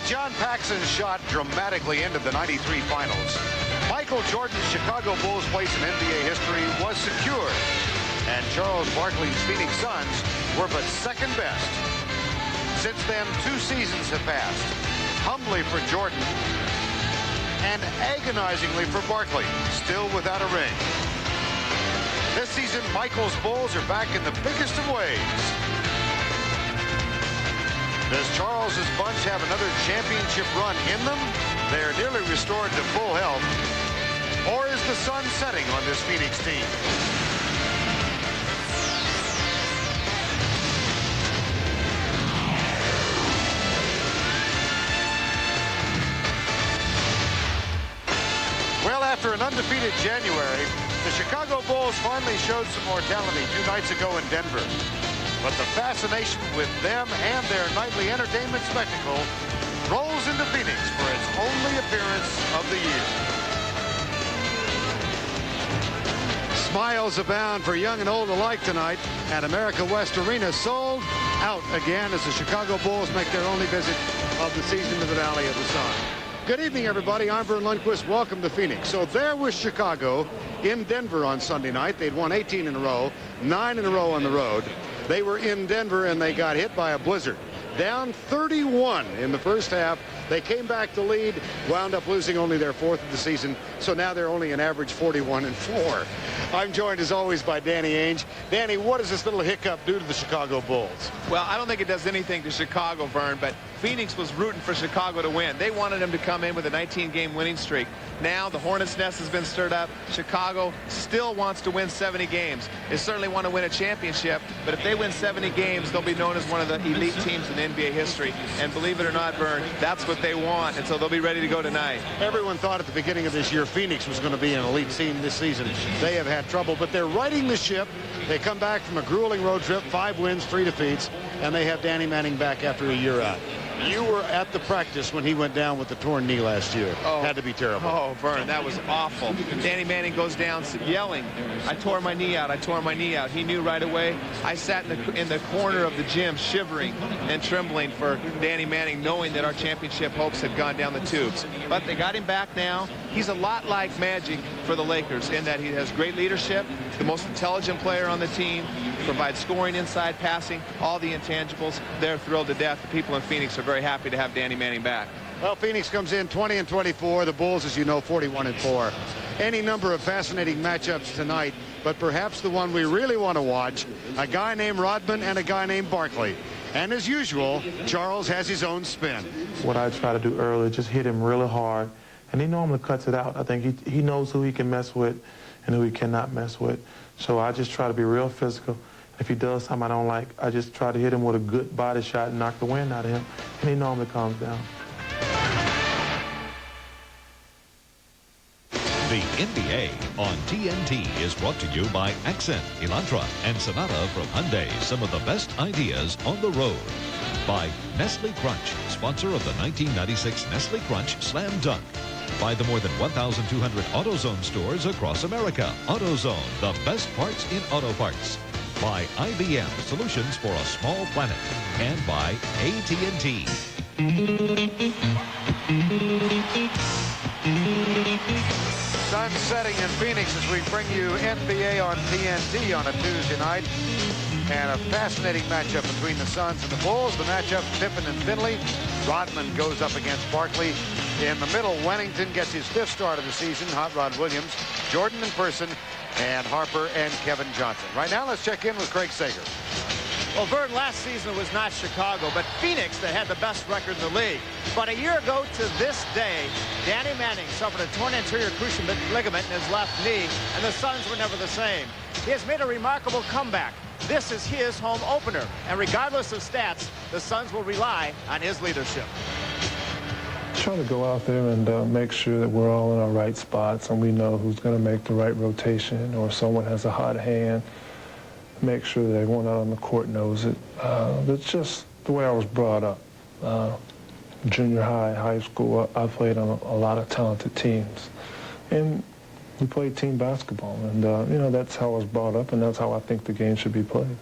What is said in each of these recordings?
John Paxson's shot dramatically ended the '93 finals, Michael Jordan's Chicago Bulls place in NBA history was secured, and Charles Barkley's Phoenix Suns were but second best. Since then, 2 seasons have passed, humbly for Jordan and agonizingly for Barkley, still without a ring. This season, Michael's Bulls are back in the biggest of ways. Does Charles's bunch have another championship run in them? They are nearly restored to full health. Or is the sun setting on this Phoenix team? Well, after an undefeated January, the Chicago Bulls finally showed some mortality 2 nights ago in Denver. But the fascination with them and their nightly entertainment spectacle rolls into Phoenix for its only appearance of the year. Smiles abound for young and old alike tonight at America West Arena, sold out again as the Chicago Bulls make their only visit of the season to the Valley of the Sun. Good evening, everybody. I'm Vern Lundquist. Welcome to Phoenix. So there was Chicago in Denver on Sunday night. They'd won 18 in a row, 9 in a row on the road. They were in Denver, and they got hit by a blizzard. Down 31 in the first half. They came back to lead, wound up losing only their 4th of the season, so now they're only an average 41-4. I'm joined, as always, by Danny Ainge. Danny, what does this little hiccup do to the Chicago Bulls? Well, I don't think it does anything to Chicago, Vern, but Phoenix was rooting for Chicago to win. They wanted them to come in with a 19-game winning streak. Now the Hornets' nest has been stirred up. Chicago still wants to win 70 games. They certainly want to win a championship, but if they win 70 games, they'll be known as one of the elite teams in NBA history. And believe it or not, Vern, that's what they want, and so they'll be ready to go tonight. Everyone thought at the beginning of this year Phoenix was going to be an elite team this season. They have had trouble, but they're righting the ship. They come back from a grueling road trip, 5 wins, 3 defeats, and they have Danny Manning back after a year out. You were at the practice when he went down with the torn knee last year. Had to be terrible. Oh, Vern, that was awful. Danny Manning goes down yelling, I tore my knee out, I tore my knee out. He knew right away. I sat in the corner of the gym shivering and trembling for Danny Manning, knowing that our championship hopes had gone down the tubes. But they got him back now. He's a lot like Magic for the Lakers in that he has great leadership, the most intelligent player on the team, provides scoring, inside passing, all the intangibles. They're thrilled to death. The people in Phoenix are very happy to have Danny Manning back. Well, Phoenix comes in 20-24. The Bulls, as you know, 41-4. Any number of fascinating matchups tonight, but perhaps the one we really want to watch, a guy named Rodman and a guy named Barkley. And as usual, Charles has his own spin. What I try to do early, just hit him really hard, and he normally cuts it out. I think he knows who he can mess with and who he cannot mess with. So I just try to be real physical. If he does something I don't like, I just try to hit him with a good body shot and knock the wind out of him, and he normally calms down. The NBA on TNT is brought to you by Accent, Elantra, and Sonata from Hyundai. Some of the best ideas on the road. By Nestle Crunch, sponsor of the 1996 Nestle Crunch Slam Dunk. By the more than 1,200 AutoZone stores across America. AutoZone, the best parts in auto parts. By IBM, solutions for a small planet. And by AT&T. Sun setting in Phoenix as we bring you NBA on TNT on a Tuesday night. And a fascinating matchup between the Suns and the Bulls. The matchup, Pippen and Finley. Rodman goes up against Barkley. In the middle, Wennington gets his 5th start of the season. Hot Rod Williams, Jordan in person, and Harper and Kevin Johnson. Right now, let's check in with Craig Sager. Well, Vern, last season it was not Chicago, but Phoenix that had the best record in the league. But a year ago to this day, Danny Manning suffered a torn anterior cruciate ligament in his left knee, and the Suns were never the same. He has made a remarkable comeback. This is his home opener, and regardless of stats, the Suns will rely on his leadership. Try to go out there and make sure that we're all in our right spots and we know who's going to make the right rotation, or someone has a hot hand. Make sure that everyone out on the court knows it. That's just the way I was brought up. Junior high, high school, I played on a lot of talented teams. And we played team basketball. And, you know, that's how I was brought up, and that's how I think the game should be played.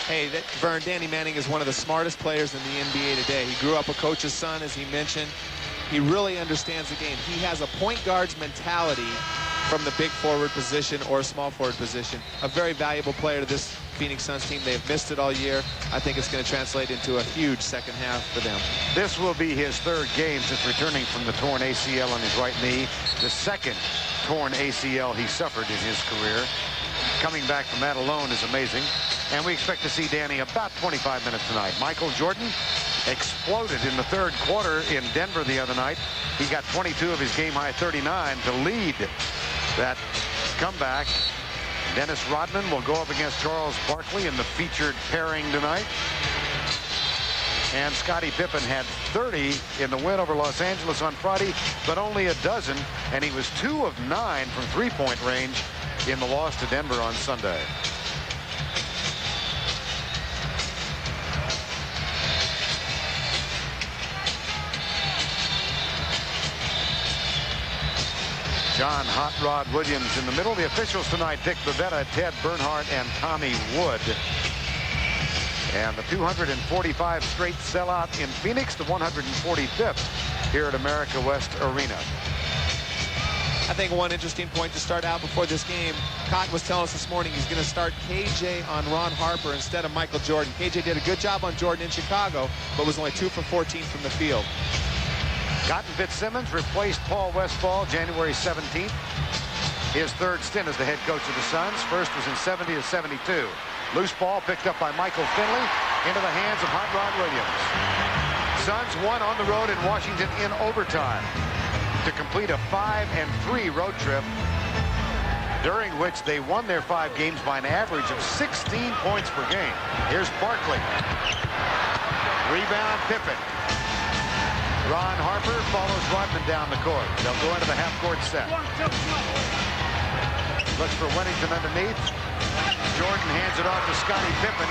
Hey, Vern, Danny Manning is one of the smartest players in the NBA today. He grew up a coach's son, as he mentioned. He really understands the game. He has a point guard's mentality from the big forward position or small forward position. A very valuable player to this Phoenix Suns team. They've missed it all year. I think it's going to translate into a huge second half for them. This will be his third game since returning from the torn ACL on his right knee. The second torn ACL he suffered in his career. Coming back from that alone is amazing. And we expect to see Danny about 25 minutes tonight. Michael Jordan exploded in the third quarter in Denver the other night. He got 22 of his game-high 39 to lead that comeback. Dennis Rodman will go up against Charles Barkley in the featured pairing tonight. And Scottie Pippen had 30 in the win over Los Angeles on Friday, but only a dozen, and he was 2 of 9 from three-point range in the loss to Denver on Sunday. John Hot Rod Williams in the middle. The officials tonight: Dick Bavetta, Ted Bernhardt, and Tommy Wood. And the 245 straight sellout in Phoenix, the 145th here at America West Arena. I think one interesting point to start out before this game, Cotton was telling us this morning he's going to start KJ on Ron Harper instead of Michael Jordan. KJ did a good job on Jordan in Chicago, but was only 2 for 14 from the field. Cotton Fitzsimmons replaced Paul Westphal January 17th. His third stint as the head coach of the Suns. First was in 70 to 72. Loose ball picked up by Michael Finley into the hands of Hot Rod Williams. Suns won on the road in Washington in overtime to complete a 5-3 road trip, during which they won their 5 games by an average of 16 points per game. Here's Barkley. Rebound Pippen. Ron Harper follows Rodman down the court. They'll go into the half-court set. Looks for Wennington underneath. Jordan hands it off to Scottie Pippen.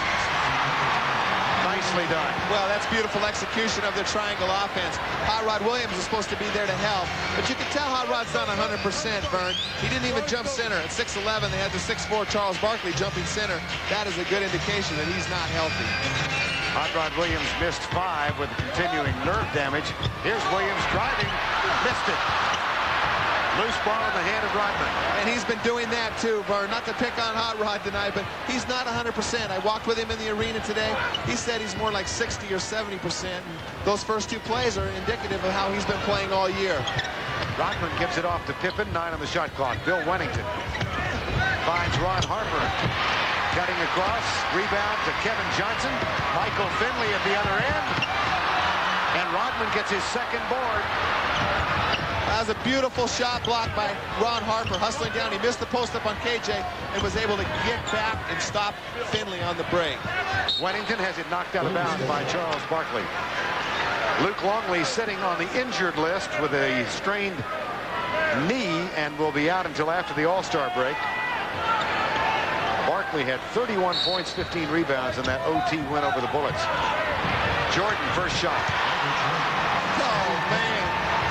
Nicely done. Well, that's beautiful execution of their triangle offense. Hot Rod Williams is supposed to be there to help, but you can tell Hot Rod's done 100%, Vern. He didn't even jump center. At 6'11", they had the 6'4" Charles Barkley jumping center. That is a good indication that he's not healthy. Hot Rod Williams missed 5 with continuing nerve damage. Here's Williams driving. Missed it. Loose ball in the hand of Rodman. And he's been doing that too, Vern. Not to pick on Hot Rod tonight, but he's not 100%. I walked with him in the arena today. He said he's more like 60 or 70%. And those first 2 plays are indicative of how he's been playing all year. Rodman gives it off to Pippen. 9 on the shot clock. Bill Wennington finds Ron Harper. Cutting across. Rebound to Kevin Johnson. Michael Finley at the other end. And Rodman gets his second board. That was a beautiful shot blocked by Ron Harper, hustling down. He missed the post-up on KJ and was able to get back and stop Finley on the break. Wennington has it knocked out of bounds by Charles Barkley. Luke Longley sitting on the injured list with a strained knee and will be out until after the All-Star break. Barkley had 31 points, 15 rebounds in that OT win over the Bullets. Jordan, first shot. Oh, man.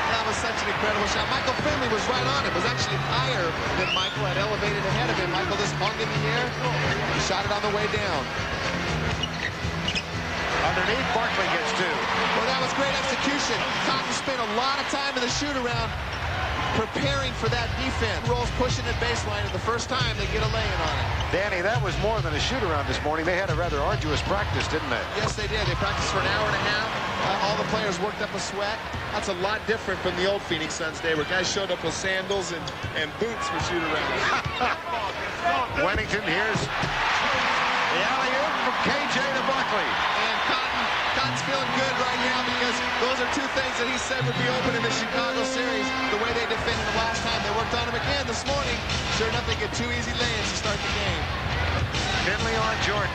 That was such an incredible shot. Michael Finley was right on it. Was actually higher than Michael, had elevated ahead of him. Michael just hung in the air. He shot it on the way down. Underneath, Barkley gets 2. Well, that was great execution. Cotton spent a lot of time in the shoot-around preparing for that defense. Rolls pushing at baseline, and the first time they get a lay-in on it. Danny, that was more than a shoot-around this morning. They had a rather arduous practice, didn't they? Yes, they did. They practiced for an hour and a half. All the players worked up a sweat. That's a lot different from the old Phoenix Suns day, where guys showed up with sandals and boots for shoot-around. Wennington, here's the alley-oop from KJ to Barkley. And Cotton's feeling good right now because those are 2 things that he said would be open in the Chicago series. The way they defended the last time. They worked on him again this morning. Sure enough, they get 2 easy lay-ins to start the game. Finley on Jordan.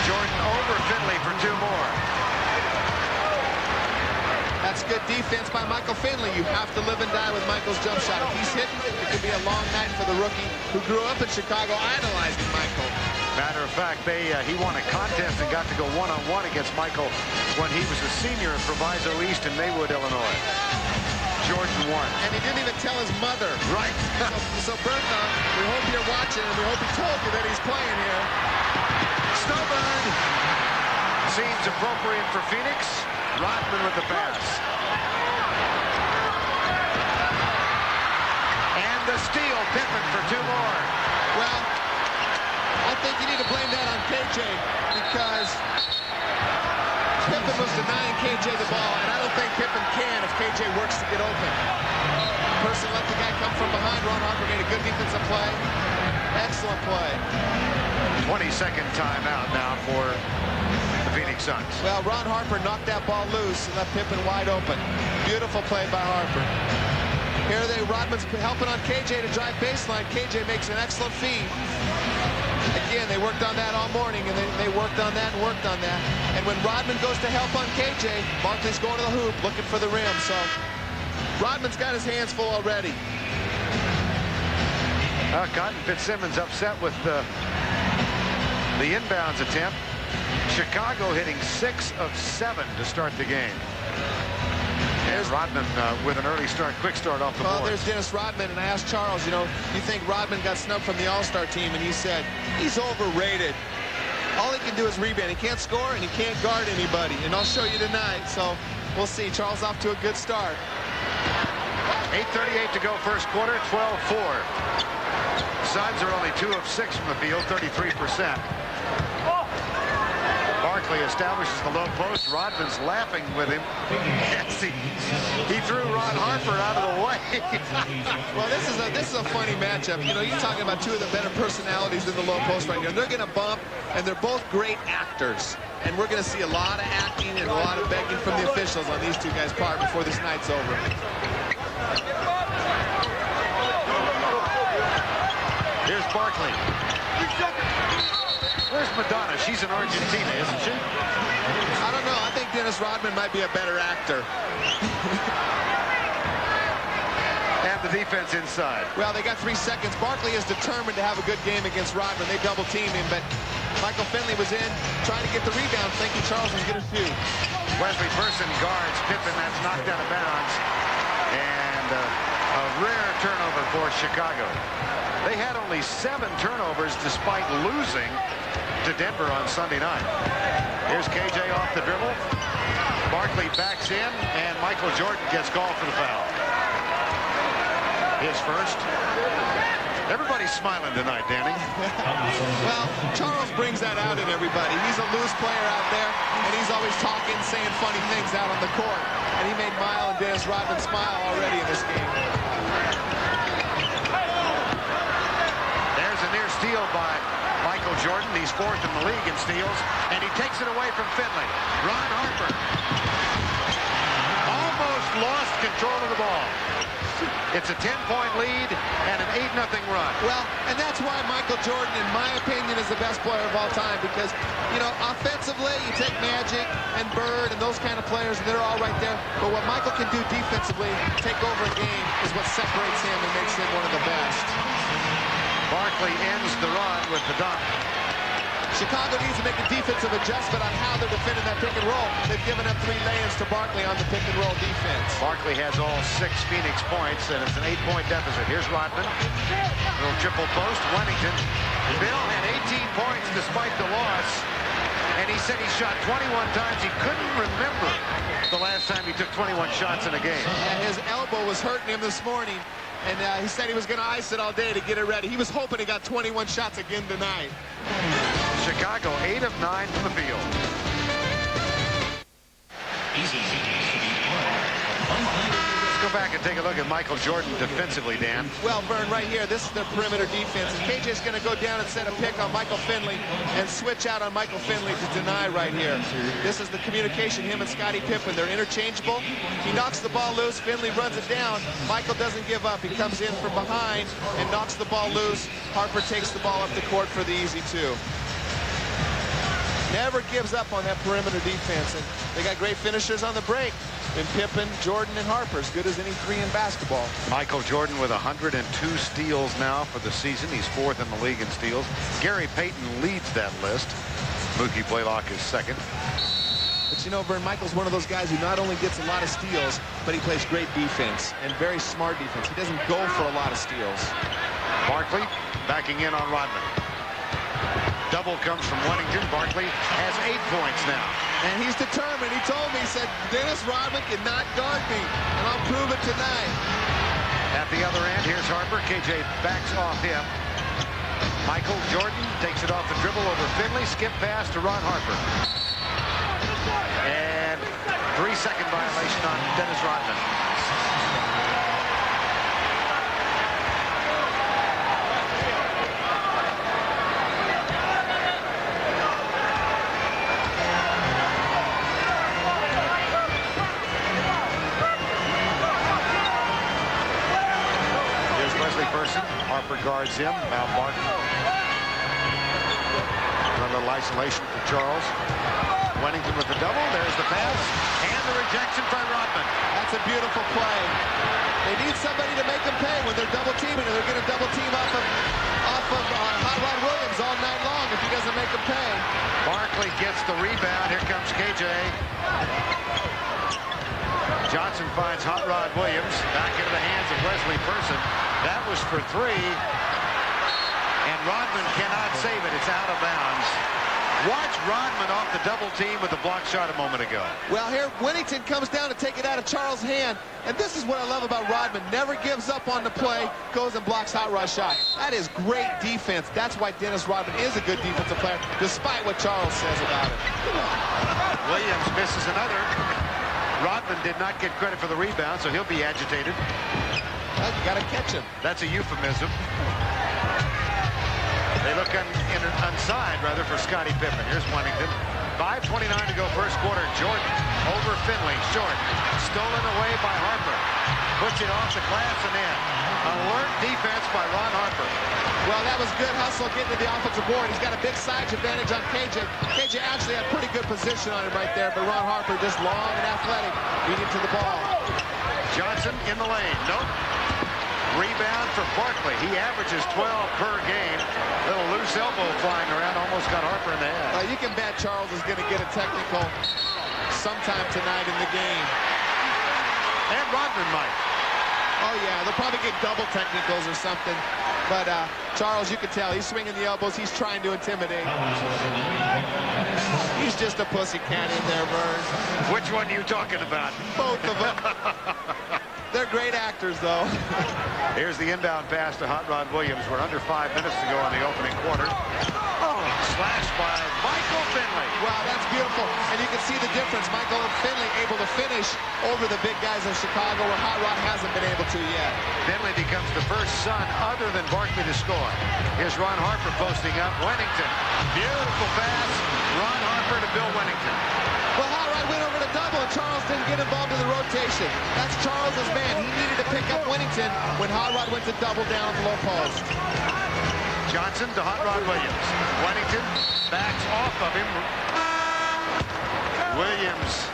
Jordan over Finley for 2 more. That's good defense by Michael Finley. You have to live and die with Michael's jump shot. If he's hitting, it could be a long night for the rookie who grew up in Chicago idolizing Michael. Matter of fact, he won a contest and got to go one-on-one against Michael when he was a senior at Proviso East in Maywood, Illinois. Jordan won. And he didn't even tell his mother. Right. So Bertha, we hope you're watching, and we hope he told you that he's playing here. Stokes seems appropriate for Phoenix. Rodman with the pass. And the steal, Pippen for 2 more. Well, I think you need to blame that on KJ because Pippen was denying KJ the ball, and I don't think Pippen can if KJ works to get open. Person let the guy come from behind. Ron Harper made a good defensive play. Excellent play. 22nd timeout now for the Phoenix Suns. Well, Ron Harper knocked that ball loose and left Pippen wide open. Beautiful play by Harper. Here Rodman's helping on KJ to drive baseline. KJ makes an excellent feed. Again, they worked on that all morning, and they worked on that and worked on that. And when Rodman goes to help on KJ, Barkley's going to the hoop looking for the rim. So Rodman's got his hands full already. Cotton Fitzsimmons upset with the inbounds attempt. Chicago hitting 6 of 7 to start the game. And Rodman with an early start, quick start off the board. There's Dennis Rodman, and I asked Charles, you know, you think Rodman got snubbed from the All-Star team, and he said, he's overrated. All he can do is rebound. He can't score, and he can't guard anybody, and I'll show you tonight. So we'll see. Charles off to a good start. 8:38 to go first quarter, 12-4. Suns are only 2 of 6 from the field, 33%. Barkley establishes the low post. Rodman's laughing with him. Yes, he threw Ron Harper out of the way. Well, this is a funny matchup. You know, you're talking about 2 of the better personalities in the low post right here. They're going to bump, and they're both great actors. And we're going to see a lot of acting and a lot of begging from the officials on these 2 guys' part before this night's over. Here's Barkley. Where's Madonna? She's in Argentina, isn't she? I don't know. I think Dennis Rodman might be a better actor. And the defense inside. Well, they got 3 seconds. Barkley is determined to have a good game against Rodman. They double-teamed him, but Michael Finley was in trying to get the rebound, thinking Charles was going to shoot. Wesley Person guards Pippen. That's knocked out of bounds. And a rare turnover for Chicago. They had only 7 turnovers despite losing to Denver on Sunday night. Here's KJ off the dribble. Barkley backs in, and Michael Jordan gets called for the foul. His first. Everybody's smiling tonight, Danny. Well, Charles brings that out in everybody. He's a loose player out there, and he's always talking, saying funny things out on the court. And he made Mile and Dennis Rodman smile already in this game. There's a near steal by Michael Jordan. He's 4th in the league in steals, and he takes it away from Finley. Ron Harper almost lost control of the ball. It's a 10-point lead and an 8-0 run. Well, and that's why Michael Jordan, in my opinion, is the best player of all time because, you know, offensively, you take Magic and Bird and those kind of players, and they're all right there. But what Michael can do defensively, take over a game, is what separates him and makes him one of the best. Barkley ends the run with the dunk. Chicago needs to make a defensive adjustment on how they're defending that pick and roll. They've given up 3 lay-ins to Barkley on the pick and roll defense. Barkley has all 6 Phoenix points, and it's an 8-point deficit. Here's Rodman. Little triple post. Wennington. Bill had 18 points despite the loss, and he said he shot 21 times. He couldn't remember the last time he took 21 shots in a game. Yeah, his elbow was hurting him this morning, and he said he was going to ice it all day to get it ready. He was hoping he got 21 shots again tonight. Chicago 8 of 9 from the field. Let's go back and take a look at Michael Jordan defensively, Dan. Well, Vern, right here, this is their perimeter defense. And KJ's going to go down and set a pick on Michael Finley and switch out on Michael Finley to deny right here. This is the communication, him and Scottie Pippen. They're interchangeable. He knocks the ball loose. Finley runs it down. Michael doesn't give up. He comes in from behind and knocks the ball loose. Harper takes the ball up the court for the easy 2. Never gives up on that perimeter defense. And they got great finishers on the break. And Pippen, Jordan, and Harper, as good as any 3 in basketball. Michael Jordan with 102 steals now for the season. He's 4th in the league in steals. Gary Payton leads that list. Mookie Blaylock is 2nd. But you know, Vern, Michael's one of those guys who not only gets a lot of steals, but he plays great defense and very smart defense. He doesn't go for a lot of steals. Barkley backing in on Rodman. double comes from Wennington. Barkley has 8 points now. And he's determined. He told me, he said, Dennis Rodman cannot guard me, and I'll prove it tonight. At the other end, here's Harper. KJ backs off him. Michael Jordan takes it off the dribble over Finley. Skip pass to Ron Harper. And 3-second violation on Dennis Rodman. Harper guards him. Now Martin. A little isolation for Charles. Wennington with the double. There's the pass. And the rejection by Rodman. That's a beautiful play. They need somebody to make them pay when they're double teaming, and they're going to double team off of Hot Rod Williams all night long if he doesn't make them pay. Barkley gets the rebound. Here comes KJ. Johnson finds Hot Rod Williams back into the hands of Wesley Person. That was for 3. And Rodman cannot save it. It's out of bounds. Watch Rodman off the double team with the block shot a moment ago. Well, here Wennington comes down to take it out of Charles' hand. And this is what I love about Rodman. Never gives up on the play, goes and blocks Hot Rod's shot. That is great defense. That's why Dennis Rodman is a good defensive player, despite what Charles says about it. Williams misses another. Rodman did not get credit for the rebound, so he'll be agitated. Well, you got to catch him. That's a euphemism. They look unside, rather, for Scottie Pippen. Here's Wennington. 5:29 to go first quarter. Jordan over Finley. Short. Stolen away by Harper. Puts it off the glass and in. Alert defense by Ron Harper. Well, that was good hustle getting to the offensive board. He's got a big size advantage on KJ. KJ actually had pretty good position on him right there, but Ron Harper just long and athletic, beating to the ball. Johnson in the lane. Nope. Rebound for Barkley. He averages 12 per game. Little loose elbow flying around. Almost got Harper in the head. Well, you can bet Charles is going to get a technical sometime tonight in the game. And Rodman might. Oh, yeah. They'll probably get double technicals or something. But Charles, you can tell, he's swinging the elbows. He's trying to intimidate. He's just a pussycat in there, Vern. Which one are you talking about? Both of them. They're great actors, though. Here's the inbound pass to Hot Rod Williams. We're under 5 minutes to go in the opening quarter. Oh, slashed by Michael Finley. Wow, that's beautiful. And you can see the difference. Michael Finley able to finish over the big guys of Chicago where Hot Rod hasn't been able to yet. Finley becomes the first son other than Barkley to score. Here's Ron Harper posting up. Wennington. Beautiful pass. Ron Harper to Bill Wennington. Well, Hot Rod went over to double, and Charles didn't get involved in the rotation. That's Charles's man. He needed to pick up Wennington when Hot Rod went to double down at the low post. Johnson to Hot Rod Williams. Wennington backs off of him. Williams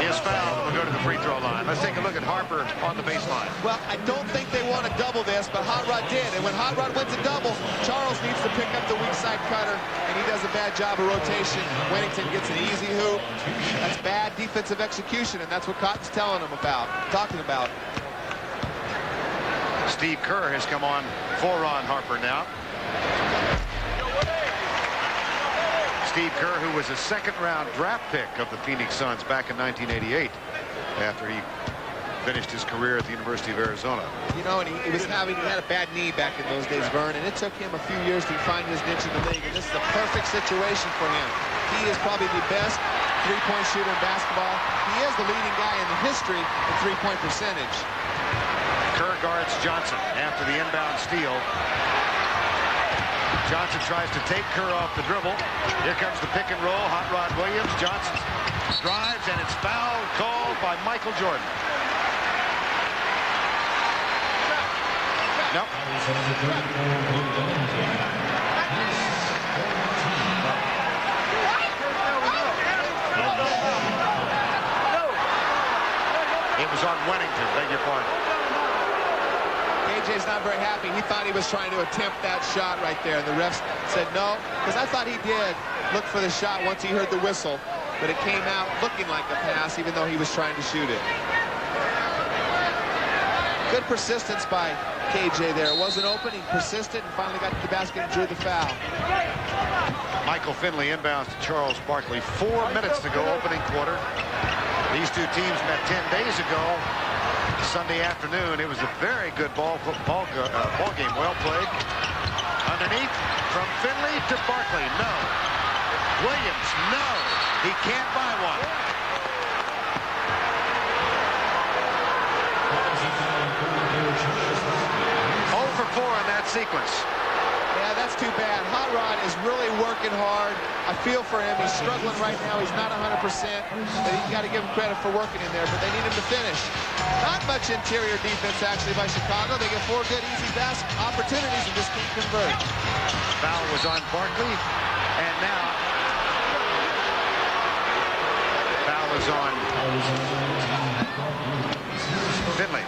is fouled and will go to the free throw line. Let's take a look at Harper on the baseline. Well, I don't think they want to double this, but Hot Rod did. And when Hot Rod went to double, Charles needs to pick up the weak side cutter, and he does a bad job of rotation. Wennington gets an easy hoop. That's bad defensive execution, and that's what Cotton's talking about. Steve Kerr has come on for Ron Harper now. Steve Kerr, who was a second-round draft pick of the Phoenix Suns back in 1988 after he finished his career at the University of Arizona. You know, and he had a bad knee back in those days, Vern, and it took him a few years to find his niche in the league, and this is a perfect situation for him. He is probably the best three-point shooter in basketball. He is the leading guy in the history in three-point percentage. Kerr guards Johnson after the inbound steal. Johnson tries to take Kerr off the dribble. Here comes the pick and roll. Hot Rod Williams. Johnson drives, and it's foul called by Michael Jordan. Nope. It was on Wennington. Beg your pardon. KJ's not very happy. He thought he was trying to attempt that shot right there. And the refs said no, because I thought he did look for the shot once he heard the whistle. But it came out looking like a pass, even though he was trying to shoot it. Good persistence by KJ there. It wasn't open. He persisted and finally got to the basket and drew the foul. Michael Finley inbounds to Charles Barkley. 4 minutes to go, opening quarter. These two teams met 10 days ago, Sunday afternoon. It was a very good ball game. Well played. Underneath from Finley to Barkley. No. Williams, no. He can't buy one. 0 for 4 in that sequence. Yeah, that's too bad. Hot Rod is really working hard. I feel for him. He's struggling right now. He's not 100%. But you got to give him credit for working in there. But they need him to finish. Not much interior defense, actually, by Chicago. They get 4 good, easy basket opportunities and just can't convert. Foul was on Barkley. And now foul is on Finley.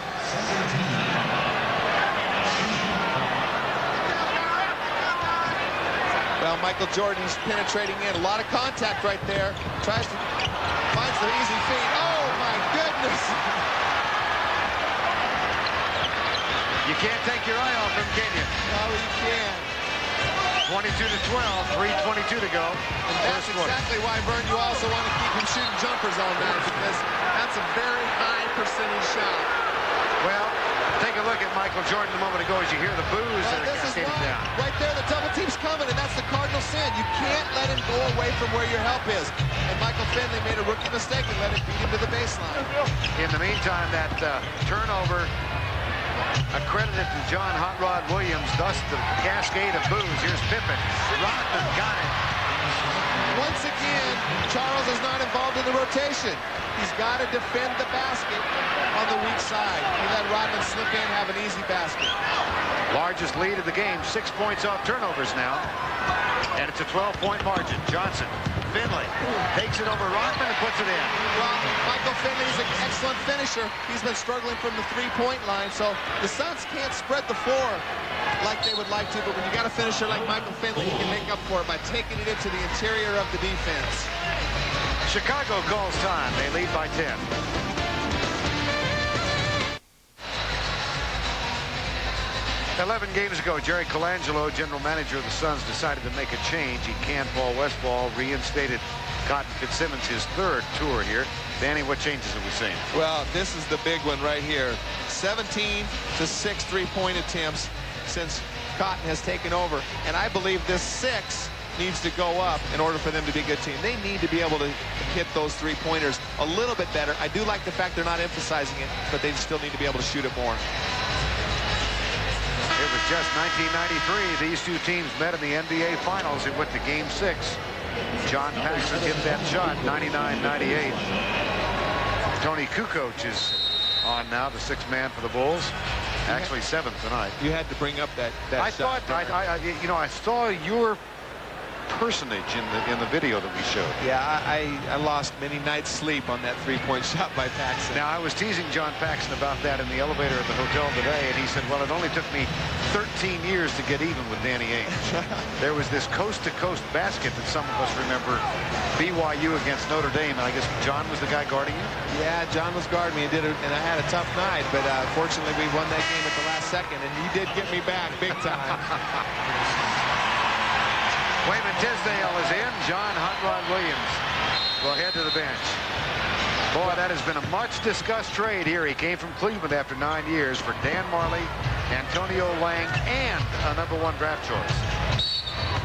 Well, Michael Jordan's penetrating in. A lot of contact right there. Finds the easy feed. Oh, my goodness. You can't take your eye off him, can you? No, you can't. 22 to 12, 3:22 to go. And that's exactly why, Vern, you also want to keep him shooting jumpers all night, because that's a very high percentage shot. Well, take a look at Michael Jordan a moment ago as you hear the boos that are cascading down. Right there, the double team's coming, and that's the Cardinal sin. You can't let him go away from where your help is. And Michael Finley made a rookie mistake and let him beat him to the baseline. In the meantime, that turnover accredited to John Hot Rod Williams, thus the cascade of boos. Here's Pippen. Rodman got it. Once again, Charles is not involved in the rotation. He's got to defend the basket on the weak side. He let Rodman slip in, have an easy basket. Largest lead of the game, 6 points off turnovers now. And it's a 12-point margin. Johnson, Finley, takes it over Rodman and puts it in. Well, Michael Finley's an excellent finisher. He's been struggling from the three-point line, so the Suns can't spread the floor like they would like to, but when you got a finisher like Michael Finley, he can make up for it by taking it into the interior of the defense. Chicago calls time. They lead by 10. "11 games ago, Jerry Colangelo, general manager of the Suns, decided to make a change. He canned Paul Westphal, reinstated Cotton Fitzsimmons, his 3rd tour here. Danny, what changes have we seen? Well, this is the big one right here. 17 to 6 three-point attempts since Cotton has taken over. And I believe this 6 needs to go up in order for them to be a good team. They need to be able to hit those three-pointers a little bit better. I do like the fact they're not emphasizing it, but they still need to be able to shoot it more. It was just 1993. These two teams met in the NBA Finals. It went to Game 6. John Paxson hit that shot, 99-98. Tony Kukoc is on now, the 6th man for the Bulls. Actually, 7th tonight. You had to bring up that I shot. thought, I saw your personage in the video that we showed. Yeah, I lost many nights' sleep on that three-point shot by Paxson. Now, I was teasing John Paxson about that in the elevator at the hotel today, and he said, well, it only took me 13 years to get even with Danny Ainge. There was this coast-to-coast basket that some of us remember, BYU against Notre Dame, and I guess John was the guy guarding you? Yeah, John was guarding me, and I had a tough night, but fortunately we won that game at the last second, and he did get me back big time. Wayman Tisdale is in. John Hot Rod Williams will head to the bench. Boy, that has been a much-discussed trade here. He came from Cleveland after 9 years for Dan Marley, Antonio Lang, and a #1 draft choice.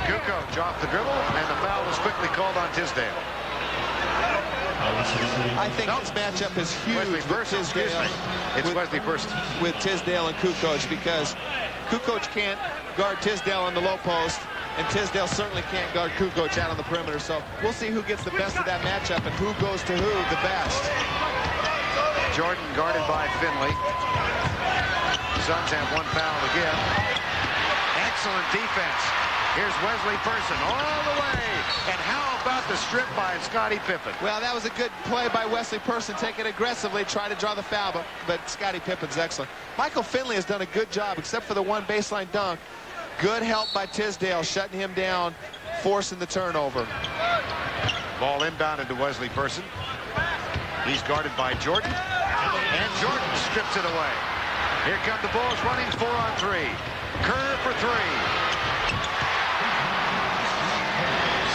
Kukoc off the dribble, and the foul was quickly called on Tisdale. I think this matchup is huge with Tisdale. It's Wesley Person. With Tisdale and Kukoc, because Kukoc can't guard Tisdale on the low post, and Tisdale certainly can't guard Kukoc out on the perimeter. So we'll see who gets the best of that matchup and who goes to who the best. Jordan guarded by Finley. The Suns have 1 foul to give. Excellent defense. Here's Wesley Person all the way. And how about the strip by Scottie Pippen? Well, that was a good play by Wesley Person. Take it aggressively, try to draw the foul, but Scottie Pippen's excellent. Michael Finley has done a good job, except for the one baseline dunk. Good help by Tisdale, shutting him down, forcing the turnover. Ball inbounded to Wesley Person. He's guarded by Jordan, and Jordan strips it away. Here come the Bulls running 4-on-3. Kerr for 3.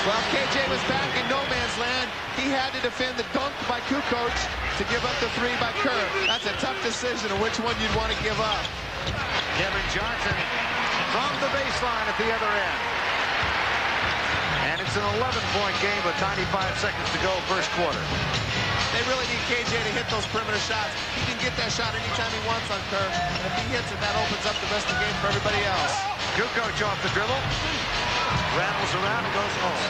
Well, KJ was back in no man's land. He had to defend the dunk by Kukoc to give up the three by Kerr. That's a tough decision of which one you'd want to give up. Kevin Johnson from the baseline at the other end. And it's an 11-point game with 95 seconds to go, first quarter. They really need KJ to hit those perimeter shots. He can get that shot anytime he wants on Kerr. And if he hits it, that opens up the rest of the game for everybody else. Kukoc off the dribble. Rattles around and goes home.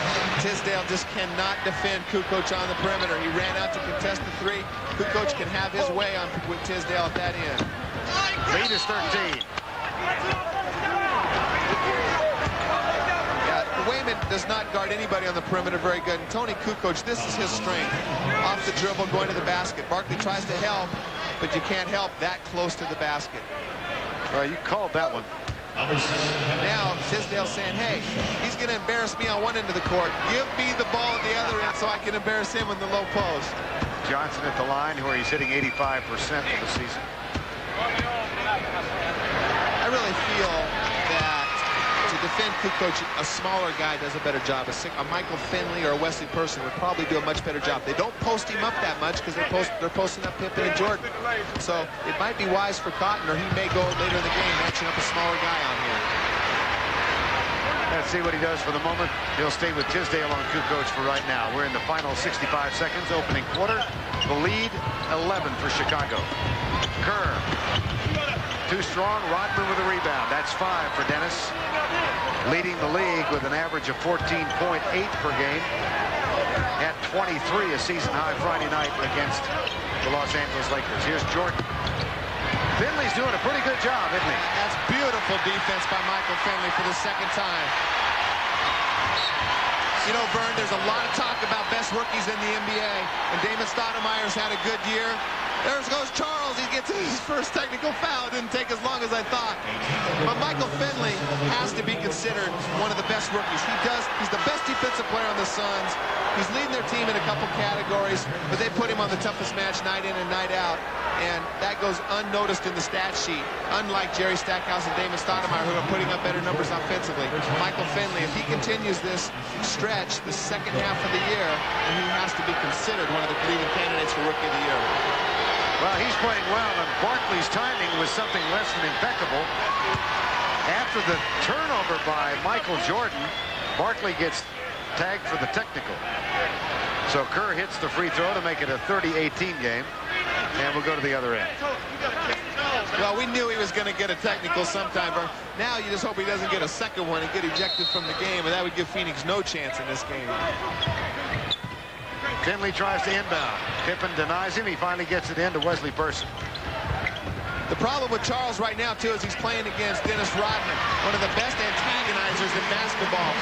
Tisdale just cannot defend Kukoc on the perimeter. He ran out to contest the three. Kukoc can have his way on with Tisdale at that end. Lead is 13. Wayman does not guard anybody on the perimeter very good. And Tony Kukoc, this is his strength. Off the dribble, going to the basket. Barkley tries to help, but you can't help that close to the basket. All right, you called that one. Now Tisdale saying, hey, he's going to embarrass me on one end of the court. Give me the ball at the other end so I can embarrass him in the low post. Johnson at the line, where he's hitting 85% for the season. I really feel that to defend Kukoc, a smaller guy does a better job. A Michael Finley or a Wesley Person would probably do a much better job. They don't post him up that much because they're posting up Pippen and Jordan. So it might be wise for Cotton, or he may go later in the game matching up a smaller guy on here. Let's see what he does for the moment. He'll stay with Tisdale on Kukoc for right now. We're in the final 65 seconds, opening quarter. The lead, 11 for Chicago. Kerr, too strong. Rodman with a rebound. That's 5 for Dennis. Leading the league with an average of 14.8 per game. At 23, a season high Friday night against the Los Angeles Lakers. Here's Jordan. Finley's doing a pretty good job, isn't he? That's beautiful defense by Michael Finley for the second time. You know, Vern, there's a lot of talk about best rookies in the NBA, and Damon Stoudemire's had a good year. There goes Charles. He gets his first technical foul. It didn't take as long as I thought. But Michael Finley has to be considered one of the best rookies. He's the best defensive player on the Suns. He's leading their team in a couple categories, but they put him on the toughest match night in and night out. And that goes unnoticed in the stat sheet, unlike Jerry Stackhouse and Damon Stoudemire, who are putting up better numbers offensively. Michael Finley, if he continues this stretch the second half of the year, he has to be considered one of the leading candidates for Rookie of the Year. Well, he's playing well, and Barkley's timing was something less than impeccable. After the turnover by Michael Jordan, Barkley gets tagged for the technical. So Kerr hits the free throw to make it a 30-18 game, and we'll go to the other end. Well, we knew he was going to get a technical sometime. Now you just hope he doesn't get a second one and get ejected from the game, and that would give Phoenix no chance in this game. Finley tries to inbound. Pippen denies him. He finally gets it in to Wesley Person. The problem with Charles right now, too, is he's playing against Dennis Rodman, one of the best antagonizers in basketball.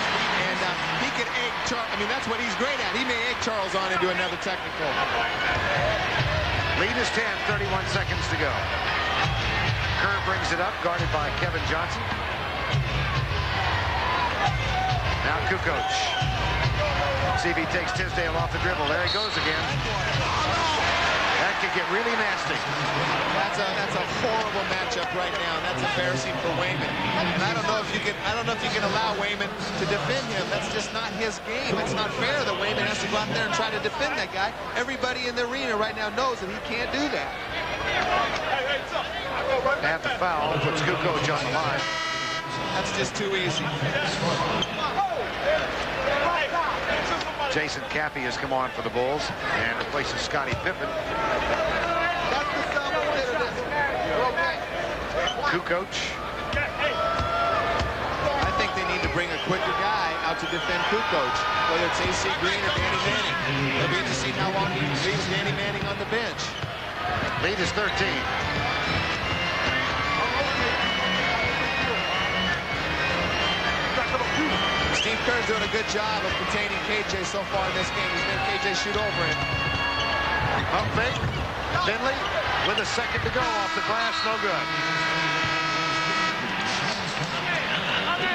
And he can egg Charles. I mean, that's what he's great at. He may egg Charles on into another technical. Lead is 10, 31 seconds to go. Kerr brings it up, guarded by Kevin Johnson. Now Kukoc. See if he takes Tisdale off the dribble. There he goes again. That could get really nasty. That's a horrible matchup right now. That's embarrassing for Wayman. And I don't know if you can allow Wayman to defend him. That's just not his game. It's not fair that Wayman has to go out there and try to defend that guy. Everybody in the arena right now knows that he can't do that. At the foul puts Kukoc on the line. That's just too easy. Jason Cappy has come on for the Bulls and replaces Scottie Pippen. Kukoc. I think they need to bring a quicker guy out to defend Kukoc, whether it's AC Green or Danny Manning. It'll be interesting how long he leaves Danny Manning on the bench. Lead is 13. Steve Kerr's doing a good job of containing KJ so far in this game. He's made KJ shoot over him. Pump fake. Finley with a second to go off the glass. No good.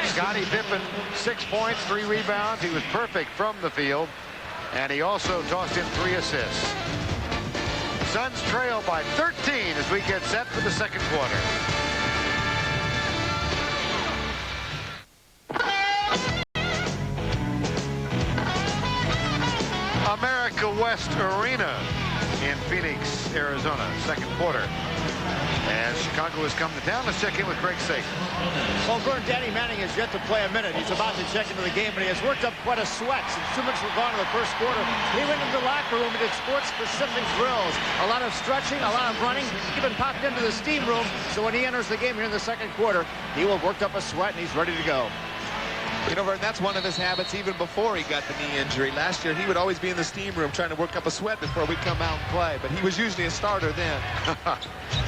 Scottie Pippen, 6 points, 3 rebounds. He was perfect from the field. And he also tossed in 3 assists. Suns trail by 13 as we get set for the second quarter. America West Arena in Phoenix, Arizona. Second quarter. As Chicago has come to town, let's check in with Craig Sager. Well, Gordon, Danny Manning has yet to play a minute. He's about to check into the game, but he has worked up quite a sweat since 2 minutes were gone in the first quarter. He went into the locker room and did sports-specific drills. A lot of stretching, a lot of running. He even popped into the steam room, so when he enters the game here in the second quarter, he will have worked up a sweat and he's ready to go. You know, Vern, that's one of his habits even before he got the knee injury. Last year, he would always be in the steam room trying to work up a sweat before we come out and play, but he was usually a starter then.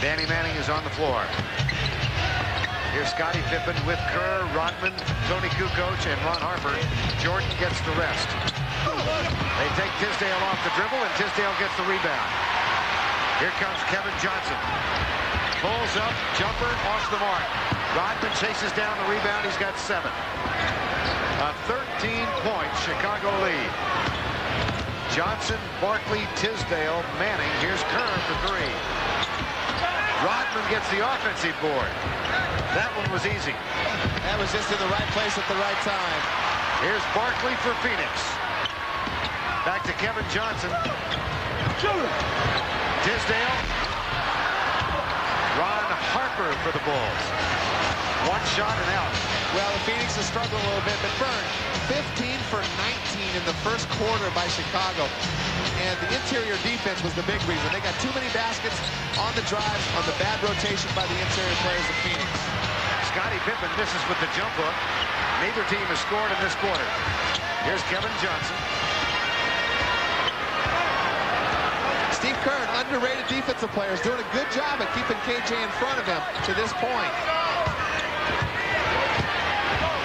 Danny Manning is on the floor. Here's Scottie Pippen with Kerr, Rodman, Tony Kukoc, and Ron Harper. Jordan gets the rest. They take Tisdale off the dribble, and Tisdale gets the rebound. Here comes Kevin Johnson. Pulls up, jumper, off the mark. Rodman chases down the rebound. He's got 7. A 13-point Chicago lead. Johnson, Barkley, Tisdale, Manning. Here's Kerr for 3. Rodman gets the offensive board. That one was easy. That was just in the right place at the right time. Here's Barkley for Phoenix. Back to Kevin Johnson. Tisdale. Ron Harper for the Bulls. 1 shot and out. Well, the Phoenix is struggling a little bit, but Vern, 15 for 19 in the first quarter by Chicago. And the interior defense was the big reason. They got too many baskets on the drives, on the bad rotation by the interior players of Phoenix. Scottie Pippen misses with the jump hook. Neither team has scored in this quarter. Here's Kevin Johnson. Steve Kerr, an underrated defensive player, is doing a good job at keeping KJ in front of him to this point.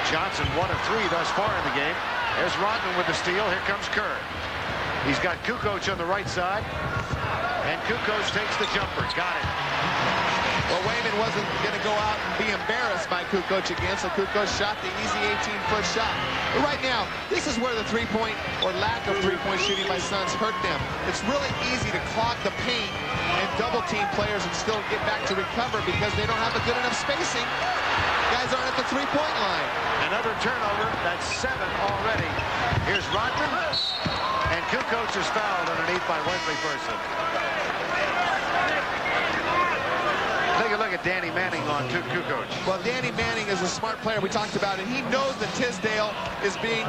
Johnson 1 of 3 thus far in the game. There's Rodman with the steal. Here comes Kerr. He's got Kukoc on the right side. And Kukoc takes the jumper. Got it. Well, Wayman wasn't going to go out and be embarrassed by Kukoc again, so Kukoc shot the easy 18-foot shot. But right now, this is where the three-point or lack of three-point shooting by Suns hurt them. It's really easy to clog the paint and double-team players and still get back to recover because they don't have a good enough spacing. Guys aren't at the three-point line. Another turnover. That's 7 already. Here's Rodman. And Kukoc is fouled underneath by Wesley Person. Take a look at Danny Manning on Kukoc. Well, Danny Manning is a smart player. We talked about it. He knows that Tisdale is being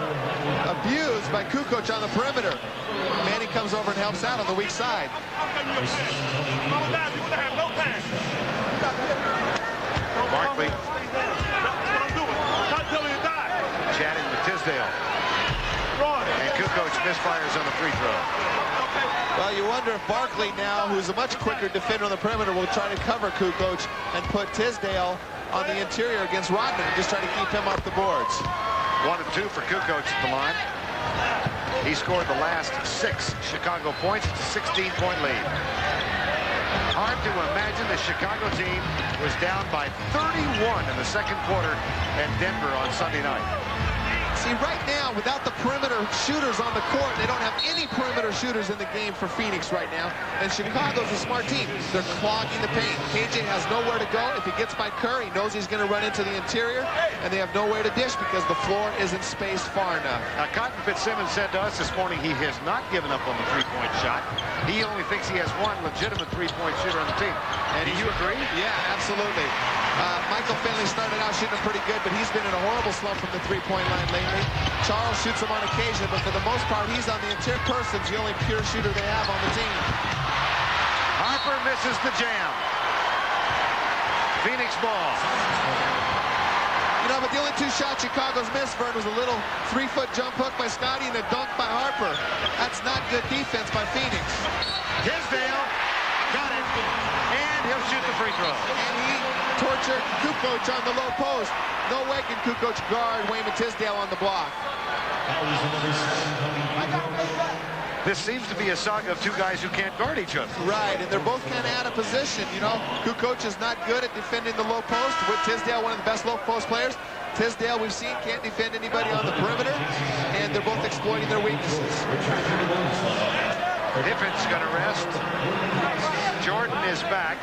abused by Kukoc on the perimeter. Manning comes over and helps out on the weak side. Barkley chatting with Tisdale. And Kukoc misfires on the free throw. Well, you wonder if Barkley now, who's a much quicker defender on the perimeter, will try to cover Kukoc and put Tisdale on the interior against Rodman and just try to keep him off the boards. 1 of 2 for Kukoc at the line. He scored the last 6 Chicago points. It's a 16-point lead. Hard to imagine the Chicago team was down by 31 in the second quarter at Denver on Sunday night. See, right now, without the perimeter shooters on the court, they don't have any perimeter shooters in the game for Phoenix right now. And Chicago's a smart team. They're clogging the paint. KJ has nowhere to go. If he gets by Kerr, he knows he's going to run into the interior, and they have nowhere to dish because the floor isn't spaced far enough. Now, Cotton Fitzsimmons said to us this morning he has not given up on the three-point shot. He only thinks he has one legitimate three-point shooter on the team. And do you agree? Yeah, absolutely. Michael Finley started out shooting pretty good, but he's been in a horrible slump from the three-point line lately. Charles shoots him on occasion, but for the most part, he's on the interior. Person's the only pure shooter they have on the team. Harper misses the jam. Phoenix ball. You know, but the only 2 shots Chicago's missed, Vern, was a little 3-foot jump hook by Scottie and a dunk by Harper. That's not good defense by Phoenix. Tisdale got it. And he'll shoot the free throw. And he tortured Kukoc on the low post. No way can Kukoc guard Wayman Tisdale on the block. This seems to be a saga of 2 guys who can't guard each other. Right, and they're both kind of out of position. You know, Kukoc is not good at defending the low post. With Tisdale, one of the best low post players. Tisdale, we've seen, can't defend anybody on the perimeter, and they're both exploiting their weaknesses. Pippen's going to rest. Jordan is back.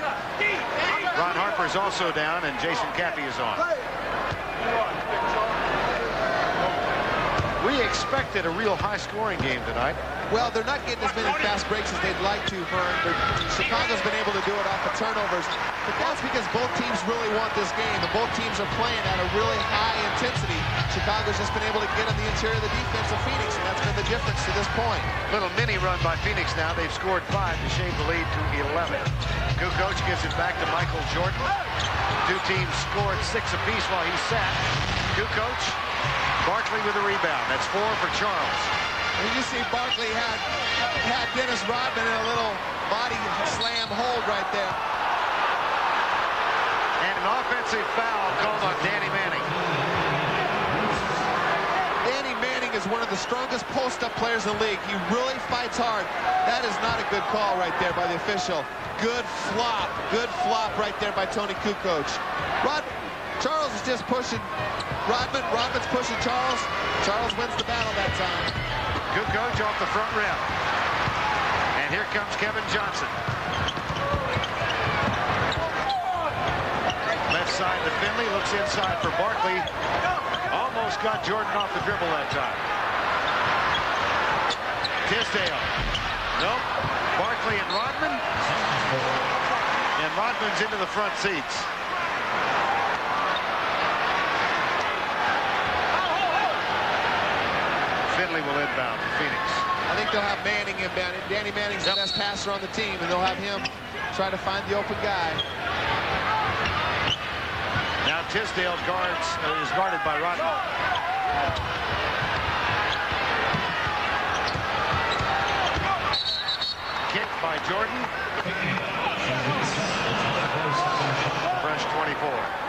Ron Harper's also down, and Jason Cappy is on. We We expected a real high-scoring game tonight. Well, they're not getting as many fast breaks as they'd like to, Vern. Chicago's been able to do it off the turnovers, but that's because both teams really want this game, and both teams are playing at a really high intensity. Chicago's just been able to get on the interior of the defense of Phoenix, and that's been the difference to this point. Little mini run by Phoenix now. They've scored 5 to shave the lead to 11. Kukoc gives it back to Michael Jordan. Two teams scored 6 apiece while he sat. Kukoc, Barkley with a rebound. That's 4 for Charles. And you see Barkley had Dennis Rodman in a little body slam hold right there. And an offensive foul called on Danny Manning. Danny Manning is one of the strongest post-up players in the league. He really fights hard. That is not a good call right there by the official. Good flop right there by Tony Kukoc. Charles is just pushing Rodman. Rodman's pushing Charles. Charles wins the battle that time. Kukoc off the front rim. And here comes Kevin Johnson. Left side to Finley. Looks inside for Barkley. Almost got Jordan off the dribble that time. Tisdale. Nope. Barkley and Rodman. And Rodman's into the front seats. Finley will inbound for Phoenix. I think they'll have Manning inbound. Danny Manning's the best passer on the team, and they'll have him try to find the open guy. Now Tisdale is guarded by Rodman. Kicked by Jordan. Fresh 24.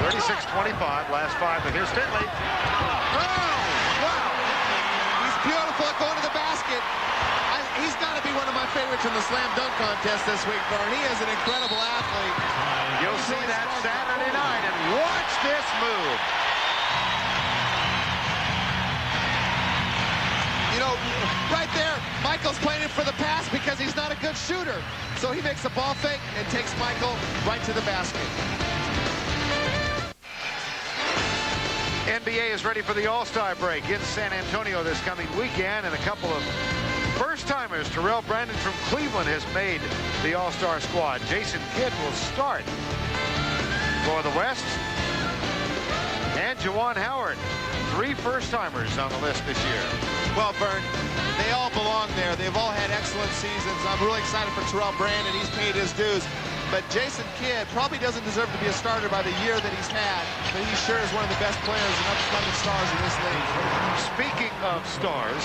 36-25, last 5, but here's Finley. Oh, wow. He's beautiful at going to the basket. He's got to be one of my favorites in the slam dunk contest this week, Vern. He is an incredible athlete. You'll see that Saturday night, and watch this move. You know, right there, Michael's playing it for the pass because he's not a good shooter. So he makes a ball fake and takes Michael right to the basket. NBA is ready for the All-Star break in San Antonio this coming weekend, and a couple of first-timers. Terrell Brandon from Cleveland has made the All-Star squad. Jason Kidd will start for the West. And Juwan Howard, 3 first-timers on the list this year. Well, Vern, they all belong there. They've all had excellent seasons. I'm really excited for Terrell Brandon. He's paid his dues. But Jason Kidd probably doesn't deserve to be a starter by the year that he's had, but he sure is one of the best players and upcoming stars in this league. Speaking of stars,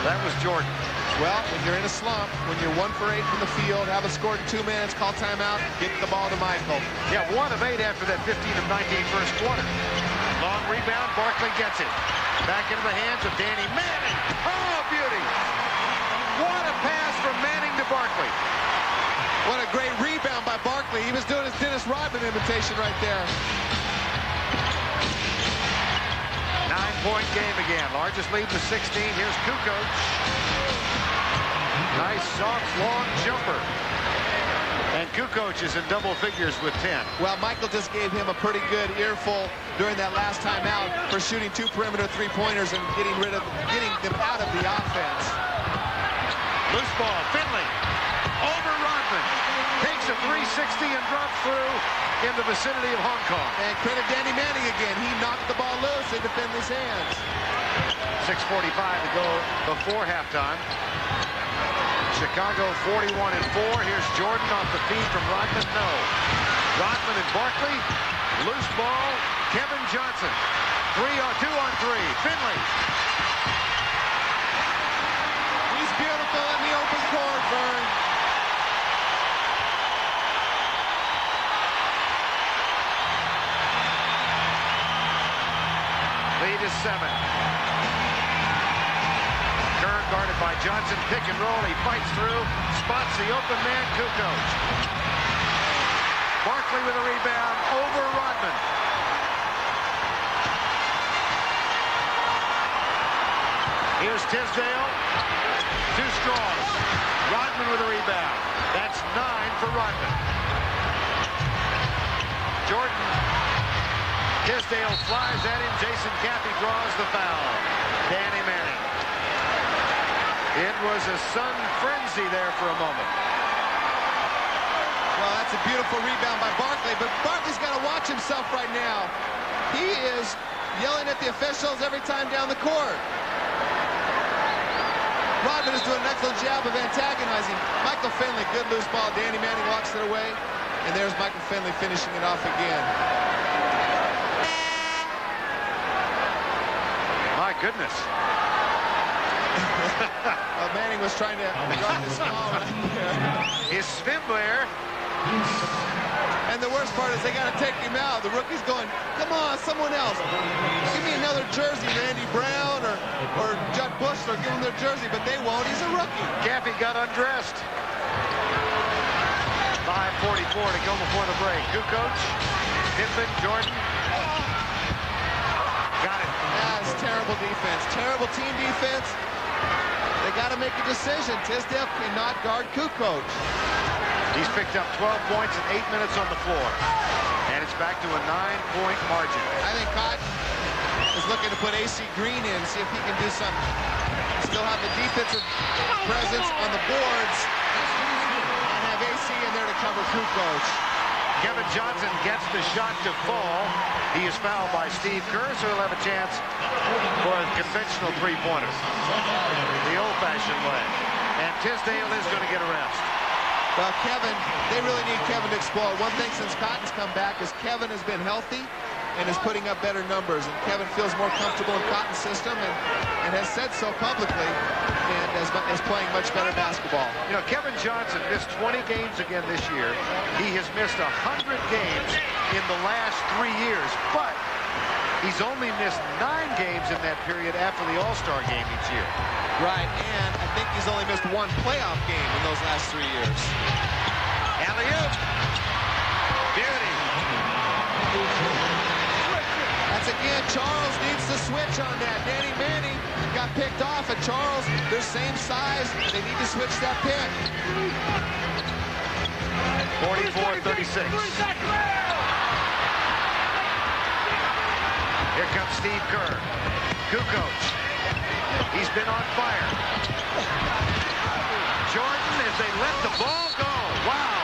that was Jordan. Well, when you're in a slump, when you're 1 for 8 from the field, haven't scored in 2 minutes, call timeout, get the ball to Michael. Yeah, 1 of 8 after that 15 of 19 first quarter. Long rebound, Barkley gets it. Back into the hands of Danny Manning. Oh, beauty! What a pass from Manning to Barkley. What a great rebound by Barkley. He was doing his Dennis Rodman imitation right there. 9-point game again. Largest lead to 16. Here's Kukoc. Nice, soft, long jumper. And Kukoc is in double figures with 10. Well, Michael just gave him a pretty good earful during that last time out for shooting 2 perimeter 3-pointers and getting them out of the offense. Loose ball, Finley. Over Rodman. Takes a 360 and drops through in the vicinity of Hong Kong. And credit Danny Manning again. He knocked the ball loose into Finley's hands. 6:45 to go before halftime. Chicago 41-4. Here's Jordan off the feed from Rodman. No. Rodman and Barkley. Loose ball. Kevin Johnson. 2-on-3. Finley. He's beautiful in the open court, Vern. Lead is 7. Kerr guarded by Johnson. Pick and roll. He fights through. Spots the open man, Kukoc. Barkley with a rebound over Rodman. Here's Tisdale. 2 straws. Rodman with a rebound. That's 9 for Rodman. Jordan. Tisdale flies at him. Jason Caffey draws the foul. Danny Manning. It was a Sun frenzy there for a moment. Well, that's a beautiful rebound by Barkley, but Barkley's got to watch himself right now. He is yelling at the officials every time down the court. Rodman is doing an excellent job of antagonizing Michael Finley. Good loose ball. Danny Manning walks it away, and there's Michael Finley finishing it off again. My goodness. Manning was trying to guard this ball right there. His swim there. And the worst part is they got to take him out. The rookie's going, come on, someone else. Give me another jersey, Randy Brown or Judd Bush. They'll give him their jersey, but they won't. He's a rookie. Caffey got undressed. 5:44 to go before the break. Kukoc, Pippen, Jordan. Got it. That's terrible defense. Terrible team defense. They got to make a decision. Tisdale cannot guard Kukoc. He's picked up 12 points in 8 minutes on the floor. And it's back to a 9-point margin. I think Cotton is looking to put AC Green in, see if he can do something. Still have the defensive presence on the boards. And have AC in there to cover Kukoc. Kevin Johnson gets the shot to fall. He is fouled by Steve Kerr, so he'll have a chance for a conventional three-pointer. The old-fashioned way. And Tisdale is going to get a rest. Well, Kevin, they really need Kevin to explode. One thing since Cotton's come back is Kevin has been healthy and is putting up better numbers. And Kevin feels more comfortable in Cotton's system and has said so publicly and is playing much better basketball. You know, Kevin Johnson missed 20 games again this year. He has missed 100 games in the last 3 years, but he's only missed 9 games in that period after the All-Star game each year. Right, and I think he's only missed 1 playoff game in those last 3 years. Alley-oop. Beauty. That's again, Charles needs to switch on that. Danny Manning got picked off, and Charles, they're same size. They need to switch that pick. 44-36. Here comes Steve Kerr. Kukoc. He's been on fire. Jordan as they let the ball go. Wow.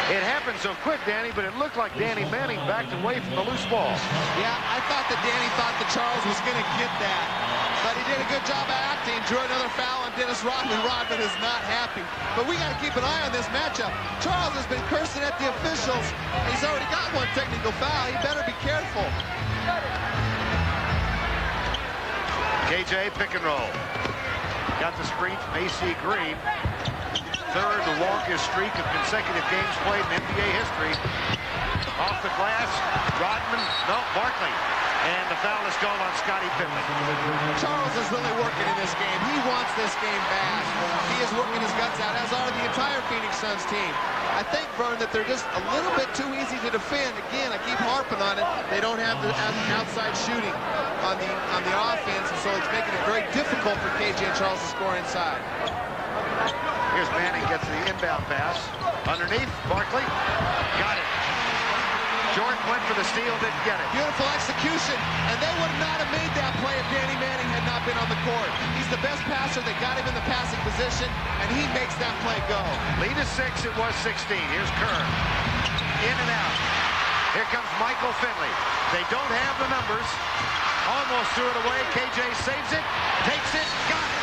It happened so quick, Danny, but it looked like Danny Manning backed away from the loose ball. Yeah, I thought that Danny thought that Charles was going to get that. But he did a good job of acting. Drew another foul on Dennis Rodman. Rodman is not happy. But we got to keep an eye on this matchup. Charles has been cursing at the officials. He's already got 1 technical foul. He better be careful. KJ pick and roll. Got the screen from AC Green. 3rd longest streak of consecutive games played in NBA history. Off the glass, Rodman, no, Barkley. And the foul is called on Scottie Pippen. Charles is really working in this game. He wants this game back. He is working his guts out, as are the entire Phoenix Suns team. I think, Vern, that they're just a little bit too easy to defend. Again, I keep harping on it. They don't have the outside shooting on the offense, and so it's making it very difficult for KJ and Charles to score inside. Here's Manning, gets the inbound pass. Underneath, Barkley. Got it. Jordan went for the steal, didn't get it. Beautiful execution, and they would not have made that play if Danny Manning had not been on the court. He's the best passer. They got him in the passing position, and he makes that play go. Lead is 6, it was 16. Here's Kerr. In and out. Here comes Michael Finley. They don't have the numbers. Almost threw it away. KJ saves it, takes it, got it.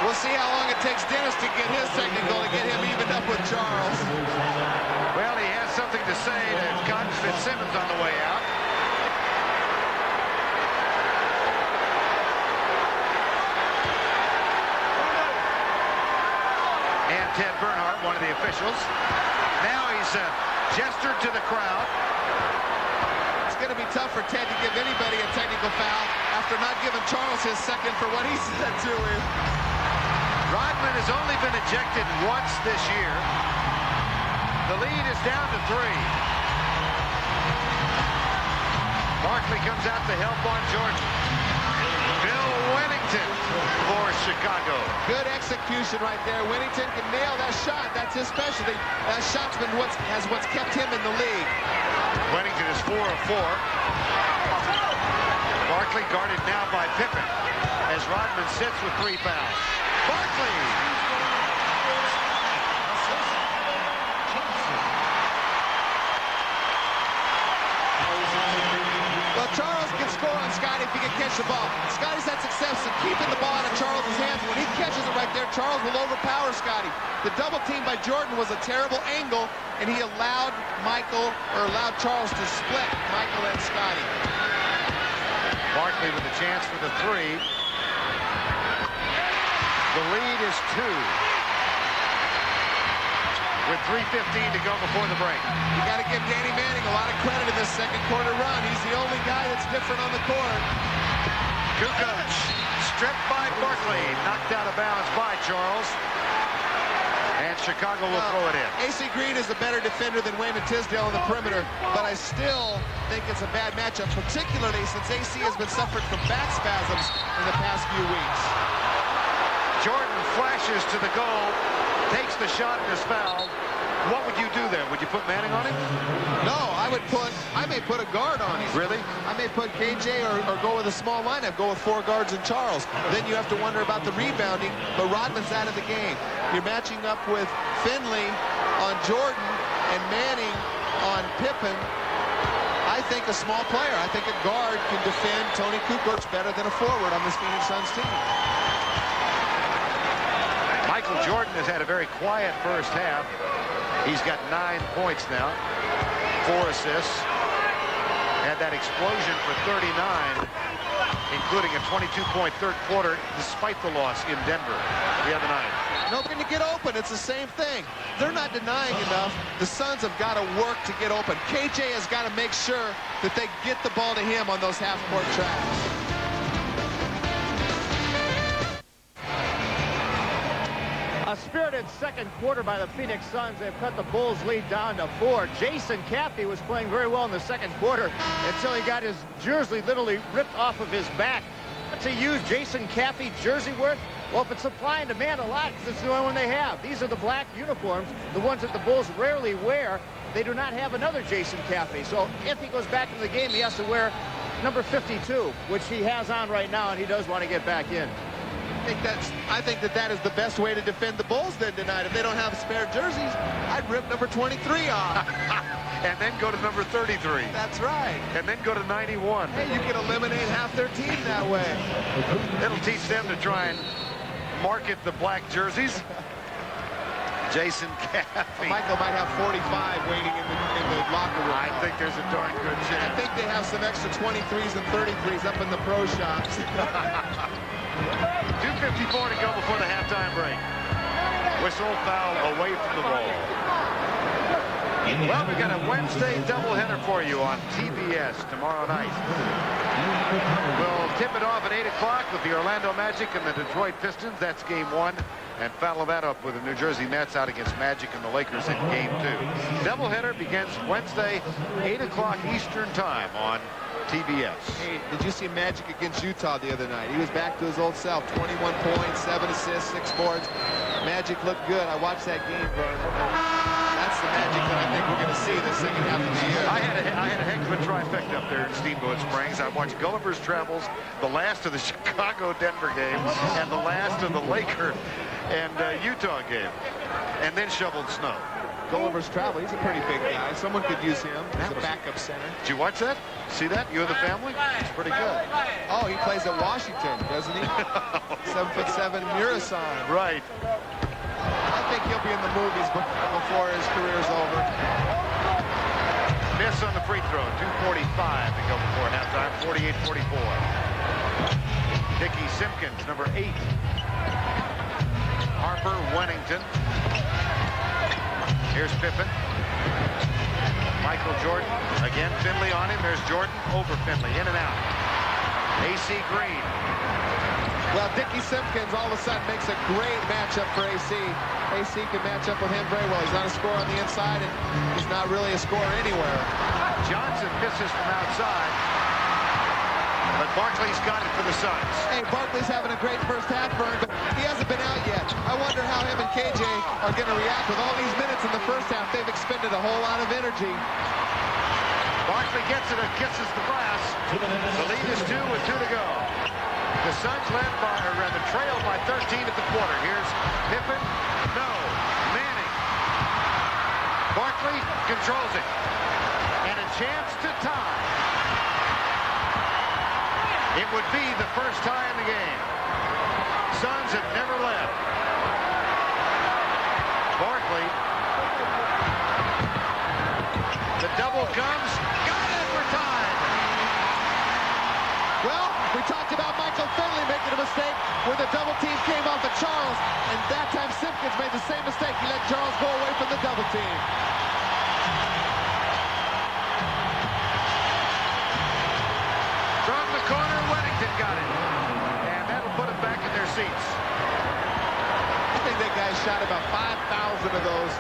We'll see how long it takes Dennis to get his technical to get him evened up with Charles. Well, he has something to say to Cotton Fitzsimmons on the way out. Ted Bernhardt, one of the officials. Now he's gestured to the crowd. It's going to be tough for Ted to give anybody a technical foul after not giving Charles his second for what he said to him. Rodman has only been ejected once this year. The lead is down to 3. Barkley comes out to help on Jordan. Bill Wennington for Chicago. Good execution right there. Wennington can nail that shot. That's his specialty. That shot's been what's kept him in the league. Wennington is 4 of 4. Barkley guarded now by Pippen as Rodman sits with 3 fouls. Barkley! Well, Charles can score on Scotty if he can catch the ball. Scotty's had success in keeping the ball out of Charles' hands. When he catches it right there, Charles will overpower Scotty. The double team by Jordan was a terrible angle, and he allowed Charles to split Michael and Scotty. Barkley with a chance for the 3. The lead is 2. With 3:15 to go before the break. You got to give Danny Manning a lot of credit in this second quarter run. He's the only guy that's different on the court. Kukoc stripped by Barkley, knocked out of bounds by Charles. And Chicago will throw it in. AC Green is a better defender than Wayman Tisdale on the perimeter, but I still think it's a bad matchup, particularly since AC has been suffering from back spasms in the past few weeks. Jordan flashes to the goal, takes the shot and is fouled. What would you do there? Would you put Manning on him? No, I may put a guard on him. Really? I may put KJ or go with a small lineup, go with 4 guards and Charles. Then you have to wonder about the rebounding, but Rodman's out of the game. You're matching up with Finley on Jordan and Manning on Pippen. I think a small player, I think a guard can defend Tony Kukoc better than a forward on this Phoenix Suns team. Michael Jordan has had a very quiet first half. He's got 9 points now, 4 assists. Had that explosion for 39, including a 22-point third quarter, despite the loss in Denver the other night. Nobody to get open. It's the same thing. They're not denying enough. The Suns have got to work to get open. KJ has got to make sure that they get the ball to him on those half-court tracks. A spirited second quarter by the Phoenix Suns. They've cut the Bulls' lead down to 4. Jason Caffey was playing very well in the second quarter until he got his jersey literally ripped off of his back. What's he use Jason Caffey jersey worth? Well, if it's supply and demand a lot, because it's the only one they have. These are the black uniforms, the ones that the Bulls rarely wear. They do not have another Jason Caffey. So if he goes back into the game, he has to wear number 52, which he has on right now, and he does want to get back in. I think that is the best way to defend the Bulls then tonight. If they don't have spare jerseys, I'd rip number 23 off. And then go to number 33. That's right. And then go to 91. Hey, you can eliminate half their team that way. It'll teach them to try and market the black jerseys. Jason Caffey. Michael might have 45 waiting in the locker room. I think there's a darn good chance. I think they have some extra 23s and 33s up in the pro shops. 2:54 to go before the halftime break. Whistle, foul away from the ball. Well, we've got a Wednesday doubleheader for you on TBS tomorrow night. We'll tip it off at 8 o'clock with the Orlando Magic and the Detroit Pistons. That's game 1. And follow that up with the New Jersey Nets out against Magic and the Lakers in game 2. Doubleheader begins Wednesday, 8 o'clock Eastern time on TBS. Hey, did you see Magic against Utah the other night? He was back to his old self. 21 points, 7 assists, 6 boards. Magic looked good. I watched that game, Vern. That's the Magic that I think we're going to see the second half of the year. I had a heck of a trifecta up there in Steamboat Springs. I watched Gulliver's Travels, the last of the Chicago-Denver game, and the last of the Laker and Utah game, and then shoveled snow. Gulliver's Travel, he's a pretty big guy. Someone could use him as a backup center. Did you watch that? See that? You and the family? It's pretty good. Oh, he plays at Washington, doesn't he? 7'7" Murasan. Right. I think he'll be in the movies before his career's over. Miss on the free throw. 2:45 to go before halftime. 48-44. Dickey Simpkins, number 8. Harper, Wennington. Here's Pippen. Michael Jordan. Again, Finley on him. There's Jordan over Finley. In and out. AC Green. Well, Dickie Simpkins all of a sudden makes a great matchup for AC. AC can match up with him very well. He's not a scorer on the inside, and he's not really a scorer anywhere. Johnson misses from outside. But Barkley's got it for the Suns. Hey, Barkley's having a great first half, Vern, but he hasn't been out yet. I wonder how him and KJ are going to react with all these minutes in the first half. They've expended a whole lot of energy. Barkley gets it and kisses the glass. The lead is 2 with 2 to go. The Suns led by, or rather trailed by 13 at the quarter. Here's Pippen. No. Manning. Barkley controls it. And a chance to tie. It would be the first tie in the game. Suns have never led. Barkley. The double comes. Got it. We're tied. Well, we talked about Michael Finley making a mistake where the double team came off of Charles, and that time Simpkins made the same mistake. He let Charles go away from the double team. From the corner, Wennington got it. And that'll put them back in their seats. I think that guy shot about 5,000 of those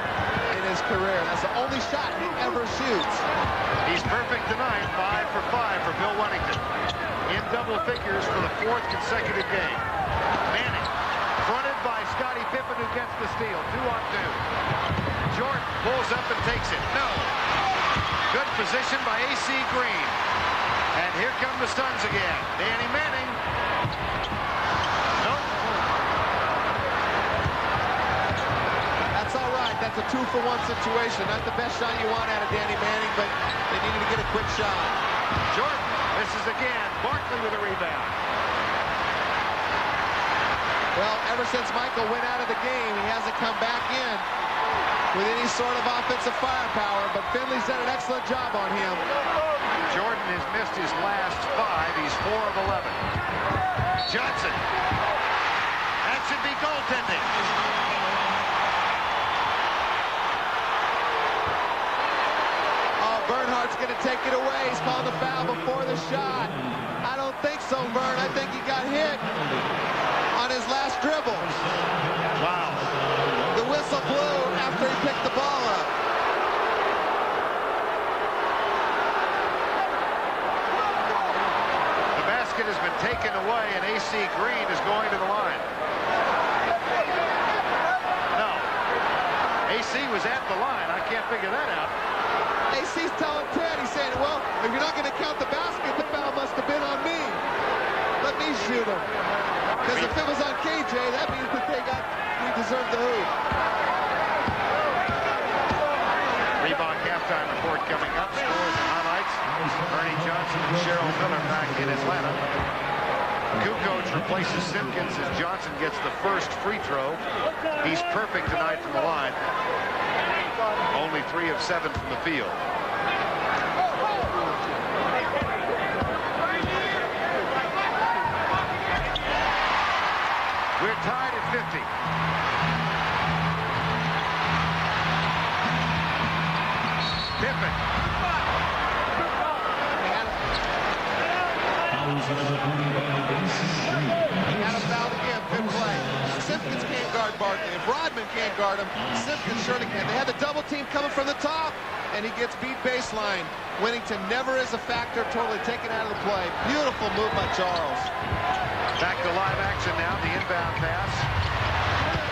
in his career. That's the only shot he ever shoots. He's perfect tonight, 5 for 5 for Bill Wennington. In double figures for the 4th consecutive game. Manning, fronted by Scottie Pippen, who gets the steal. 2 on 2. Jordan pulls up and takes it. No. Good position by AC Green. And here come the Suns again. Danny Manning. Nope. That's all right. That's a 2-for-1 situation. Not the best shot you want out of Danny Manning, but they needed to get a quick shot. Jordan misses again. Barkley with a rebound. Well, ever since Michael went out of the game, he hasn't come back in with any sort of offensive firepower, but Finley's done an excellent job on him. Jordan has missed his last 5. He's 4 of 11. Johnson. That should be goaltending. Oh, Bernhardt's going to take it away. He's calling the foul before the shot. I don't think so, Vern. I think he got hit on his last dribble. Wow. The whistle blew after he picked the ball up. The basket has been taken away, and AC Green is going to the line. No. AC was at the line. I can't figure that out. AC's telling Ted, he's saying, well, if you're not going to count the basket, the foul must have been on me. Let me shoot him. Because if it was on KJ, that means that we deserved the hoop. Reebok halftime report coming up. Scores and highlights. Ernie Johnson and Cheryl Miller back in Atlanta. Kukoc replaces Simpkins as Johnson gets the first free throw. He's perfect tonight from the line. Only 3 of 7 from the field. We're tied at 50. Pippen. He had him fouled again. Good play. Simpkins can't guard Barkley. If Rodman can't guard him, Simpkins surely can. They had the double team coming from the top, and he gets beat baseline. Wennington never is a factor, totally taken out of the play. Beautiful move by Charles. Back to live action now, the inbound pass.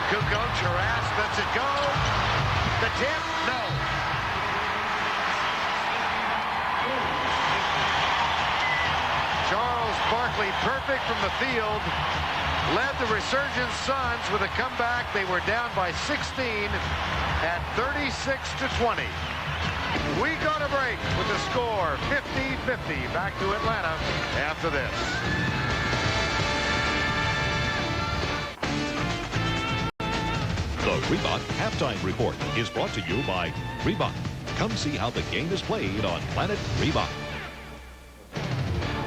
Kukoc harassed, lets it go. The tip, no. Charles Barkley, perfect from the field, led the resurgent Suns with a comeback. They were down by 16 at 36-20. We go to break with the score 50-50. Back to Atlanta after this. The Reebok Halftime Report is brought to you by Reebok. Come see how the game is played on Planet Reebok.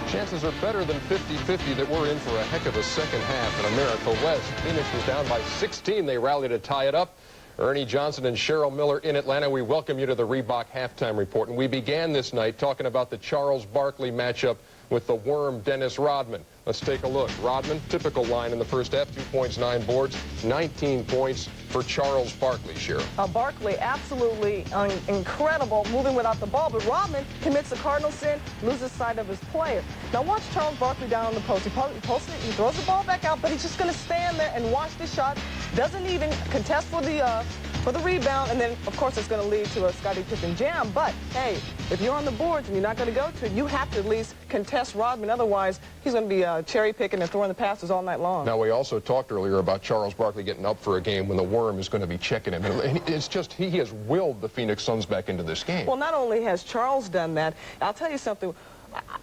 Chances are better than 50-50 that we're in for a heck of a second half in America West. Phoenix was down by 16. They rallied to tie it up. Ernie Johnson and Cheryl Miller in Atlanta. We welcome you to the Reebok Halftime Report. And we began this night talking about the Charles Barkley matchup with the Worm, Dennis Rodman. Let's take a look. Rodman, typical line in the first half, 2 points, 9 boards, 19 points for Charles Barkley, Cheryl. Barkley, absolutely incredible, moving without the ball, but Rodman commits a cardinal sin, loses sight of his player. Now watch Charles Barkley down on the post. He posts it, he throws the ball back out, but he's just going to stand there and watch the shot, doesn't even contest for the rebound, and then, of course, it's going to lead to a Scottie Pippen jam. But, hey, if you're on the boards and you're not going to go to it, you have to at least contest Rodman. Otherwise, he's going to be cherry-picking and throwing the passes all night long. Now, we also talked earlier about Charles Barkley getting up for a game when the Worm is going to be checking him. And it's just he has willed the Phoenix Suns back into this game. Well, not only has Charles done that, I'll tell you something.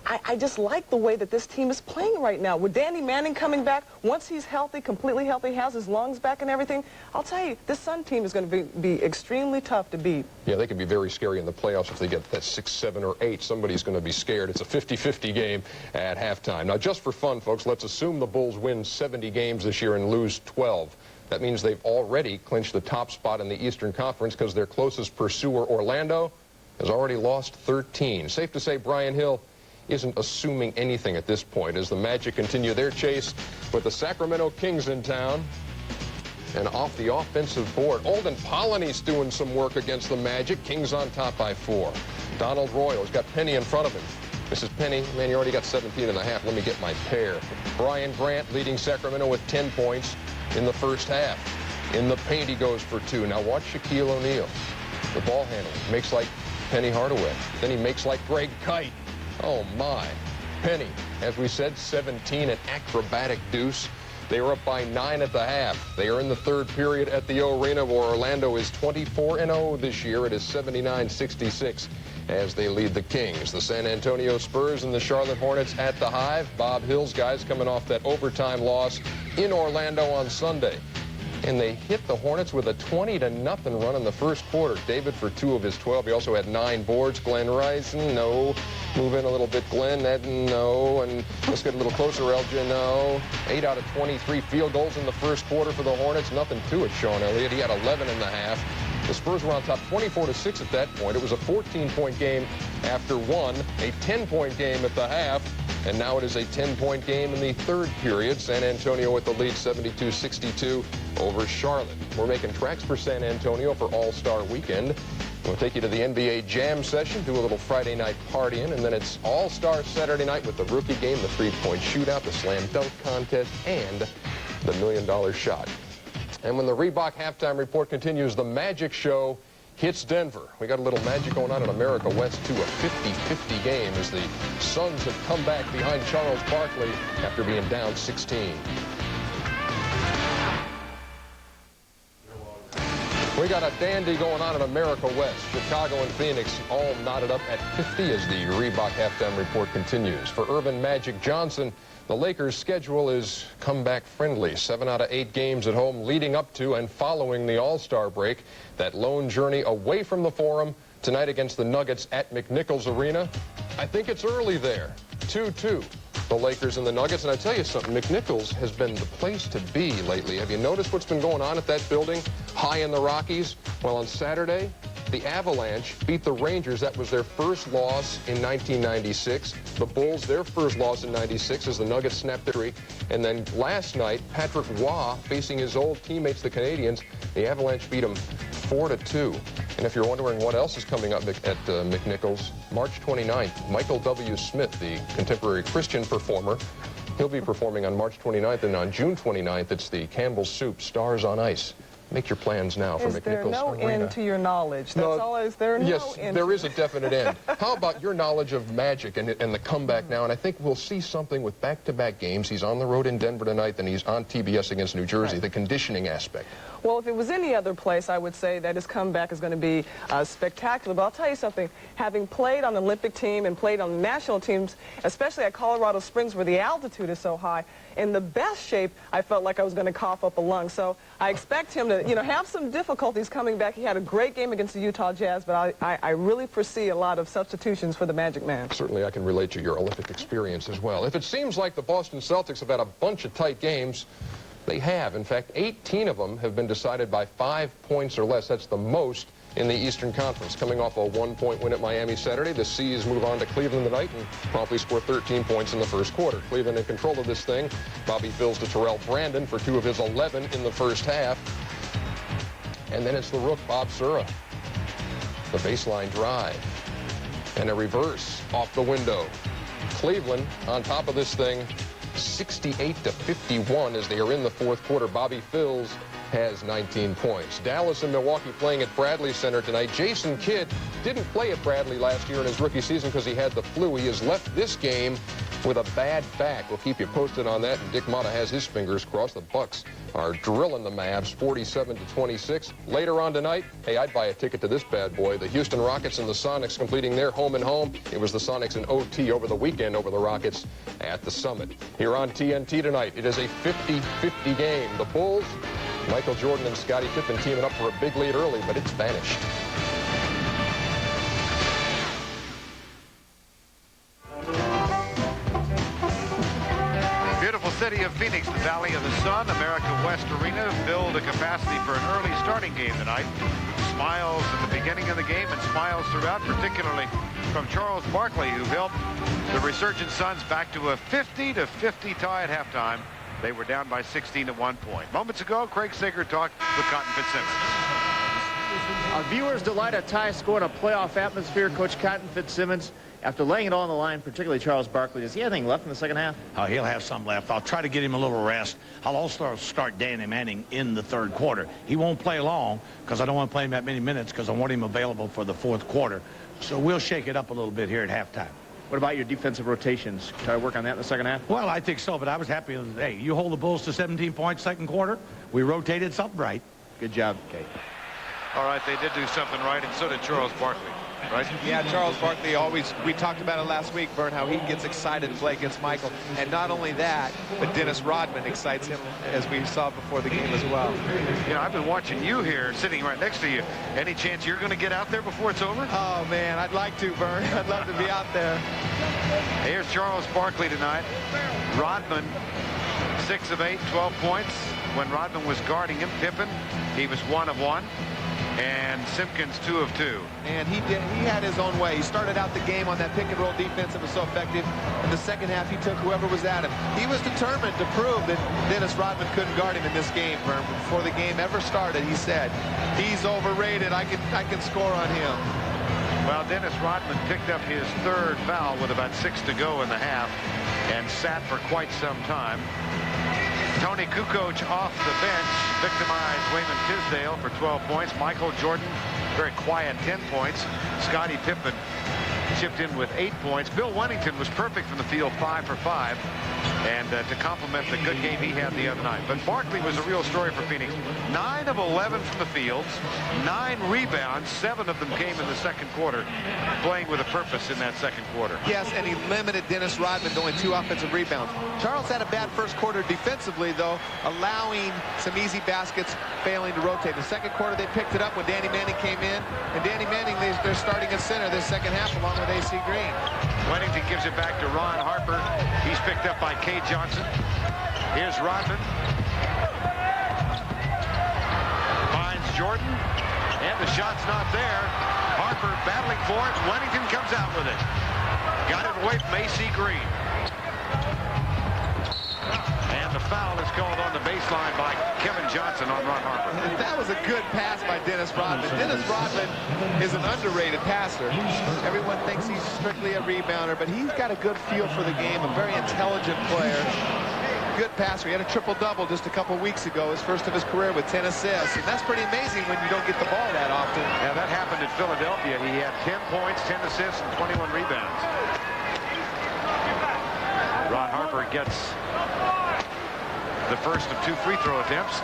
I just like the way that this team is playing right now. With Danny Manning coming back, once he's healthy, completely healthy, has his lungs back and everything, I'll tell you, this Sun team is going to be extremely tough to beat. Yeah, they can be very scary in the playoffs if they get that 6, 7, or 8. Somebody's going to be scared. It's a 50-50 game at halftime. Now, just for fun, folks, let's assume the Bulls win 70 games this year and lose 12. That means they've already clinched the top spot in the Eastern Conference because their closest pursuer, Orlando, has already lost 13. Safe to say Brian Hill isn't assuming anything at this point as the Magic continue their chase with the Sacramento Kings in town. And off the offensive board, Olden Polynice doing some work against the Magic. Kings on top by 4. Donald Royal has got Penny in front of him. Mrs. Penny, man, you already got 17 and a half. Let me get my pair. Brian Grant leading Sacramento with 10 points in the first half. In the paint, he goes for 2. Now watch Shaquille O'Neal. The ball handler makes like Penny Hardaway. Then he makes like Greg Kite. Oh, my. Penny, as we said, 17, an acrobatic deuce. They are up by 9 at the half. They are in the third period at the Arena, where Orlando is 24-0 this year. It is 79-66 as they lead the Kings. The San Antonio Spurs and the Charlotte Hornets at the Hive. Bob Hill's guys coming off that overtime loss in Orlando on Sunday. And they hit the Hornets with a 20-0 run in the first quarter. David for 2 of his 12. He also had 9 boards. Glenn Rice, no. Move in a little bit, Glenn. No. And let's get a little closer, Elgin. No. 8 out of 23 field goals in the first quarter for the Hornets. Nothing to it, Sean Elliott. He had 11 and a half. The Spurs were on top 24-6 at that point. It was a 14-point game after 1, a 10-point game at the half, and now it is a 10-point game in the third period. San Antonio with the lead 72-62 over Charlotte. We're making tracks for San Antonio for All-Star Weekend. We'll take you to the NBA Jam session, do a little Friday night partying, and then it's All-Star Saturday night with the rookie game, the three-point shootout, the slam dunk contest, and the $1 million shot. And when the Reebok Halftime Report continues, the Magic Show hits Denver. We got a little magic going on in America West, too, a 50-50 game as the Suns have come back behind Charles Barkley after being down 16. We got a dandy going on in America West. Chicago and Phoenix all knotted up at 50 as the Reebok Halftime Report continues. For Urban Magic Johnson, the Lakers' schedule is comeback friendly. 7 out of 8 games at home leading up to and following the All-Star break. That lone journey away from the Forum tonight against the Nuggets at McNichols Arena. I think it's early there. 2-2. The Lakers and the Nuggets. And I tell you something, McNichols has been the place to be lately. Have you noticed what's been going on at that building high in the Rockies? Well, on Saturday, the Avalanche beat the Rangers. That was their first loss in 1996. The Bulls, their first loss in 96 as the Nuggets snapped their streak. And then last night, Patrick Waugh facing his old teammates, the Canadians. The Avalanche beat them 4-2. And if you're wondering what else is coming up at McNichols, March 29th, Michael W. Smith, the contemporary Christian performer, he'll be performing on March 29th. And on June 29th, it's the Campbell Soup Stars on Ice. Make your plans now for McNichols Arena. Is there no end to your knowledge? That's all. Is there no yes, end? There is a definite end. How about your knowledge of Magic and the comeback now? And I think we'll see something with back-to-back games. He's on the road in Denver tonight, then he's on TBS against New Jersey, the conditioning aspect. Well, if it was any other place, I would say that his comeback is going to be spectacular. But I'll tell you something. Having played on the Olympic team and played on the national teams, especially at Colorado Springs where the altitude is so high, in the best shape, I felt like I was going to cough up a lung. So I expect him to, have some difficulties coming back. He had a great game against the Utah Jazz, but I really foresee a lot of substitutions for the Magic Man. Certainly I can relate to your Olympic experience as well. If it seems like the Boston Celtics have had a bunch of tight games, They have. In fact, 18 of them have been decided by 5 points or less. That's the most in the Eastern Conference. Coming off a 1-point win at Miami Saturday, the Seas move on to Cleveland tonight and promptly score 13 points in the first quarter. Cleveland in control of this thing. Bobby Phills to Terrell Brandon for 2 of his 11 in the first half. And then it's the rook, Bob Sura. The baseline drive. And a reverse off the window. Cleveland on top of this thing, 68-51 as they are in the fourth quarter. Bobby Phills has 19 points. Dallas and Milwaukee playing at Bradley Center tonight. Jason Kidd didn't play at Bradley last year in his rookie season because he had the flu. He has left this game with a bad back. We'll keep you posted on that. And Dick Motta has his fingers crossed. The Bucks are drilling the Mavs 47-26. Later on tonight, hey, I'd buy a ticket to this bad boy. The Houston Rockets and the Sonics completing their home and home. It was the Sonics in OT over the weekend over the Rockets at the Summit. Here on TNT tonight, it is a 50-50 game. The Bulls, Michael Jordan and Scottie Pippen teaming up for a big lead early, but it's vanished. Beautiful city of Phoenix, the Valley of the Sun, America West Arena, filled to capacity for an early starting game tonight. Smiles at the beginning of the game and smiles throughout, particularly from Charles Barkley, who helped the resurgent Suns back to a 50-50 tie at halftime. They were down by 16 at one point. Moments ago, Craig Sager talked with Cotton Fitzsimmons. Our viewers delight a tie score in a playoff atmosphere. Coach Cotton Fitzsimmons, after laying it all on the line, particularly Charles Barkley, does he have anything left in the second half? Oh, he'll have some left. I'll try to get him a little rest. I'll also start Danny Manning in the third quarter. He won't play long because I don't want to play him that many minutes because I want him available for the fourth quarter. So we'll shake it up a little bit here at halftime. What about your defensive rotations? Try to work on that in the second half? Well, I think so, but I was happy. Hey, you hold the Bulls to 17 points second quarter. We rotated something right. Good job, Kate. All right, they did do something right, and so did Charles Barkley. Right? Yeah, Charles Barkley always, we talked about it last week, Vern, how he gets excited to play against Michael. And not only that, but Dennis Rodman excites him, as we saw before the game as well. You know, I've been watching you here, sitting right next to you. Any chance you're going to get out there before it's over? Oh, man, I'd like to, Vern. I'd love to be out there. Here's Charles Barkley tonight. Rodman, 6 of 8, 12 points. When Rodman was guarding him, Pippen, he was 1 of 1. And Simpkins 2 of 2. And he had his own way. He started out the game on that pick and roll defense that was so effective. In the second half, he took whoever was at him. He was determined to prove that Dennis Rodman couldn't guard him in this game. Before the game ever started, he said, he's overrated. I can score on him. Well, Dennis Rodman picked up his 3rd foul with about 6 to go in the half and sat for quite some time. Tony Kukoc off the bench victimized Wayman Tisdale for 12 points. Michael Jordan, very quiet, 10 points. Scottie Pippen chipped in with 8 points. Bill Wennington was perfect from the field, 5 for 5. And to complement the good game he had the other night. But Barkley was a real story for Phoenix. 9 of 11 from the field, 9 rebounds, 7 of them came in the second quarter, playing with a purpose in that second quarter. Yes, and he limited Dennis Rodman to only 2 offensive rebounds. Charles had a bad first quarter defensively, though, allowing some easy baskets, failing to rotate. The second quarter, they picked it up when Danny Manning came in. And Danny Manning, they're starting at center this second half along with A.C. Green. Wennington gives it back to Ron Harper. He's picked up by Kay Johnson. Here's Rodman. Finds Jordan. And the shot's not there. Harper battling for it. Wennington comes out with it. Got it away from A.C. Green. And the foul is called on the baseline by Kevin Johnson on Ron Harper. That was a good pass by Dennis Rodman. Dennis Rodman is an underrated passer. Everyone thinks he's strictly a rebounder, but he's got a good feel for the game, a very intelligent player. Good passer. He had a triple-double just a couple weeks ago, his first of his career with 10 assists. And that's pretty amazing when you don't get the ball that often. Yeah, that happened in Philadelphia. He had 10 points, 10 assists, and 21 rebounds. Ron Harper gets the first of 2 free throw attempts.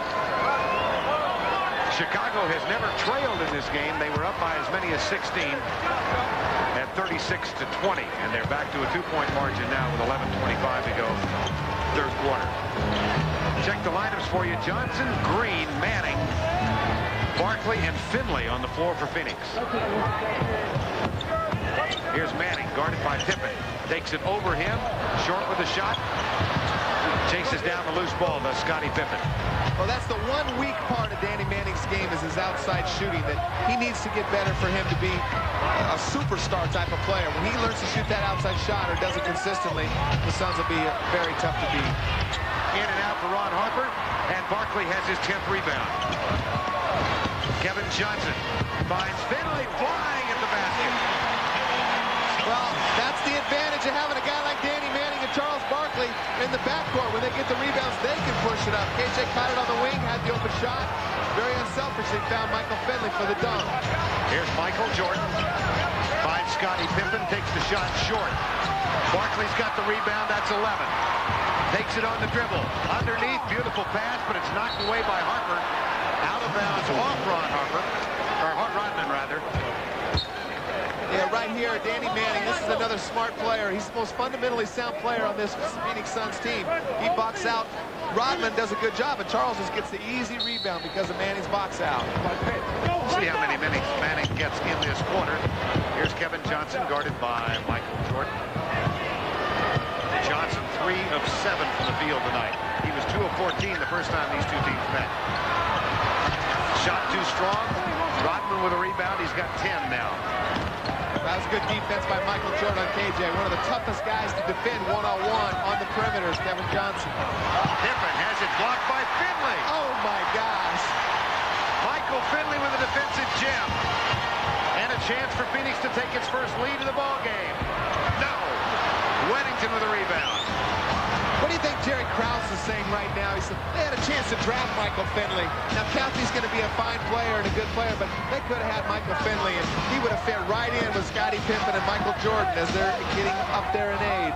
Chicago has never trailed in this game. They were up by as many as 16 at 36-20, and they're back to a 2-point margin now with 11:25 to go, third quarter. Check the lineups for you. Johnson, Green, Manning, Barkley, and Finley on the floor for Phoenix. Here's Manning, guarded by Pippen. Takes it over him, short with a shot. Chases down the loose ball to Scottie Pippen. Well, that's the one weak part of Danny Manning's game is his outside shooting that he needs to get better for him to be a superstar type of player. When he learns to shoot that outside shot or does it consistently, the Suns will be very tough to beat. In and out for Ron Harper, and Barkley has his 10th rebound. Kevin Johnson finds Finley flying at the basket. Well, that's the advantage of having a guy like Danny Manning and Charles Barkley in the backcourt. When they get the rebounds, they can push it up. KJ caught it on the wing, had the open shot. Very unselfishly found Michael Finley for the dunk. Here's Michael Jordan. Finds Scottie Pippen, takes the shot short. Barkley's got the rebound, that's 11. Takes it on the dribble. Underneath, beautiful pass, but it's knocked away by Harper. Out of bounds off Rodman, rather. Yeah, right here, Danny Manning. This is another smart player. He's the most fundamentally sound player on this Phoenix Suns team. He box out. Rodman does a good job, and Charles just gets the easy rebound because of Manning's box out. See how many minutes Manning gets in this quarter. Here's Kevin Johnson, guarded by Michael Jordan. Johnson 3 of 7 from the field tonight. He was 2 of 14 the first time these two teams met. Shot too strong. Rodman with a rebound. He's got 10 now. That was good defense by Michael Jordan on KJ. One of the toughest guys to defend one-on-one on the perimeter is Kevin Johnson. Pippen has it blocked by Finley. Oh, my gosh. Michael Finley with a defensive gem. And a chance for Phoenix to take its first lead in the ball game. No. Weddington with a rebound. What do you think Jerry Krause is saying right now? He said they had a chance to draft Michael Finley. Now, Kathy's going to be a fine player and a good player, but they could have had Michael Finley, and he would have fit right in with Scottie Pippen and Michael Jordan as they're getting up there in age.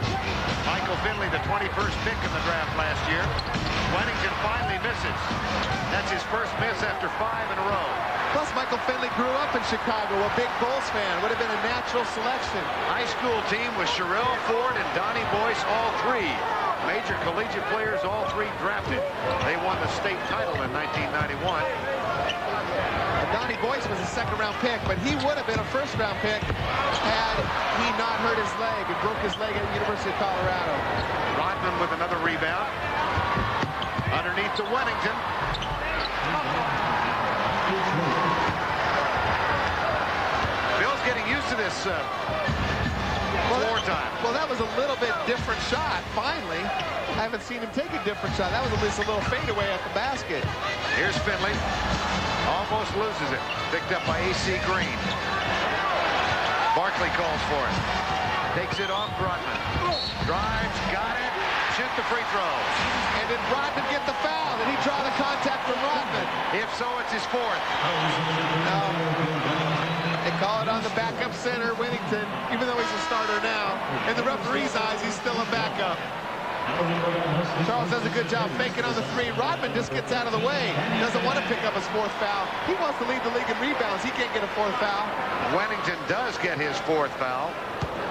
Michael Finley, the 21st pick in the draft last year. Weddington finally misses. That's his first miss after 5 in a row. Plus, Michael Finley grew up in Chicago, a big Bulls fan. Would have been a natural selection. High school team with Sherrell Ford and Donnie Boyce, all 3. Major collegiate players, all 3 drafted. They won the state title in 1991. And Donnie Boyce was a second-round pick, but he would have been a first-round pick had he not hurt his leg and broke his leg at the University of Colorado. Rodman with another rebound. Underneath to Weddington. Bill's getting used to this floor time. Well, that was a little bit different shot, finally. I haven't seen him take a different shot. That was at least a little fadeaway at the basket. Here's Finley. Almost loses it. Picked up by A.C. Green. Barkley calls for it. Takes it off Rodman. Drives, got it. Shoot the free throw. And did Rodman get the foul? Did he draw the contact from Rodman? If so, it's his 4th. No. They call it on the backup center, Whittington, even though he's a starter now. In the referee's eyes, he's still a backup. Charles does a good job faking on the 3. Rodman just gets out of the way. Doesn't want to pick up his 4th foul. He wants to lead the league in rebounds. He can't get a 4th foul. Weddington does get his 4th foul.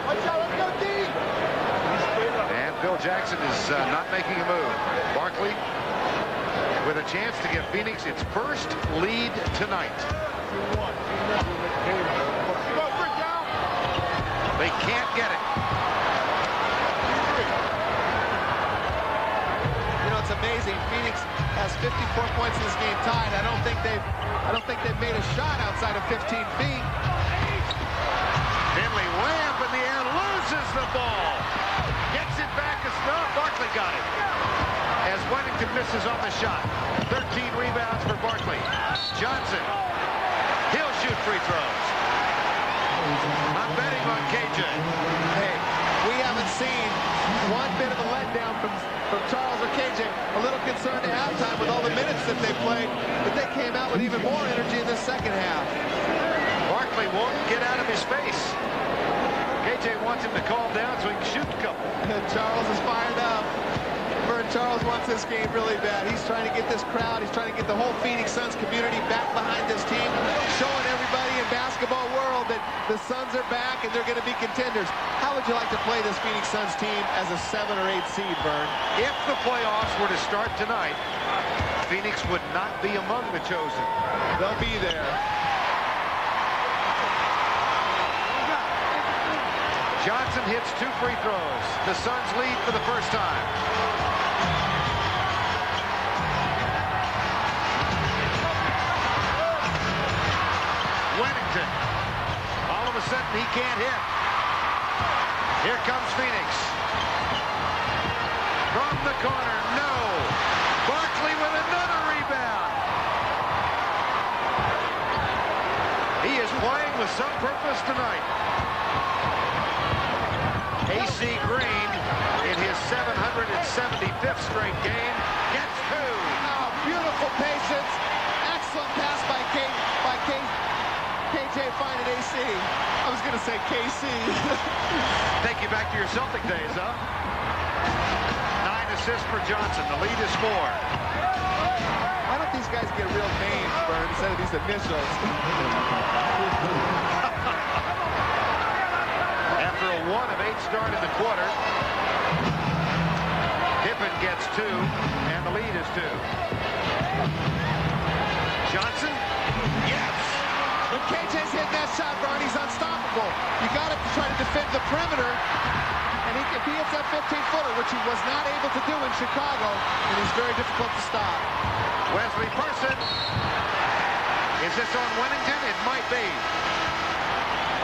Watch out, let's go deep. And Phil Jackson is not making a move. Barkley with a chance to give Phoenix its first lead tonight. They can't get it. You know, it's amazing. Phoenix has 54 points in this game tied. I don't think they've made a shot outside of 15 feet. Finley way up in the air, loses the ball. Gets it back. No, Barkley got it. As Weddington misses on the shot. 13 rebounds for Barkley. Johnson. He'll shoot free throws. I'm betting on KJ. Hey, we haven't seen one bit of a letdown from Charles or KJ. A little concerned at halftime with all the minutes that they played, but they came out with even more energy in the second half. Barkley won't get out of his face. KJ wants him to calm down so he can shoot a couple. And Charles is fired up. Charles wants this game really bad. He's trying to get this crowd, he's trying to get the whole Phoenix Suns community back behind this team, showing everybody in basketball world that the Suns are back and they're going to be contenders. How would you like to play this Phoenix Suns team as a 7 or 8 seed, Vern? If the playoffs were to start tonight, Phoenix would not be among the chosen. They'll be there. Johnson hits 2 free throws. The Suns lead for the first time. Wennington. All of a sudden, he can't hit. Here comes Phoenix. From the corner, no. Barkley with another rebound. He is playing with some purpose tonight. A.C. Green, in his 775th straight game, gets two. Oh, beautiful patience. Excellent pass by KJ Fine and AC. I was going to say KC. Take you back to your Celtic days, huh? 9 assists for Johnson. The lead is 4. Why don't these guys get real names, Vern, instead of these initials? After a 1 of 8 start in the quarter, Pippen gets 2, and the lead is 2. Johnson? Yes! When KJ's hitting that shot, Vern, he's unstoppable. You got to try to defend the perimeter, and if he hits that 15-footer, which he was not able to do in Chicago, and he's very difficult to stop. Wesley Person. Is this on Wennington? It might be.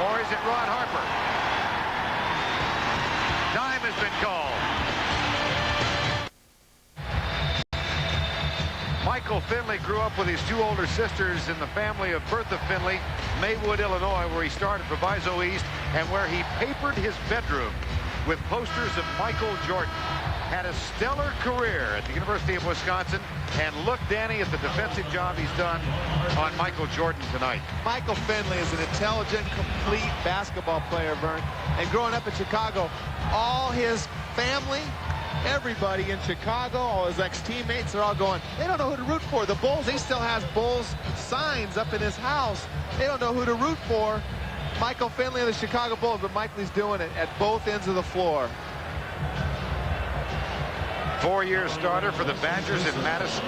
Or is it Rod Harper? Time has been called. Michael Finley grew up with his 2 older sisters in the family of Bertha Finley, Maywood, Illinois, where he started Proviso East and where he papered his bedroom with posters of Michael Jordan. Had a stellar career at the University of Wisconsin, and look, Danny, at the defensive job he's done on Michael Jordan tonight. Michael Finley is an intelligent, complete basketball player, Vern. And growing up in Chicago, all his family, everybody in Chicago, all his ex-teammates, they're all going, they don't know who to root for. The Bulls, he still has Bulls signs up in his house. They don't know who to root for. Michael Finley of the Chicago Bulls, but Michael's doing it at both ends of the floor. 4-year starter for the Badgers in Madison,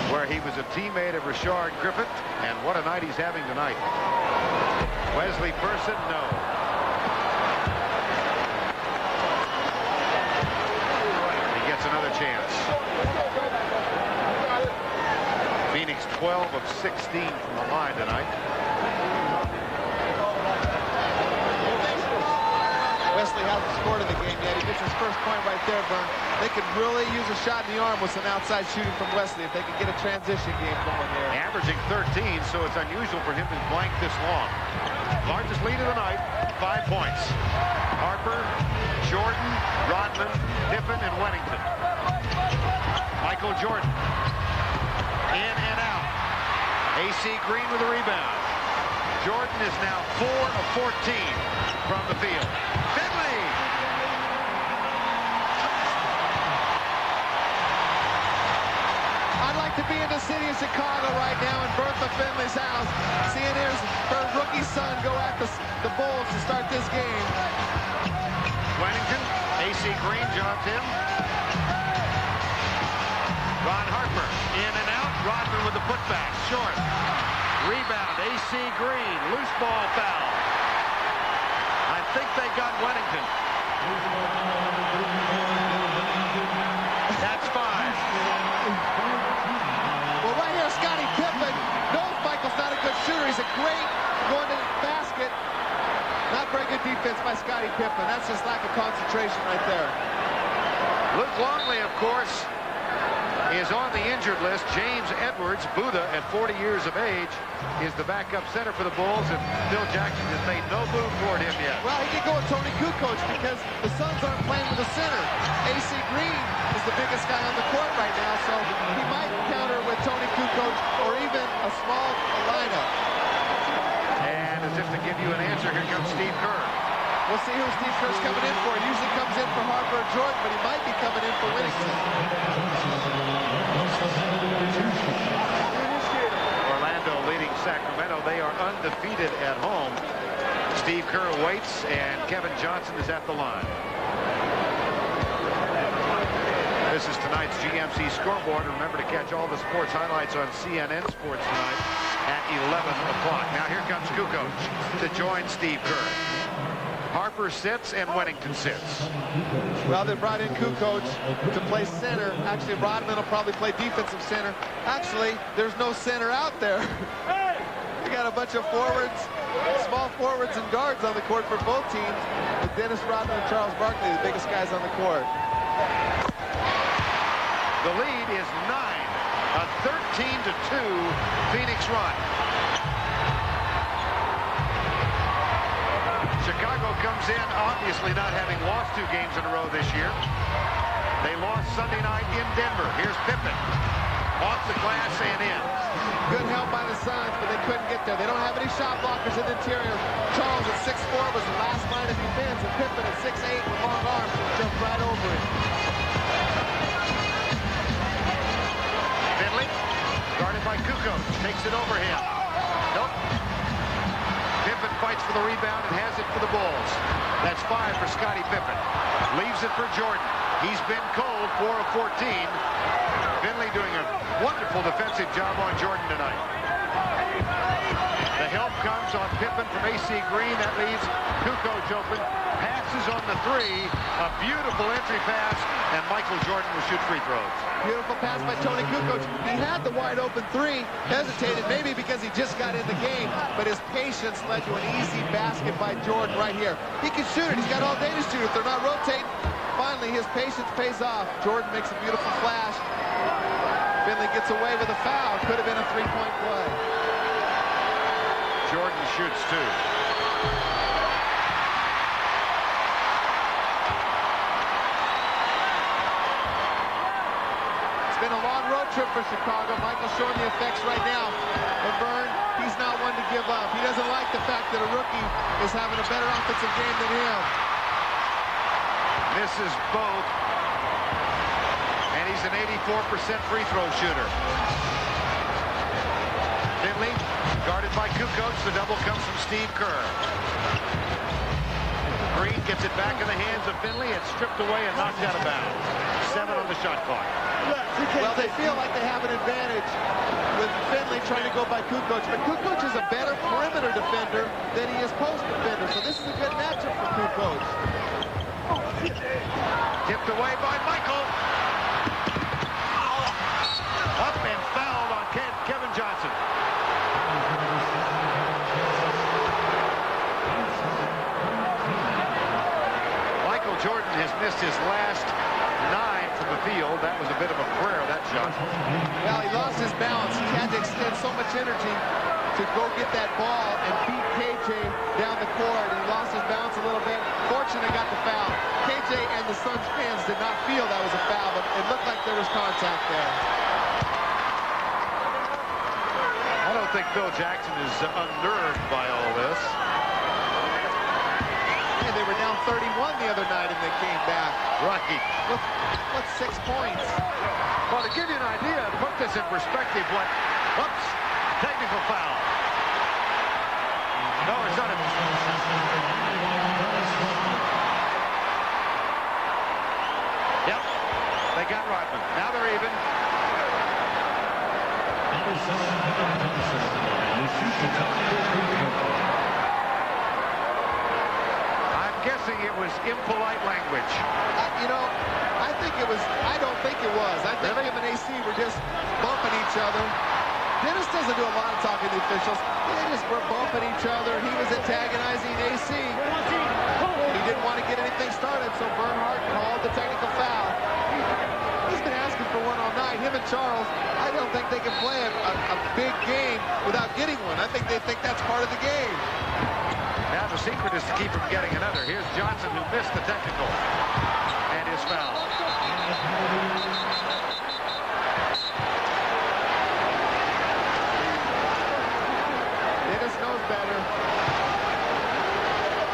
where he was a teammate of Richard Griffith, and what a night he's having tonight. Wesley Person, no. He gets another chance. Phoenix 12 of 16 from the line tonight. Wesley hasn't scored in the game yet. He gets his first point right there, Vern. They could really use a shot in the arm with some outside shooting from Wesley if they could get a transition game going there. Averaging 13, so it's unusual for him to blank this long. Largest lead of the night, 5 points. Harper, Jordan, Rodman, Pippen, and Wennington. Michael Jordan. In and out. A.C. Green with a rebound. Jordan is now 4 of 14 from the field. Finley! I'd like to be in the city of Chicago right now in Bertha Finley's house, seeing her rookie son go at the Bulls to start this game. Wennington, A.C. Green jumped him. Ron Harper, in and out. Rodman with the putback, short. Rebound, A.C. Green, loose ball foul. I think they got Wennington. That's 5. Well, right here, Scottie Pippen knows Michael's not a good shooter. He's a great going to the basket. Not very good defense by Scottie Pippen. That's just lack of concentration right there. Luke Longley, of course, is on the injured list. James Edwards, Buddha, at 40 years of age, is the backup center for the Bulls, and Phil Jackson has made no move toward him yet. Well, he did go with Tony Kukoc because the Suns aren't playing with a center. A.C. Green is the biggest guy on the court right now, so he might counter with Tony Kukoc or even a small lineup. And as if to give you an answer, here comes Steve Kerr. We'll see who Steve Kerr's coming in for. He usually comes in for Harper or Jordan, but he might be coming in for Wennington. Orlando leading Sacramento. They are undefeated at home. Steve Kerr waits, and Kevin Johnson is at the line. This is tonight's GMC scoreboard. Remember to catch all the sports highlights on CNN Sports tonight at 11 o'clock. Now here comes Kukoc to join Steve Kerr. Harper sits and Wennington sits. Well, they brought in Kukoc to play center. Actually, Rodman will probably play defensive center. Actually, there's no center out there. They got got a bunch of forwards, small forwards and guards on the court for both teams, with Dennis Rodman and Charles Barkley, the biggest guys on the court. The lead is 9, a 13-2 Phoenix run. Chicago comes in, obviously not having lost 2 games in a row this year. They lost Sunday night in Denver. Here's Pippen, off the glass and in. Good help by the Suns, but they couldn't get there. They don't have any shot blockers in the interior. Charles at 6'4" was the last line of defense, and Pippen at 6'8" with long arms jumped right over it. Finley, guarded by Kukoc, takes it over him. Nope. Pippen fights for the rebound and has it for the Bulls. That's 5 for Scottie Pippen. Leaves it for Jordan. He's been cold, 4 of 14. Finley doing a wonderful defensive job on Jordan tonight. The help comes on Pippen from AC Green. That leaves Kukoc open. Passes on the 3. A beautiful entry pass, and Michael Jordan will shoot free throws. Beautiful pass by Tony Kukoc. He had the wide open 3, hesitated maybe because he just got in the game, but his patience led to an easy basket by Jordan right here. He can shoot it. He's got all day to shoot it. They're not rotating. Finally, his patience pays off. Jordan makes a beautiful flash. Finley gets away with a foul. Could have been a 3-point play. Jordan shoots 2. It's been a long road trip for Chicago. Michael's showing the effects right now. But Vern, he's not one to give up. He doesn't like the fact that a rookie is having a better offensive game than him. Misses both. And he's an 84% free throw shooter. Finley, guarded by Kukoc. The double comes from Steve Kerr. Green gets it back in the hands of Finley. It's stripped away and knocked out of bounds. 7 on the shot clock. Well, they feel like they have an advantage with Finley trying to go by Kukoc. But Kukoc is a better perimeter defender than he is post defender. So this is a good matchup for Kukoc. Tipped away by Michael. Up and fouled on Kevin Johnson. Michael Jordan has missed his last 9 from the field. That was a bit of a prayer, that shot. Well, he lost his balance. He had to extend so much energy to go get that ball and beat KJ down the court. He lost his balance a little bit. Fortunately, got the foul. KJ and the Suns fans did not feel that was a foul, but it looked like there was contact there. I don't think Phil Jackson is unnerved by all this. And they were down 31 the other night and they came back. Rocky. What's 6 points? Well, to give you an idea, put this in perspective, whoops, technical foul. No, it's not a... Yep, they got Rodman. Now they're even. I'm guessing it was impolite language. You know, I don't think it was. I think him and AC were just bumping each other. Dennis doesn't do a lot of talking to the officials. They just were bumping each other. He was antagonizing AC. He didn't want to get anything started, so Bernhardt called the technical foul. He's been asking for one all night. Him and Charles, I don't think they can play a big game without getting one. I think they think that's part of the game. Now the secret is to keep from getting another. Here's Johnson, who missed the technical, and his foul. Dennis knows better.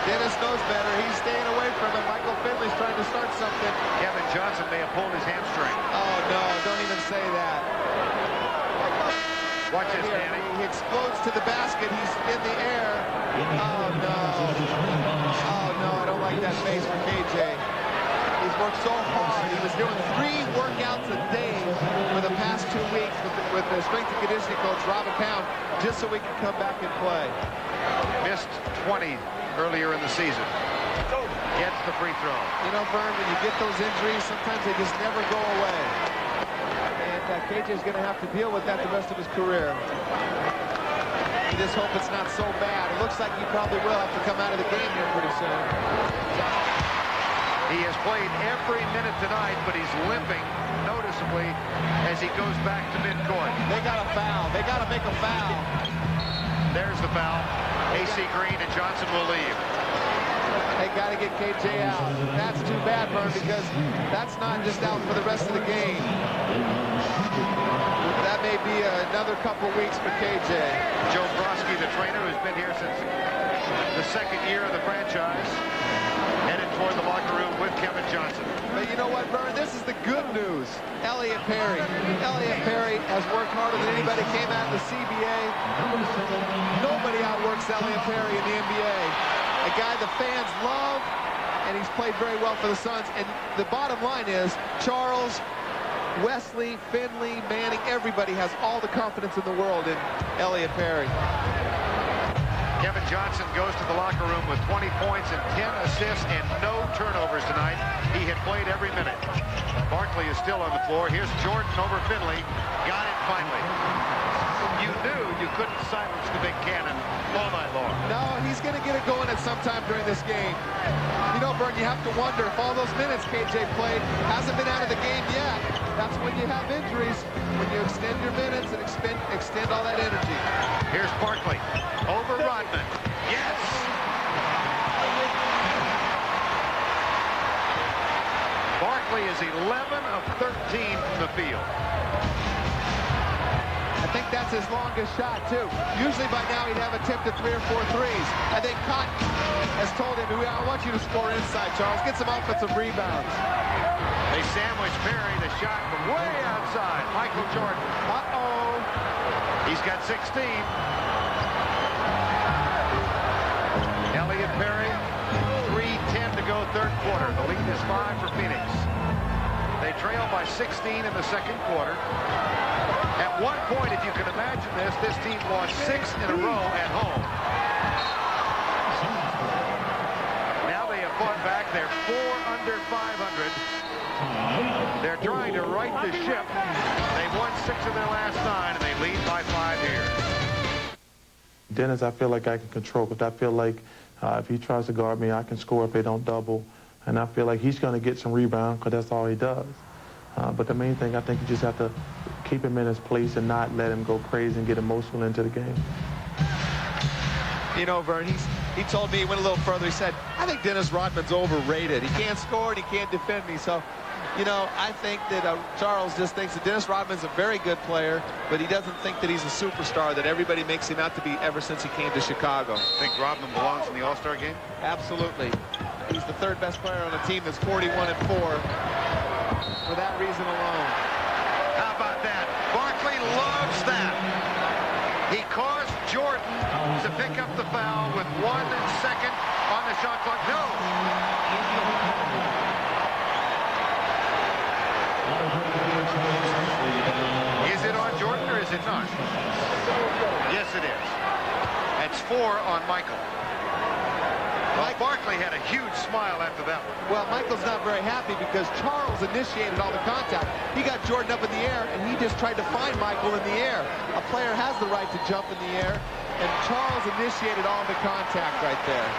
Dennis knows better. He's staying away from it. Michael Finley's trying to start something. Kevin Johnson may have pulled his hamstring. Oh, no, don't even say that. Watch this, Danny. He explodes to the basket. He's in the air. Oh, no. Oh, no, I don't like that face for KJ. He's worked so hard. He was doing 3 workouts a day for the past 2 weeks with the strength and conditioning coach, Robin Pound, just so we can come back and play. Missed 20 earlier in the season. Gets the free throw. You know, Vern, when you get those injuries, sometimes they just never go away. And KJ's going to have to deal with that the rest of his career. You just hope it's not so bad. It looks like he probably will have to come out of the game here pretty soon. He has played every minute tonight, but he's limping noticeably as he goes back to midcourt. They got a foul. They got to make a foul. There's the foul. AC Green and Johnson will leave. They got to get KJ out. That's too bad, Vern, because that's not just out for the rest of the game. That may be another couple weeks for KJ. Joe Brodsky, the trainer, who's been here since the second year of the franchise, headed toward the locker room with Kevin Johnson. But you know what, Vern? This is the good news. Elliot Perry. Elliot Perry has worked harder than anybody. Came out of the CBA. Nobody outworks Elliot Perry in the NBA. A guy the fans love, and he's played very well for the Suns. And the bottom line is, Charles, Wesley, Finley, Manning, everybody has all the confidence in the world in Elliot Perry. Kevin Johnson goes to the locker room with 20 points and 10 assists and no turnovers tonight. He had played every minute. Barkley is still on the floor. Here's Jordan over Finley. Got it finally. You knew you couldn't silence the big cannon all night long. No, he's going to get it going at some time during this game. You know, Vern, you have to wonder if all those minutes KJ played hasn't been out of the game yet. That's when you have injuries, when you extend your minutes and extend all that energy. Here's Barkley over Rodman. Yes! Barkley is 11 of 13 from the field. I think that's his longest shot, too. Usually by now he'd have attempted 3 or 4 threes. I think Cotton has told him, I want you to score inside, Charles. Get some offensive rebounds. They sandwich Perry, the shot from way outside. Michael Jordan. Uh-oh. He's got 16. Elliot Perry, 3:10 to go third quarter. The lead is 5 for Phoenix. They trail by 16 in the second quarter. At one point, if you can imagine this team lost 6 in a row at home. Now they have fought back. They're 4 under 500. They're trying to right the ship. They've won 6 of their last 9, and they lead by 5 here. Dennis, I feel like I can control, because I feel like if he tries to guard me, I can score if they don't double. And I feel like he's going to get some rebound, because that's all he does. But the main thing, I think you just have to keep him in his place and not let him go crazy and get emotional into the game. You know, Vern, he told me, he went a little further. He said, I think Dennis Rodman's overrated. He can't score and he can't defend me. So, you know, I think that Charles just thinks that Dennis Rodman's a very good player, but he doesn't think that he's a superstar that everybody makes him out to be ever since he came to Chicago. Think Rodman belongs in the All-Star game? Absolutely. He's the 3rd best player on a team that's 41-4 for that reason alone. How about that? Barkley loves that. He caused Jordan to pick up the foul with 1 second on the shot clock. No. Is it on Jordan or is it not? Yes, it is. That's 4 on Michael. Well, Barkley had a huge smile after that one. Well, Michael's not very happy because Charles initiated all the contact. He got Jordan up in the air, and he just tried to find Michael in the air. A player has the right to jump in the air, and Charles initiated all the contact right there.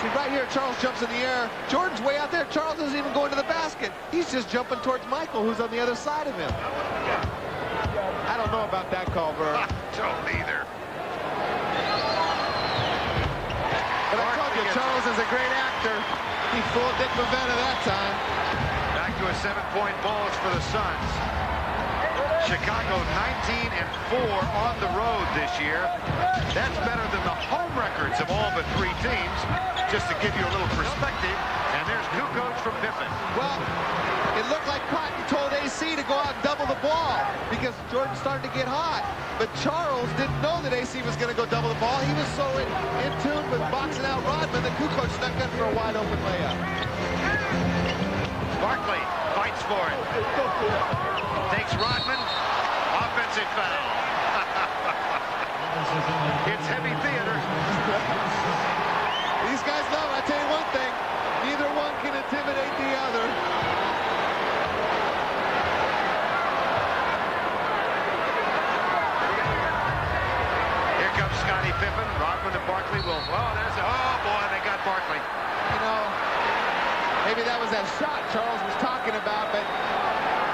See, right here, Charles jumps in the air. Jordan's way out there. Charles doesn't even go into the basket. He's just jumping towards Michael, who's on the other side of him. I don't know about that call, Vern. Don't either. But I told you, Charles is a great actor. He fooled Dick Bavetta that time. Back to a 7-point bonus for the Suns. Chicago 19-4 on the road this year. That's better than the home records of all but 3 teams. Just to give you a little perspective. And there's new coach from Pippen. Well, it looked like Cotton told AC to go out and double the ball because Jordan started to get hot. But Charles didn't know that AC was going to go double the ball. He was so in tune with boxing out Rodman that Kukoc snuck in for a wide open layup. Barkley fights for it. Takes Rodman. Offensive foul. It's heavy theater. These guys know, I tell you one thing, neither one can intimidate the other. Here comes Scottie Well, oh boy, they got Barkley. You know, maybe that was that shot Charles was talking about, but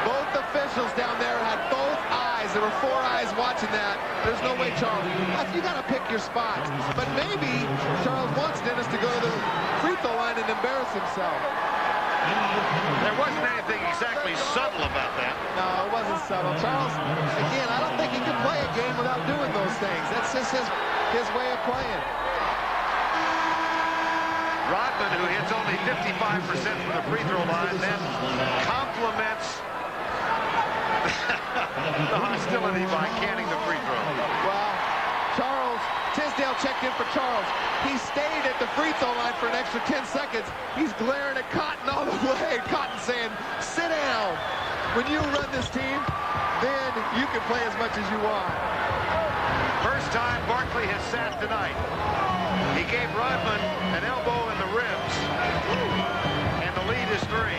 both officials down there had both eyes. There were 4 eyes watching that. There's no way, Charles. You got to pick your spots. But maybe Charles wants Dennis to go to the free throw line and embarrass himself. There wasn't anything exactly subtle about that. No, it wasn't subtle. Charles, again, I don't think he can play a game without doing those things. That's just his way of playing. Rodman, who hits only 55% from the free throw line, then compliments the hostility by canning the free throw. Well, Charles, Tisdale checked in for Charles. He stayed at the free throw line for an extra 10 seconds. He's glaring at Cotton all the way. Cotton saying, sit down. When you run this team, then you can play as much as you want. First time Barkley has sat tonight. He gave Rodman an elbow in the ribs, and the lead is 3.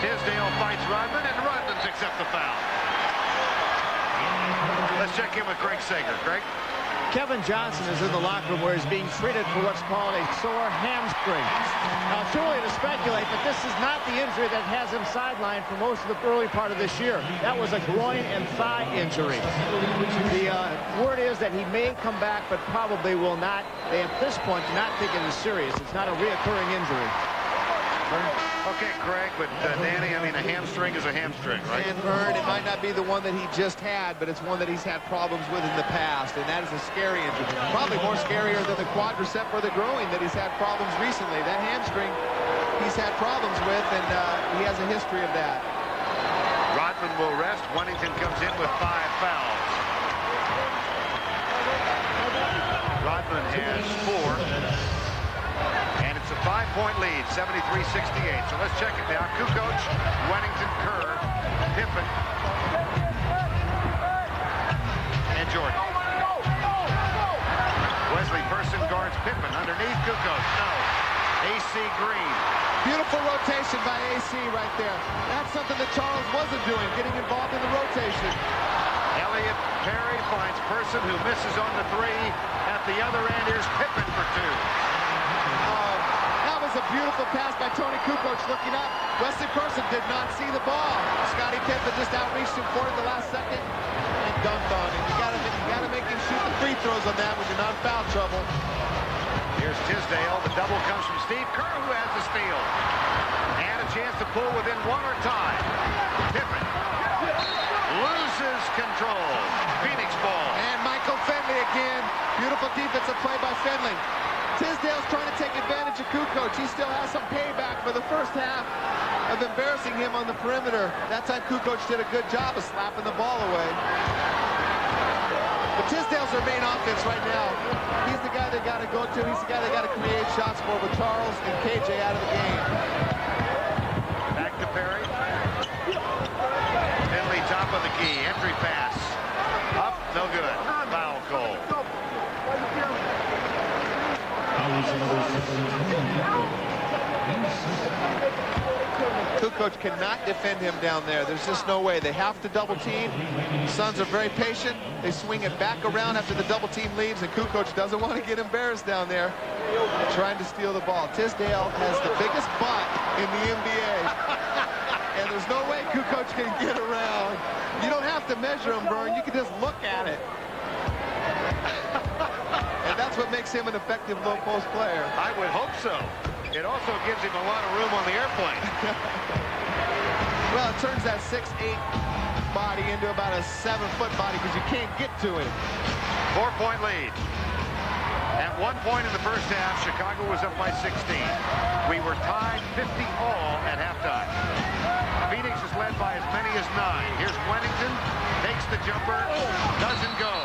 Tisdale fights Rodman, and Rodman picks up the foul. Let's check in with Greg Sager. Greg? Kevin Johnson is in the locker room where he's being treated for what's called a sore hamstring. Now, it's early to speculate, but this is not the injury that has him sidelined for most of the early part of this year. That was a groin and thigh injury. The word is that he may come back, but probably will not. They, at this point, do not think it is serious. It's not a reoccurring injury. Okay, Greg, but Danny, I mean, a hamstring is a hamstring, right? And Vern, it might not be the one that he just had, but it's one that he's had problems with in the past, and that is a scary injury. Probably more scarier than the quadricep or the groin that he's had problems recently. That hamstring he's had problems with, and he has a history of that. Rodman will rest. Wennington comes in with 5 fouls. Rodman has 4. And it's a 5-point lead, 73-68. So let's check it now. Kukoc, Wennington, Kerr, Pippen, and Jordan. Wesley Person guards Pippen underneath Kukoc. No. AC Green. Beautiful rotation by AC right there. That's something that Charles wasn't doing, getting involved in the rotation. Elliott Perry finds Person, who misses on the 3. At the other end, here's Pippen for 2. A beautiful pass by Tony Kukoc looking up. Wesley Person did not see the ball. Scottie Pippen just outreached him for it at the last second and dunked on him. You gotta make him shoot the free throws on that when you're not in foul trouble. Here's Tisdale. The double comes from Steve Kerr, who has the steal. And a chance to pull within 1 or tie. Pippen loses control. Phoenix ball. And Michael Finley again. Beautiful defensive play by Finley. Tisdale's trying to take advantage of Kukoc. He still has some payback for the first half of embarrassing him on the perimeter. That time Kukoc did a good job of slapping the ball away. But Tisdale's their main offense right now. He's the guy they got to go to. He's the guy they got to create shots for with Charles and KJ out of the game. Back to Perry. Finley top of the key. Entry pass. Up. No good. Foul call. Kukoc cannot defend him down there. There's just no way. They have to double team. The Suns are very patient. They swing it back around after the double team leaves, and Kukoc doesn't want to get embarrassed down there trying to steal the ball. Tisdale has the biggest butt in the NBA. And there's no way Kukoc can get around. You don't have to measure him, Vern. You can just look at it. And that's what makes him an effective low-post player. I would hope so. It also gives him a lot of room on the airplane. Well, it turns that 6'8" body into about a 7-foot body because you can't get to him. 4-point lead. At 1 point in the first half, Chicago was up by 16. We were tied 50 all at halftime. Phoenix is led by as many as 9. Here's Wennington, takes the jumper, doesn't go.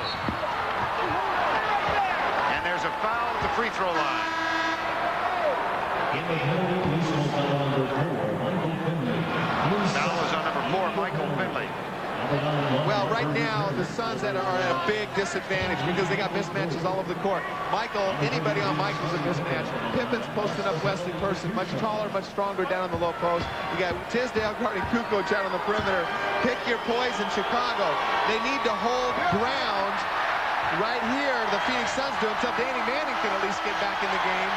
And there's a foul at the free throw line. Foul is on number 4, Michael Finley. Well, right now, the Suns are at a big disadvantage because they got mismatches all over the court. Anybody on Michael's a mismatch. Pippen's posting up Wesley Person, much taller, much stronger down on the low post. You got Tisdale guarding Kukoc out on the perimeter. Pick your poison, Chicago. They need to hold ground right here, the Phoenix Suns do until Danny Manning can at least get back in the game.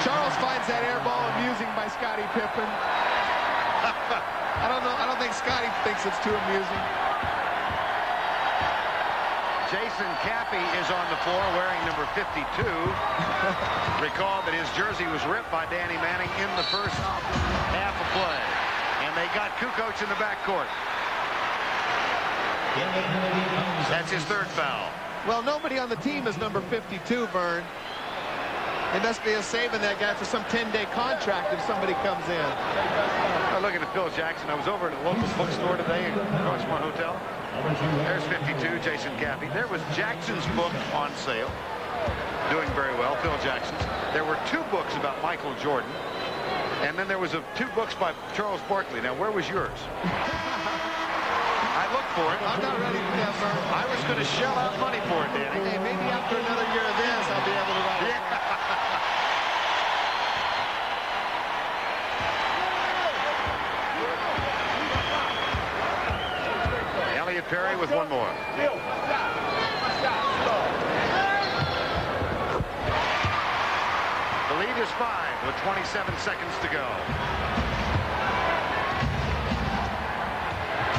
Charles finds that air ball amusing by Scottie Pippen. I don't think Scottie thinks it's too amusing. Jason Cappy is on the floor wearing number 52. Recall that his jersey was ripped by Danny Manning in the first half of play. And they got Kukoc in the backcourt. That's his third foul. Well, nobody on the team is number 52, Vern. They must be saving that guy for some 10-day contract if somebody comes in. I'm looking at Phil Jackson. I was over at a local bookstore today in Coachmore Hotel. There's 52, Jason Cappy. There was Jackson's book on sale. Doing very well, Phil Jackson's. There were 2 books about Michael Jordan. And then there was 2 books by Charles Barkley. Now, where was yours? I looked for it. I'm not ready for that, Vern. I was going to shell out money for it, Danny. Hey, maybe after another year of this, I'll be able to write it. Elliot Perry with one more. The lead is 5 with 27 seconds to go.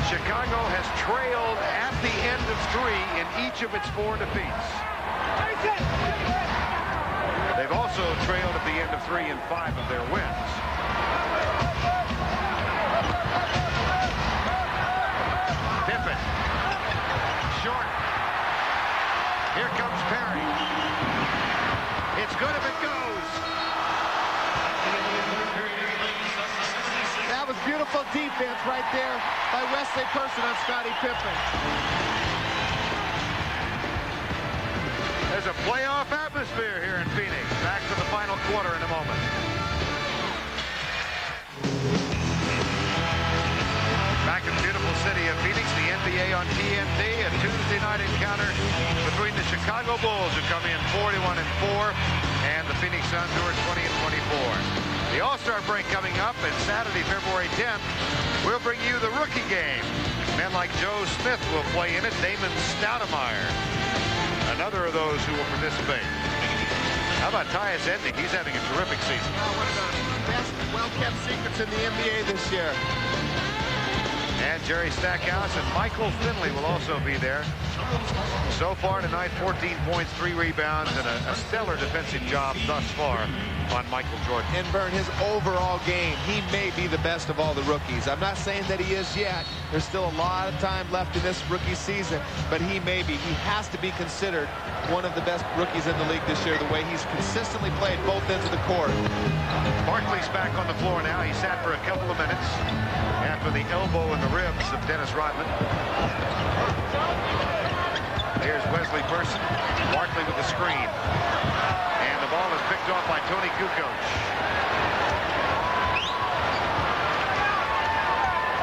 Chicago has trailed at the end of 3 in each of its 4 defeats. They've also trailed at the end of 3 in 5 of their wins. Pippen. Short. Here comes Perry. It's good if it goes. That was beautiful defense right there by Wesley Person on Scottie Pippen. There's a playoff atmosphere here in Phoenix. Back to the final quarter in a moment. Back in the beautiful city of Phoenix, the NBA on TNT, a Tuesday night encounter between the Chicago Bulls, who come in 41-4, and the Phoenix Suns, who are 20-24. The All-Star break coming up, and Saturday, February 10th, we'll bring you the rookie game. Men like Joe Smith will play in it. Damon Stoudemire, another of those who will participate. How about Tyus Edney? He's having a terrific season. One of the best well-kept secrets in the NBA this year. And Jerry Stackhouse and Michael Finley will also be there. So far tonight, 14 points, 3 rebounds, and a stellar defensive job thus far on Michael Jordan. And Vern, his overall game, he may be the best of all the rookies. I'm not saying that he is yet. There's still a lot of time left in this rookie season, but he may be. He has to be considered one of the best rookies in the league this year, the way he's consistently played both ends of the court. Barkley's back on the floor now. He sat for a couple of minutes after the elbow in the ribs of Dennis Rodman. Here's Wesley Person. Barkley with the screen. And the ball is picked off by Tony Kukoc.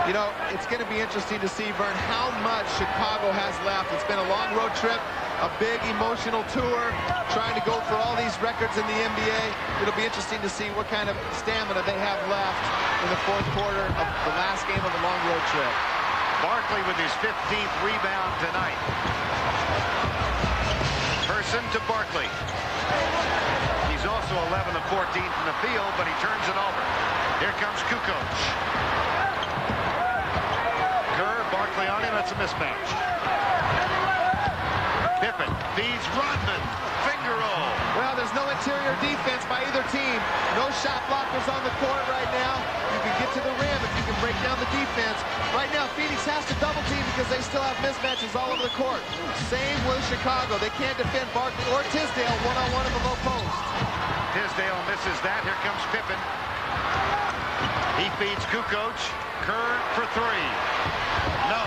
You know, it's going to be interesting to see, Vern, how much Chicago has left. It's been a long road trip, a big emotional tour, trying to go for all these records in the NBA. It'll be interesting to see what kind of stamina they have left in the 4th quarter of the last game of the long road trip. Barkley with his 15th rebound tonight. Person to Barkley. He's also 11 of 14 from the field, but he turns it over. Here comes Kukoc. Kerr, Barkley on him. That's a mismatch. Pippen feeds Rodman. Finger roll. Well, there's no interior defense by either team. No shot blockers on the court right now. You can get to the rim if you can break down the defense. Right now, Phoenix has to double team because they still have mismatches all over the court. Same with Chicago. They can't defend Barkley or Tisdale one-on-one in the low post. Tisdale misses that. Here comes Pippen. He feeds Kukoc. Kerr for 3. No.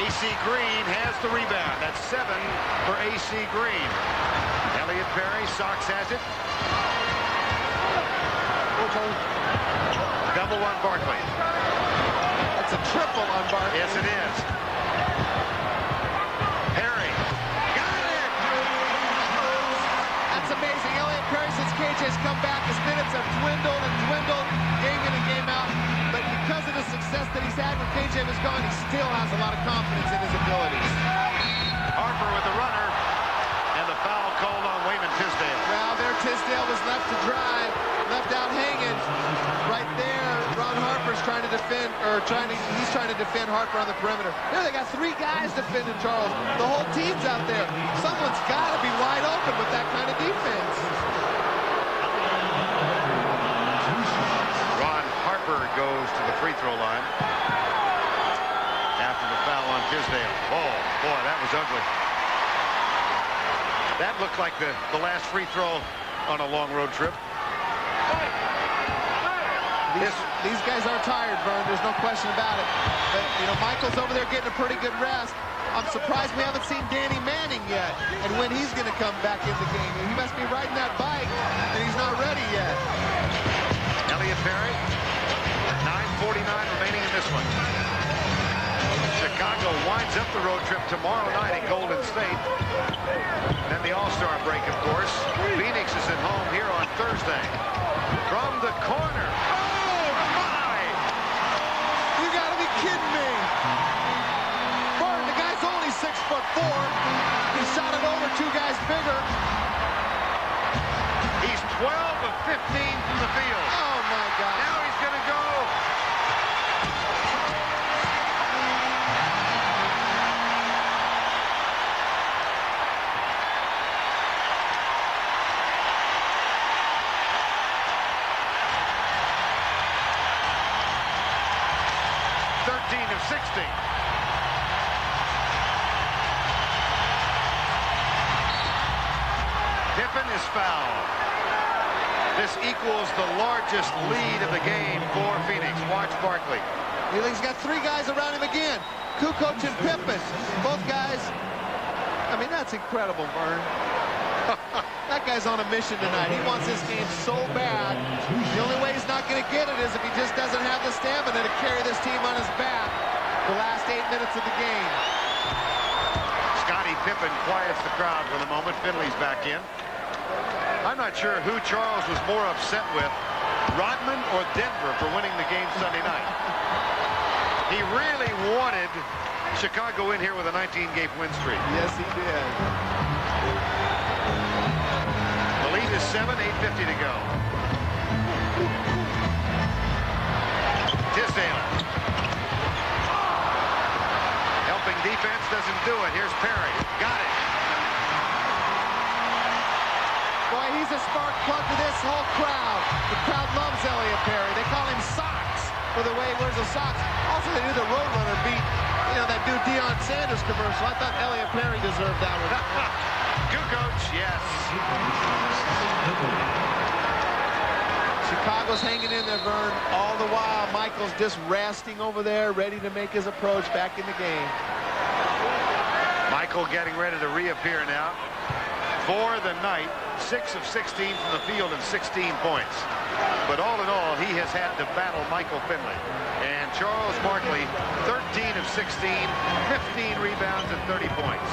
A.C. Green has the rebound. That's 7 for A.C. Green. Elliot Perry, Sox has it. Double on Barkley. That's a triple on Barkley. Yes, it is. Perry. Got it! That's amazing. Elliot Perry, since KJ's come back, his minutes have dwindled and dwindled, game in and game out. But because of the success that he's had when KJ was gone, he still has a lot of or he's trying to defend Harper on the perimeter. Here they got 3 guys defending Charles. The whole team's out there. Someone's got to be wide open with that kind of defense. Ron Harper goes to the free throw line after the foul on Tisdale. Oh, boy, that was ugly. That looked like the last free throw on a long road trip. These guys are tired, Vern. There's no question about it. But, you know, Michael's over there getting a pretty good rest. I'm surprised we haven't seen Danny Manning yet and when he's going to come back in the game. He must be riding that bike, and he's not ready yet. Elliot Perry, 9:49 remaining in this one. Chicago winds up the road trip tomorrow night at Golden State. Then the All-Star break, of course. Phoenix is at home here on Thursday. From the corner. Oh, my! You got to be kidding me. Vern, the guy's only 6'4". He shot it over 2 guys bigger. He's 12 of 15 from the field. Oh, my God. Now he's going to go. Of 60. Pippen is fouled. This equals the largest lead of the game for Phoenix. Watch Barkley. He's got 3 guys around him again. Kukoc and Pippen. Both guys. I mean, that's incredible, Vern. That guy's on a mission tonight. He wants this game so bad. The only way he's not going to get it is if he just doesn't have the stamina to carry this team on his back the last 8 minutes of the game. Scottie Pippen quiets the crowd for the moment. Finley's back in. I'm not sure who Charles was more upset with, Rodman or Denver, for winning the game Sunday night. He really wanted Chicago in here with a 19-game win streak. Yes, he did. The lead is 7, 8:50 to go. Tisdale. Helping defense doesn't do it. Here's Perry. Got it. Boy, he's a spark plug to this whole crowd. The crowd loves Elliot Perry. They call him Socks for the way he wears the socks. Also, they do the Roadrunner beat. You know, that dude Deion Sanders commercial. I thought Elliot Perry deserved that one. Kukoc, yes. Chicago's hanging in there, Vern. All the while, Michael's just resting over there, ready to make his approach back in the game. Michael getting ready to reappear now. For the night, 6 of 16 from the field and 16 points. But all in all, he has had to battle Michael Finley. And Charles Barkley, 13 of 16, 15 rebounds and 30 points.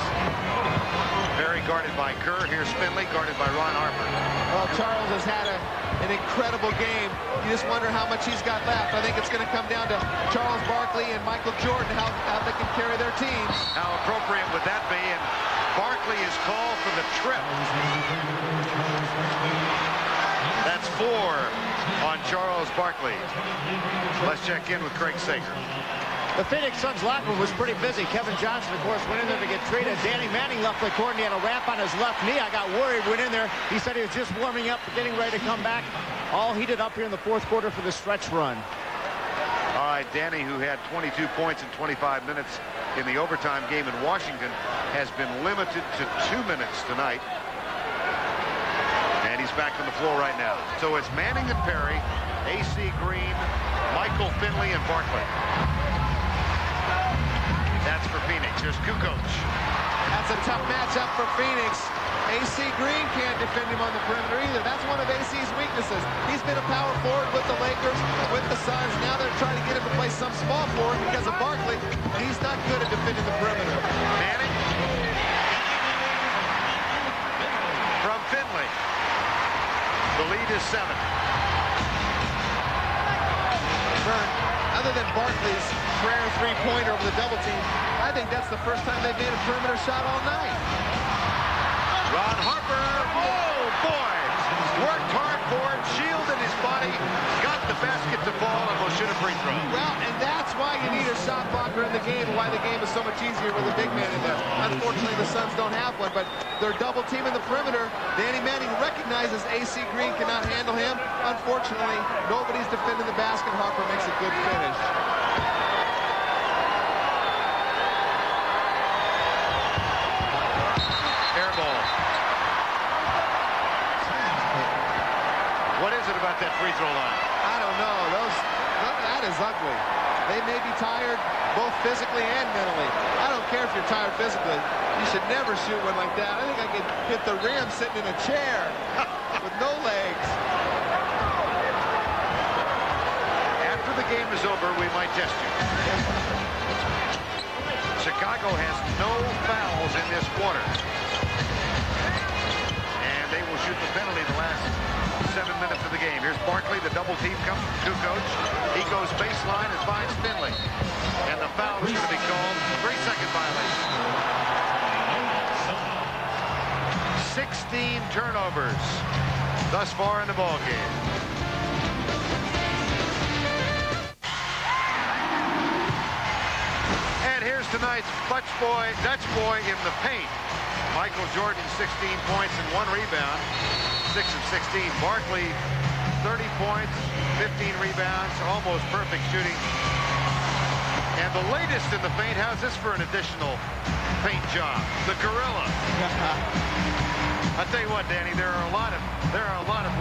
Very guarded by Kerr. Here's Finley, guarded by Ron Harper. Well, Charles has had an incredible game. You just wonder how much he's got left. I think it's going to come down to Charles Barkley and Michael Jordan, how they can carry their teams. How appropriate would that be? And Barkley is called for the trip. That's 4 on Charles Barkley. Let's check in with Craig Sager. The Phoenix Suns locker room was pretty busy. Kevin Johnson, of course, went in there to get treated. Danny Manning left the court, and he had a wrap on his left knee. I got worried, went in there. He said he was just warming up, getting ready to come back. All heated up here in the fourth quarter for the stretch run. All right, Danny, who had 22 points in 25 minutes in the overtime game in Washington, has been limited to 2 minutes tonight. And he's back on the floor right now. So it's Manning and Perry, A.C. Green, Michael Finley, and Barkley. That's for Phoenix. Here's Kukoc. That's a tough matchup for Phoenix. A.C. Green can't defend him on the perimeter either. That's one of A.C.'s weaknesses. He's been a power forward with the Lakers, with the Suns. Now they're trying to get him to play some small forward because of Barkley. He's not good at defending the perimeter. Manning. From Finley. The lead is 7. Other than Barkley's rare three-pointer over the double team, I think that's the first time they've made a perimeter shot all night. Ron Harper, oh boy, worked hard for it, shielded his body, got the basket to fall, and will shoot a free throw. Well, and that's why you need a shot blocker in the game and why the game is so much easier with a big man in there. Unfortunately, the Suns don't have one, but they're double teaming the perimeter. Danny Manning recognizes AC Green cannot handle him. Unfortunately, nobody's defending the basket. Harper makes a good finish. Air ball. What is it about that free throw line? I don't know. That is ugly. They may be tired both physically and mentally. I don't care if you're tired physically. You should never shoot one like that. I think I could hit the rim sitting in a chair with no legs. After the game is over, we might test you. Chicago has no fouls in this quarter. And they will shoot the penalty the last 7 minutes of the game. Here's Barkley. The double team comes from Kukoc. He goes baseline and finds Finley. And the foul is going to be called. 3-second violation. 16 turnovers thus far in the ball game. And here's tonight's Dutch boy in the paint. Michael Jordan, 16 points and 1 rebound. 6 of 16. Barkley, 30 points, 15 rebounds, almost perfect shooting. And the latest in the paint, how's this for an additional paint job? The Gorilla. I'll tell you what, Danny, there are a lot of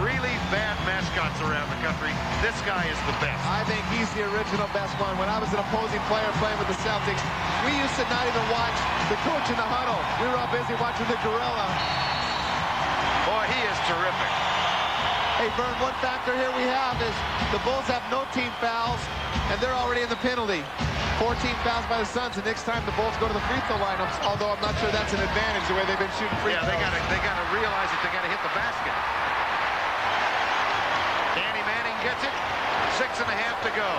really bad mascots around the country. This guy is the best. I think he's the original best one. When I was an opposing player playing with the Celtics, we used to not even watch the coach in the huddle. We were all busy watching the Gorilla. Boy, he is terrific. Hey, Vern, one factor here we have is the Bulls have no team fouls, and they're already in the penalty. 14 fouls by the Suns, and next time the Bulls go to the free throw lineups, although I'm not sure that's an advantage the way they've been shooting free throws. Yeah, they gotta realize that they gotta hit the basket. Danny Manning gets it. 6.5 to go.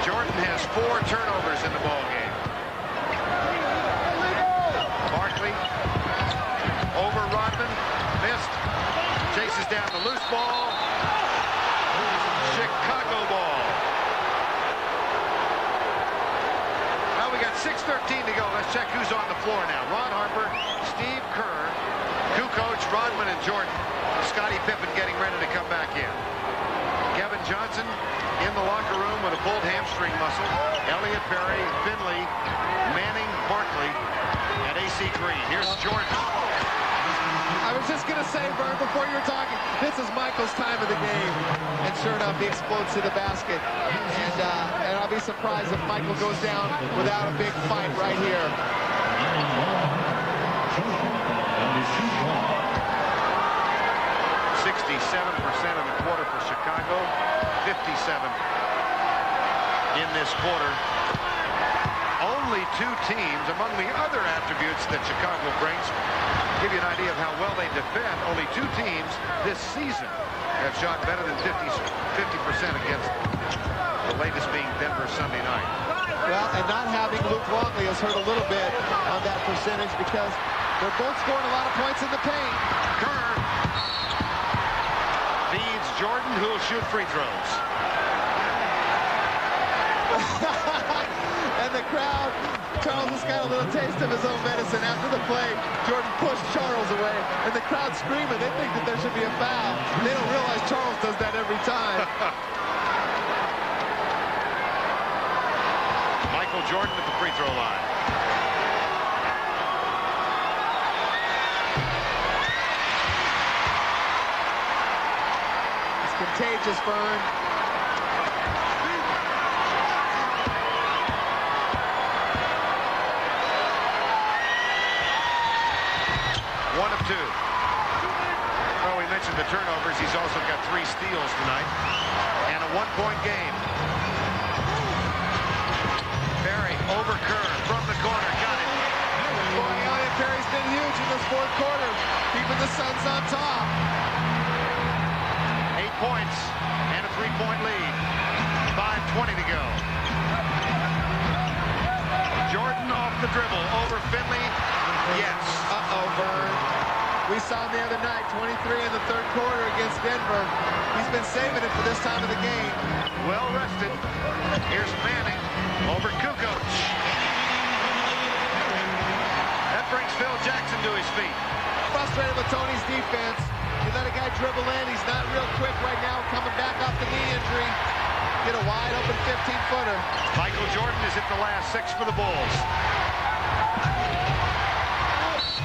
Jordan has 4 turnovers in the ball game. Barkley over Rodman, missed. Chases down the loose ball. Chicago ball. Now we got 6:13 to go. Let's check who's on the floor now. Ron Harper, Steve Kerr, Kukoc, Rodman, and Jordan. Scottie Pippen getting ready to come back in. Kevin Johnson in the locker room with a pulled hamstring muscle. Elliott Perry, Finley, Manning, Barkley, and AC Green. Here's Jordan. I was just going to say, Vern, before you were talking, this is Michael's time of the game. And sure enough, he explodes to the basket. And I'll be surprised if Michael goes down without a big fight right here. 67% of the quarter for Chicago, 57 in this quarter. Only 2 teams among the other attributes that Chicago brings. Give you an idea of how well they defend. Only 2 teams this season have shot better than 50% against, the latest being Denver Sunday night. Well, and not having Luke Longley has hurt a little bit on that percentage because they're both scoring a lot of points in the paint. Kerr feeds Jordan, who will shoot free throws. And the crowd, Charles has got a little taste of his own medicine after the play. Jordan pushed Charles away, and the crowd screaming. They think that there should be a foul. They don't realize Charles does that every time. Michael Jordan at the free throw line. It's contagious, Vern. One of 2. Well, we mentioned the turnovers. He's also got 3 steals tonight. And a 1-point game. Perry over Kerr from the corner. Got it. Boy, Elliott Perry's been huge in this 4th quarter, keeping the Suns on top. 8 points and a 3-point lead. 5:20 to go. Jordan off the dribble over Finley. Yes. Uh-oh, Vern. We saw him the other night, 23 in the third quarter against Denver. He's been saving it for this time of the game. Well rested. Here's Manning over Kukoc. That brings Phil Jackson to his feet. Frustrated with Tony's defense. You let a guy dribble in. He's not real quick right now, coming back off the knee injury. Get a wide open 15-footer. Michael Jordan is at the last 6 for the Bulls.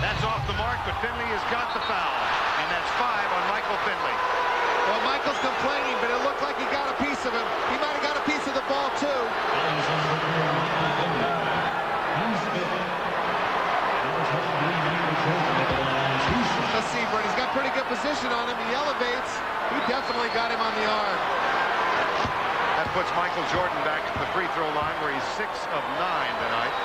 That's off the mark, but Finley has got the foul. And that's 5 on Michael Finley. Well, Michael's complaining, but it looked like he got a piece of him. He might have got a piece of the ball, too. Let's see, Brent. He's got pretty good position on him. He elevates. He definitely got him on the arm. That puts Michael Jordan back at the free throw line where he's 6 of 9 tonight.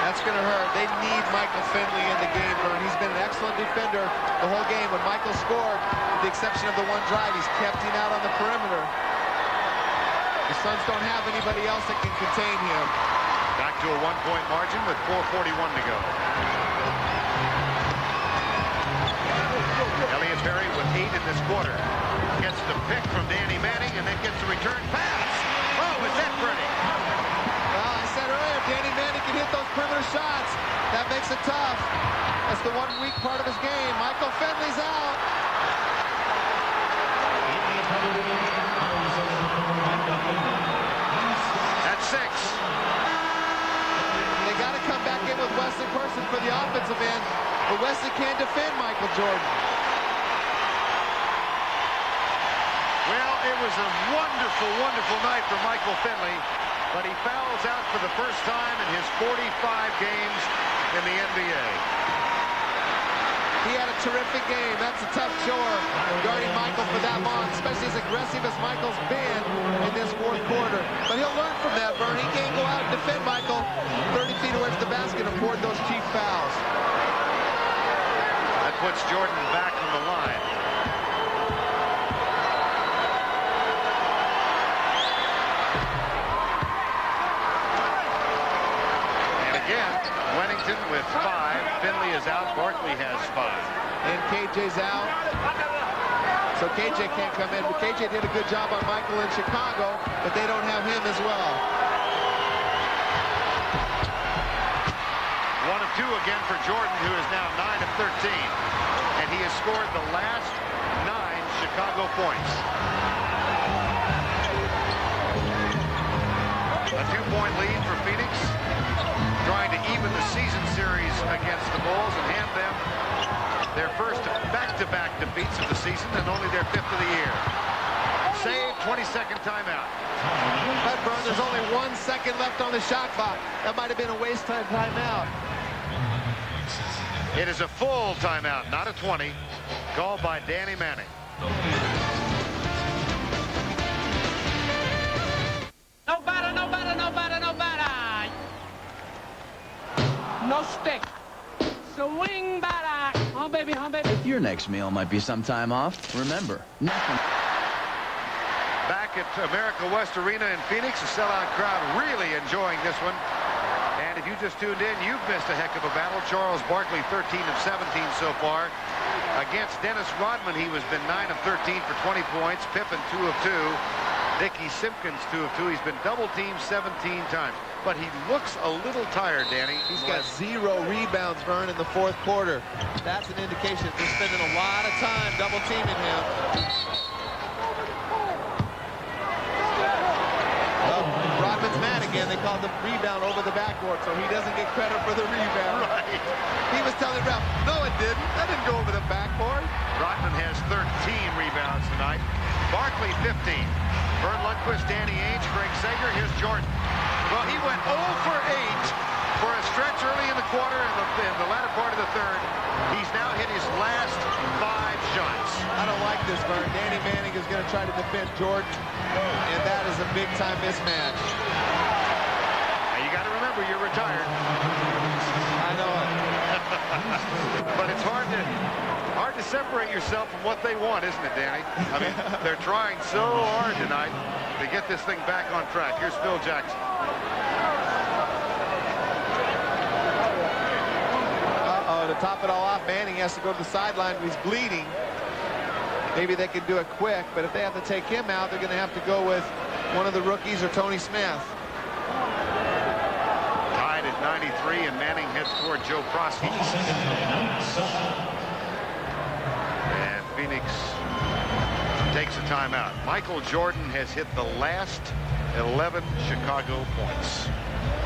That's going to hurt. They need Michael Finley in the game, Vern. He's been an excellent defender the whole game. When Michael scored, with the exception of the one drive, he's kept him out on the perimeter. The Suns don't have anybody else that can contain him. Back to a 1-point margin with 4:41 to go. Elliott Perry with 8 in this quarter. Gets the pick from Danny Manning and then gets the return pass. Oh, is that pretty? Well, I said earlier, Danny Manning can hit those perimeter shots. That makes it tough. That's the one weak part of his game. Michael Finley's out. That's 6. They got to come back in with Wesley Person for the offensive end, but Wesley can't defend Michael Jordan. Well, it was a wonderful, wonderful night for Michael Finley, but he fouls out for the first time in his 45 games in the NBA. He had a terrific game. That's a tough chore, guarding Michael for that long, especially as aggressive as Michael's been in this fourth quarter. But he'll learn from that, Vern. He can't go out and defend Michael 30 feet away from the basket and afford those cheap fouls. That puts Jordan back on the line. And again, Wennington with 5. Finley is out. Barkley has 5. And KJ's out. So KJ can't come in. But KJ did a good job on Michael in Chicago, but they don't have him as well. 1 of 2 again for Jordan, who is now 9 of 13. And he has scored the last 9 Chicago points. A 2-point lead for Phoenix, trying to even the season series against the Bulls and hand them their first back-to-back defeats of the season and only their 5th of the year. Save, 22nd timeout. But, Vern, there's only 1 second left on the shot clock. That might have been a waste time timeout. It is a full timeout, not a 20, called by Danny Manning. No batter, no batter, no batter, no batter. No stick. Swing batter. Home baby, home baby. Your next meal might be some time off. Remember, nothing. Back at America West Arena in Phoenix, a sellout crowd really enjoying this one. And if you just tuned in, you've missed a heck of a battle. Charles Barkley, 13 of 17 so far. Against Dennis Rodman, he has been 9 of 13 for 20 points. Pippen, 2 of 2. Dickey Simpkins, 2 of 2. He's been double-teamed 17 times. But he looks a little tired, Danny. He's got 0 rebounds, Vern, in the fourth quarter. That's an indication they're spending a lot of time double-teaming him. Oh, Rodman's mad again. They called the rebound over the backboard, so he doesn't get credit for the rebound. Right. He was telling the ref, no, it didn't. That didn't go over the backboard. Rodman has 13 rebounds tonight. Barkley, 15. Vern Lundquist, Danny Ainge, Greg Sager. Here's Jordan. Well, he went 0 for 8 for a stretch early in the quarter and in the latter part of the third. He's now hit his last 5 shots. I don't like this, Vern. Danny Manning is going to try to defend Jordan, and that is a big-time mismatch. Now, you got to remember, you're retired. I know it. But it's hard to separate yourself from what they want, isn't it, Danny? I mean, they're trying so hard tonight to get this thing back on track. Here's Phil Jackson. to top it all off, Manning has to go to the sideline. He's bleeding. Maybe they can do it quick, but if they have to take him out, they're going to have to go with one of the rookies or Tony Smith. Tied at 93, and Manning heads toward Joe Prosky. And Phoenix takes a timeout. Michael Jordan has hit the last 11 Chicago points.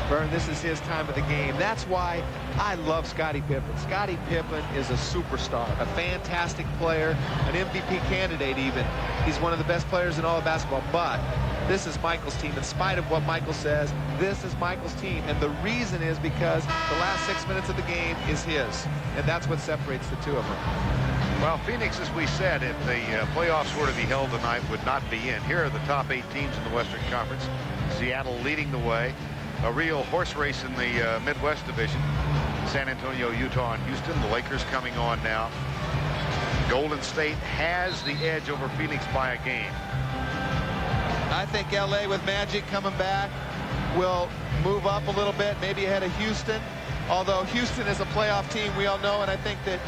Vern, this is his time of the game. That's why I love Scottie Pippen. Scottie Pippen is a superstar, a fantastic player, an MVP candidate even. He's one of the best players in all of basketball, but this is Michael's team. In spite of what Michael says, this is Michael's team. And the reason is because the last 6 minutes of the game is his. And that's what separates the two of them. Well, Phoenix, as we said, if the playoffs were to be held tonight, would not be in. Here are the top 8 teams in the Western Conference. Seattle leading the way. A real horse race in the Midwest Division. San Antonio, Utah, and Houston. The Lakers coming on now. Golden State has the edge over Phoenix by a game. I think LA with Magic coming back will move up a little bit, maybe ahead of Houston. Although Houston is a playoff team, we all know, and I think that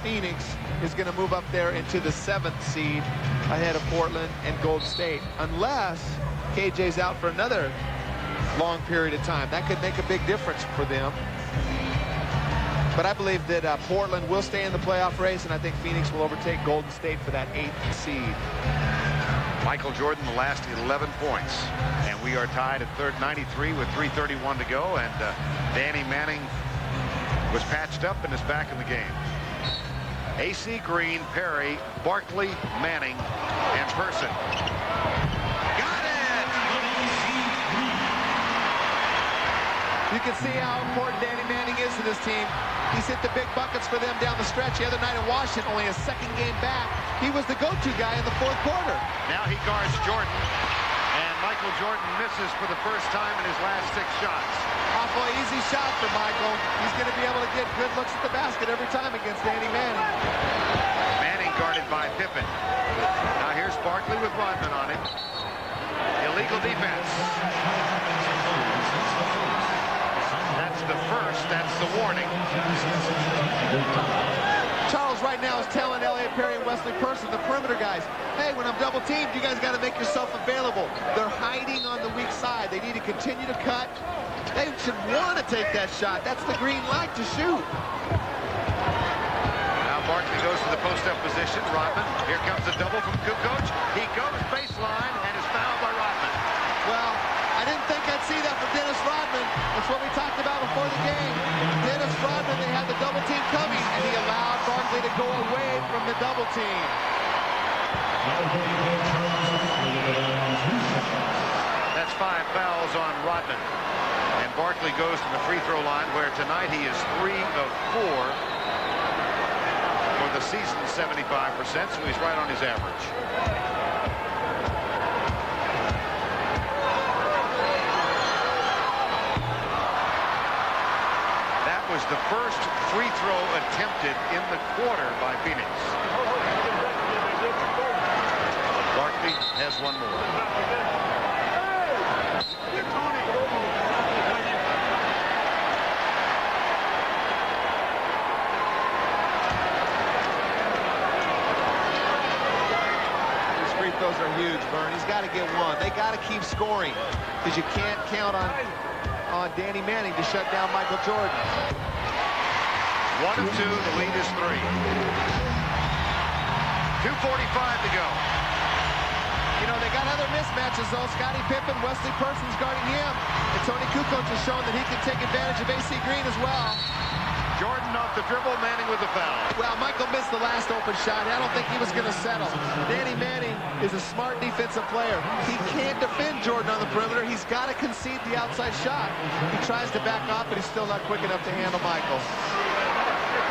Phoenix is going to move up there into the 7th seed ahead of Portland and Golden State, unless KJ's out for another long period of time. That could make a big difference for them. But I believe that Portland will stay in the playoff race, and I think Phoenix will overtake Golden State for that 8th seed. Michael Jordan, the last 11 points. And we are tied at 93 with 3:31 to go. And Danny Manning was patched up and is back in the game. AC Green, Perry, Barkley, Manning, and Person. Got it! You can see how important Danny Manning is to this team. He's hit the big buckets for them down the stretch. The other night in Washington, only a second game back, he was the go-to guy in the 4th quarter. Now he guards Jordan, and Michael Jordan misses for the first time in his last 6 shots. Awful easy shot for Michael. He's going to be able to get good looks at the basket every time against Danny Manning. Manning guarded by Pippen. Now here's Barkley with Rodman on him. Illegal defense. That's the first. That's the warning. Charles right now is telling Elliott Perry and Wesley Person, the perimeter guys, hey, when I'm double teamed, you guys got to make yourself available. They're hiding on the weak side. They need to continue to cut. They should want to take that shot. That's the green light to shoot. Now Barkley goes to the post-up position. Rodman. Here comes a double from Kukoc. He goes baseline and is fouled by Rodman. Well, I didn't think I'd see that from Dennis Rodman. That's what we talked about before the game. Dennis Rodman, they had the double team coming, and he allowed Barkley to go away from the double team. That's 5 fouls on Rodman. And Barkley goes to the free throw line, where tonight he is 3 of 4 for the season, 75%, so he's right on his average. That was the first free throw attempted in the quarter by Phoenix. Barkley has one more. Those are huge, Vern. He's got to get one. They got to keep scoring because you can't count on Danny Manning to shut down Michael Jordan. 1 of 2. The lead is 3. 2:45 to go. You know, they got other mismatches, though. Scottie Pippen, Wesley Person's guarding him. And Tony Kukoc has shown that he can take advantage of AC Green as well. Jordan off the dribble, Manning with the foul. Well, Michael missed the last open shot. I don't think he was going to settle. Danny Manning is a smart defensive player. He can't defend Jordan on the perimeter. He's got to concede the outside shot. He tries to back off, but he's still not quick enough to handle Michael.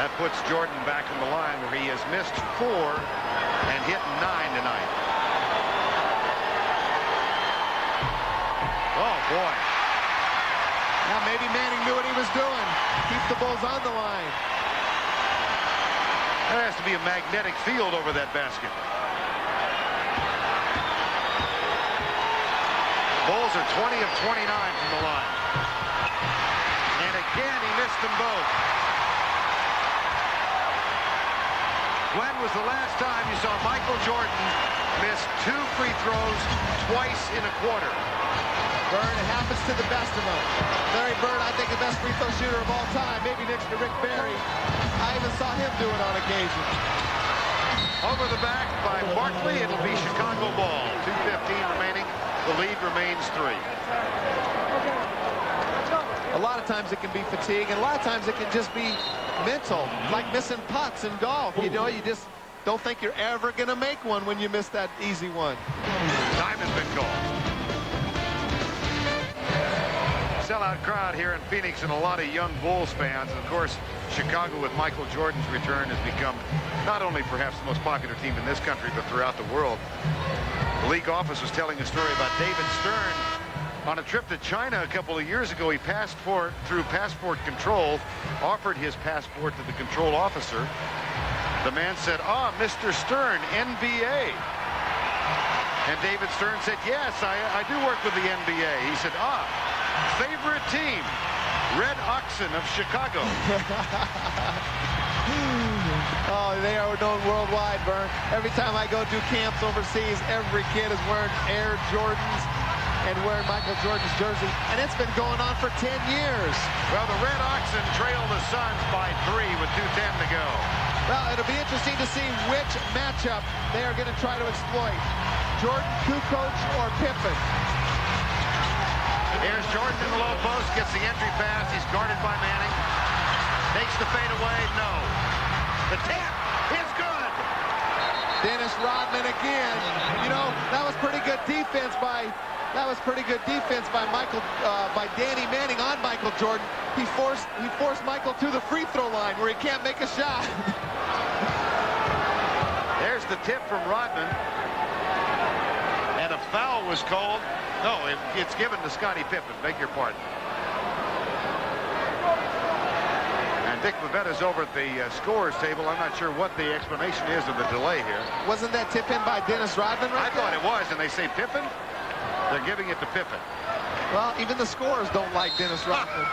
That puts Jordan back in the line where he has missed 4 and hit 9 tonight. Oh, boy. Now maybe Manning knew what he was doing. Keep the Bulls on the line. There has to be a magnetic field over that basket. Bulls are 20 of 29 from the line. And again, he missed them both. When was the last time you saw Michael Jordan miss 2 free throws twice in a quarter? Bird, it happens to the best of them. Larry Bird, I think the best free throw shooter of all time, maybe next to Rick Barry. I even saw him do it on occasion. Over the back by Barkley, it'll be Chicago ball. 2:15 remaining. The lead remains 3. A lot of times it can be fatigue, and a lot of times it can just be mental, like missing putts in golf. You know, you just don't think you're ever going to make one when you miss that easy one. Time has been called. Sellout crowd here in Phoenix and a lot of young Bulls fans. And of course, Chicago with Michael Jordan's return has become not only perhaps the most popular team in this country, but throughout the world. The league office was telling a story about David Stern. On a trip to China a couple of years ago, he passed through passport control, offered his passport to the control officer. The man said, "Ah, Mr. Stern, NBA." And David Stern said, "Yes, I do work with the NBA." He said, "Ah, favorite team, Red Oxen of Chicago." Oh, they are known worldwide, Vern. Every time I go do camps overseas, every kid is wearing Air Jordans and wearing Michael Jordan's jersey, and it's been going on for 10 years. Well, the Red Oxen trail the Suns by 3 with 2:10 to go. Well, it'll be interesting to see which matchup they are going to try to exploit. Jordan, Kukoc, or Pippen. Here's Jordan in the low post, gets the entry pass. He's guarded by Manning. Takes the fade away. No. The tap is good. Dennis Rodman again. You know, that was pretty good defense by Danny Manning on Michael Jordan. He forced Michael to the free throw line where he can't make a shot. There's the tip from Rodman. And a foul was called. No, it's given to Scottie Pippen. Beg your pardon. And Dick Pavetta's over at the scorers table. I'm not sure what the explanation is of the delay here. Wasn't that tip in by Dennis Rodman right I thought it was, and they say Pippen. They're giving it to Pippen. Well, even the scorers don't like Dennis Rodman.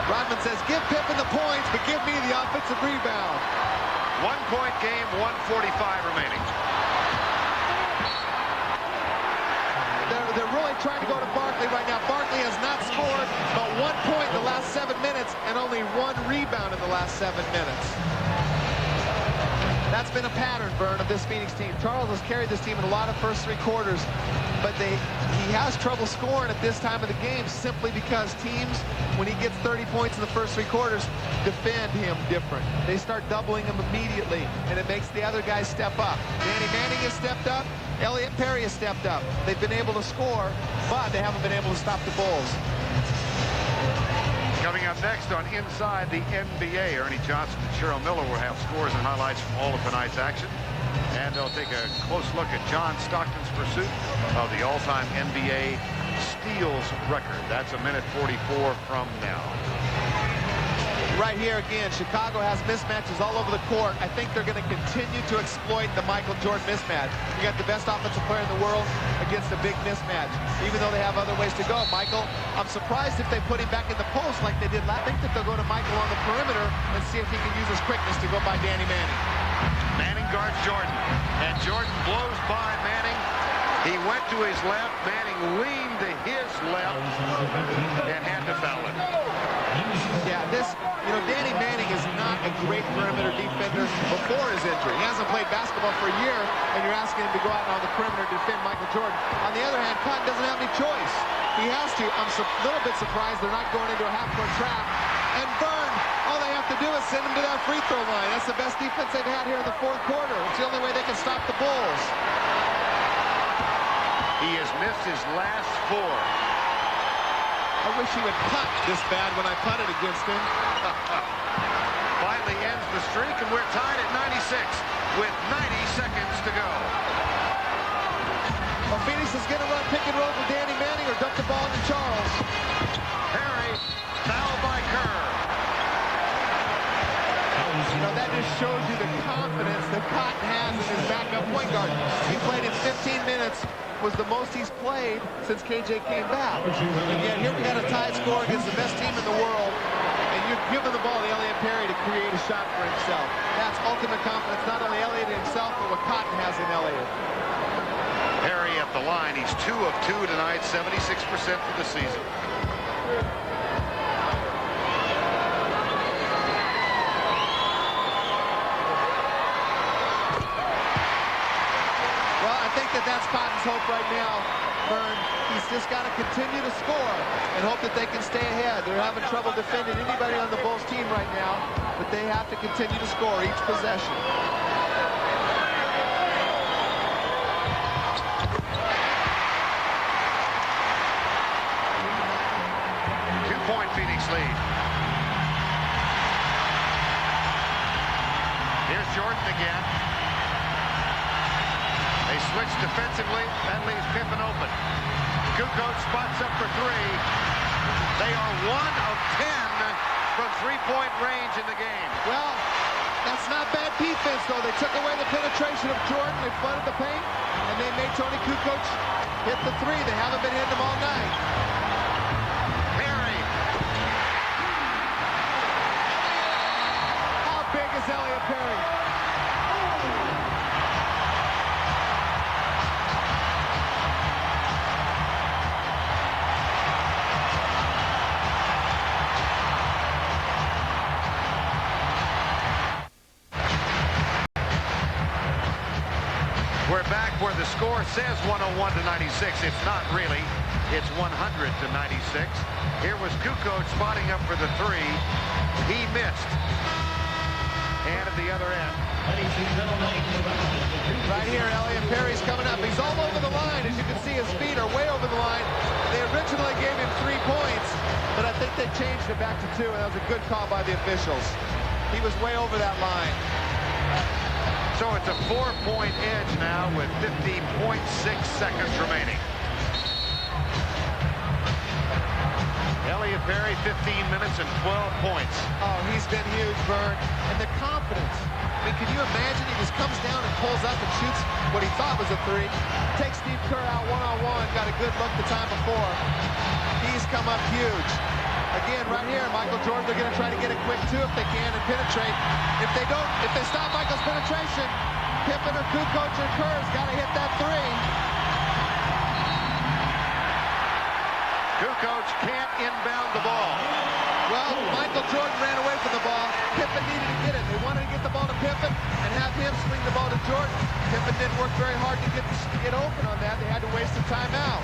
Rodman says, "Give Pippen the points, but give me the offensive rebound." 1-point game, 1:45 remaining. They're really trying to go to Barkley right now. Barkley has not scored but 1 point in the last 7 minutes and only 1 rebound in the last 7 minutes. That's been a pattern, Vern, of this Phoenix team. Charles has carried this team in a lot of first 3 quarters, but he has trouble scoring at this time of the game simply because teams, when he gets 30 points in the first 3 quarters, defend him different. They start doubling him immediately, and it makes the other guys step up. Danny Manning has stepped up. Elliot Perry has stepped up. They've been able to score, but they haven't been able to stop the Bulls. Coming up next on Inside the NBA, Ernie Johnson and Cheryl Miller will have scores and highlights from all of tonight's action. And they'll take a close look at John Stockton's pursuit of the all-time NBA steals record. That's a minute 44 from now. Right here again, Chicago has mismatches all over the court. I think they're going to continue to exploit the Michael Jordan mismatch. You got the best offensive player in the world against a big mismatch, even though they have other ways to go. Michael, I'm surprised if they put him back in the post like they did last. I think that they'll go to Michael on the perimeter and see if he can use his quickness to go by Danny Manning. Manning guards Jordan, and Jordan blows by Manning. He went to his left. Manning leaned to his left and had to foul it. Yeah, Danny Manning is not a great perimeter defender before his injury. He hasn't played basketball for a year, and you're asking him to go out on the perimeter to defend Michael Jordan. On the other hand, Cotton doesn't have any choice. He has to. I'm a little bit surprised they're not going into a half-court trap. And Vern, all they have to do is send him to that free throw line. That's the best defense they've had here in the 4th quarter. It's the only way they can stop the Bulls. He has missed his last 4. I wish he would punt this bad when I punted against him. Finally ends the streak, and we're tied at 96 with 90 seconds to go. Well, Phoenix is going to run pick and roll with Danny Manning or dump the ball to Charles. Perry, foul by Kerr. You know, that just shows you the confidence that Cotton has in his backup point guard. He played in 15 minutes, was the most he's played since KJ came back. And yet here we got a tie score against the best team in the world. And you're giving the ball to Elliot Perry to create a shot for himself. That's ultimate confidence, not only Elliot himself, but what Cotton has in Elliot. Perry at the line. He's 2 of 2 tonight, 76% for the season. Well, I think that's Cotton's hope right now, Vern. He's just got to continue to score and hope that they can stay ahead. They're having trouble defending anybody on the Bulls team right now, but they have to continue to score each possession. Phoenix lead. Here's Jordan again. They switch defensively. That leaves Pippen open. Kukoc spots up for 3. They are 1 of 10 from three-point range in the game. Well, that's not bad defense, though. They took away the penetration of Jordan. They flooded the paint, and they made Tony Kukoc hit the 3. They haven't been hitting them all night. Elliot Perry. We're back where the score says 101 to 96. It's not really. It's 100 to 96. Here was Kukoc spotting up for the 3. He missed. And at the other end. Right here, Elliot Perry's coming up. He's all over the line. As you can see, his feet are way over the line. They originally gave him 3 points, but I think they changed it back to 2, and that was a good call by the officials. He was way over that line. So it's a 4-point edge now with 15.6 seconds remaining. Elliot Perry, 15 minutes and 12 points. Oh, he's been huge, Vern. And the confidence. I mean, can you imagine? He just comes down and pulls up and shoots what he thought was a 3. Takes Steve Kerr out one-on-one. Got a good look the time before. He's come up huge. Again, right here, Michael Jordan, they're going to try to get a quick 2 if they can and penetrate. If they don't, if they stop Michael's penetration, Pippen or Kukoc or Kerr's got to hit that 3. Kukoc can't inbound the ball. Well, Michael Jordan ran away from the ball. Pippen needed to get it. They wanted to get the ball to Pippen and have him swing the ball to Jordan. Pippen didn't work very hard to get open on that. They had to waste some timeout.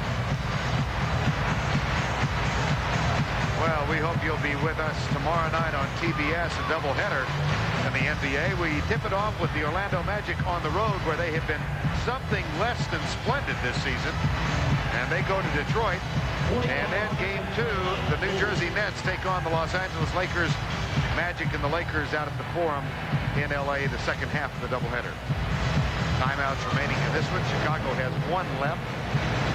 Well, we hope you'll be with us tomorrow night on TBS, a doubleheader in the NBA. We tip it off with the Orlando Magic on the road, where they have been something less than splendid this season. And they go to Detroit. And then game 2, the New Jersey Nets take on the Los Angeles Lakers. Magic and the Lakers out at the Forum in LA, the second half of the doubleheader. Timeouts remaining in this one. Chicago has 1 left.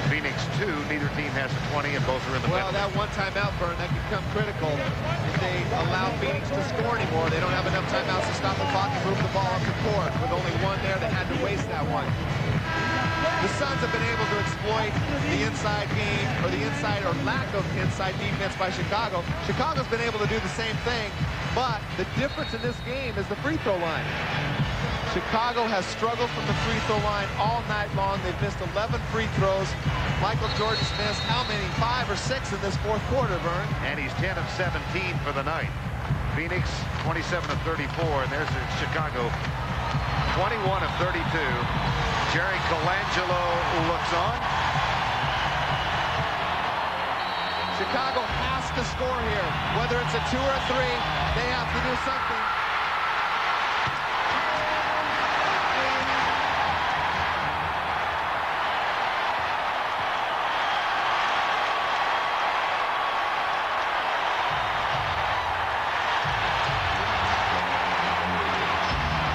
Phoenix 2. Neither team has a 20, and both are in the Well, that one timeout, Vern, that could come critical if they allow Phoenix to score anymore. They don't have enough timeouts to stop the clock and move the ball up the court. With only 1 there, they had to waste that one. The Suns have been able to exploit the inside game, or the inside or lack of inside defense by Chicago. Chicago's been able to do the same thing, but the difference in this game is the free throw line. Chicago has struggled from the free throw line all night long. They've missed 11 free throws. Michael Jordan's missed how many? 5 or 6 in this 4th quarter, Vern. And he's 10 of 17 for the night. Phoenix 27 of 34, and there's Chicago 21 of 32. Jerry Colangelo looks on. Chicago has to score here. Whether it's a 2 or a 3, they have to do something.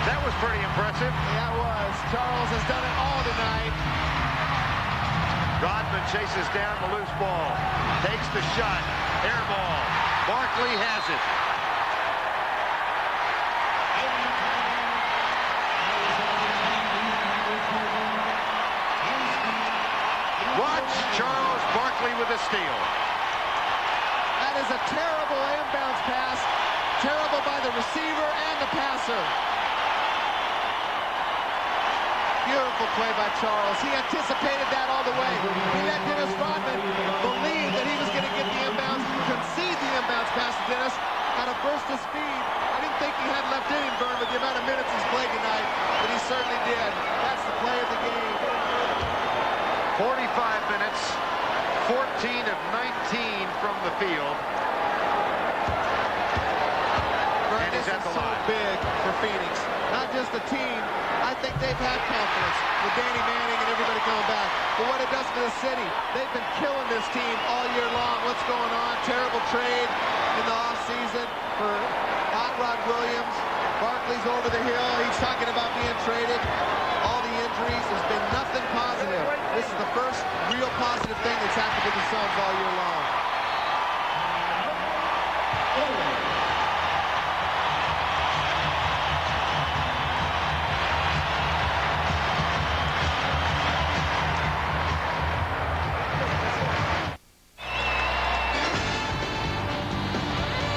That was pretty impressive. Yeah, it was. Charles has done it all tonight. Rodman chases down the loose ball. Takes the shot. Air ball. Barkley has it. Watch Charles Barkley with a steal. That is a terrible inbounds pass. terrible by the receiver and the passer. Beautiful play by Charles. He anticipated that all the way. He let Dennis Rodman believe that he was going to get the inbounds, concede the inbounds pass to Dennis at a burst of speed. I didn't think he had left in him, Vern, with the amount of minutes he's played tonight, but he certainly did. That's the play of the game. 45 minutes, 14 of 19 from the field. Vern, this is so big for Phoenix. Not just the team. I think they've had confidence with Danny Manning and everybody coming back. But what it does for the city, they've been killing this team all year long. What's going on? Terrible trade in the offseason for Hot Rod Williams. Barkley's over the hill. He's talking about being traded. All the injuries. There's been nothing positive. This is the first real positive thing that's happened to the Suns all year long.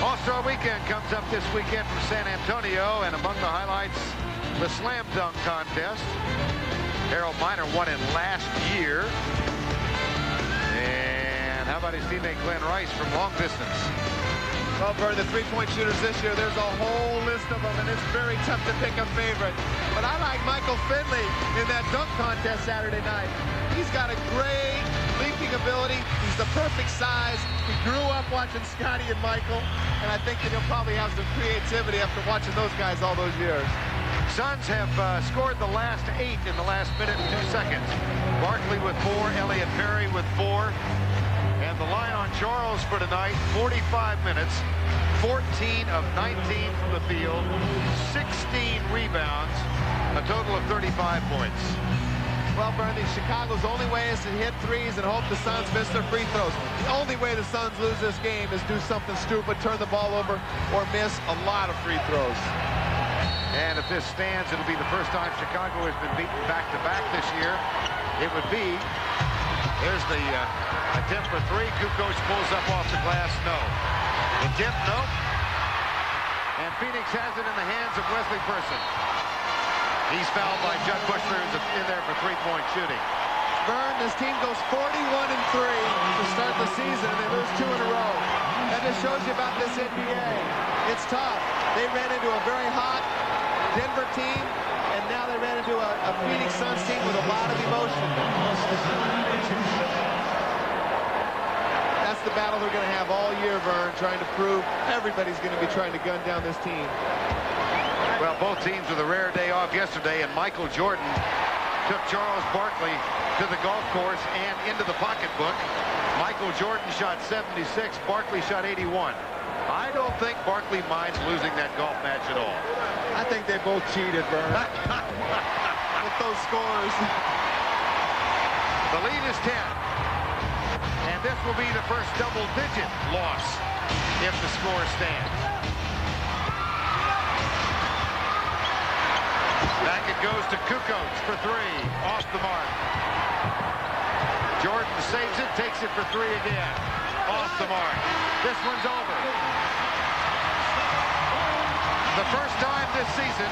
All-Star Weekend comes up this weekend from San Antonio, and among the highlights, the slam dunk contest. Harold Miner won it last year. And how about his teammate Glenn Rice from long distance? Well, for the three-point shooters this year, there's a whole list of them, and it's very tough to pick a favorite. But I like Michael Finley in that dunk contest Saturday night. He's got a great leaping ability. He's the perfect size. He grew up watching Scotty and Michael, and I think that he'll probably have some creativity after watching those guys all those years. Suns have scored the last 8 in the last minute and 2 seconds. Barkley with 4, Elliott Perry with 4. And the line on Charles for tonight, 45 minutes, 14 of 19 from the field, 16 rebounds, a total of 35 points. Well, Bernie, Chicago's only way is to hit threes and hope the Suns miss their free throws. The only way the Suns lose this game is do something stupid, turn the ball over, or miss a lot of free throws. And if this stands, it'll be the first time Chicago has been beaten back-to-back this year. It would be, there's the attempt for 3. Kukoc pulls up off the glass, no. Attempt, no. And Phoenix has it in the hands of Wesley Person. He's fouled by Judd Bushler, who's in there for three-point shooting. Vern, this team goes 41-3 to start the season, and they lose 2 in a row. That just shows you about this NBA. It's tough. They ran into a very hot Denver team, and now they ran into a Phoenix Suns team with a lot of emotion. That's the battle they're going to have all year, Vern, trying to prove everybody's going to be trying to gun down this team. Well, both teams with a rare day off yesterday, and Michael Jordan took Charles Barkley to the golf course and into the pocketbook. Michael Jordan shot 76, Barkley shot 81. I don't think Barkley minds losing that golf match at all. I think they both cheated, Vern. With those scores. The lead is 10. And this will be the first double-digit loss if the score stands. Back it goes to Kukoc for 3. Off the mark. Jordan saves it, takes it for 3 again. Off the mark. This one's over. The first time this season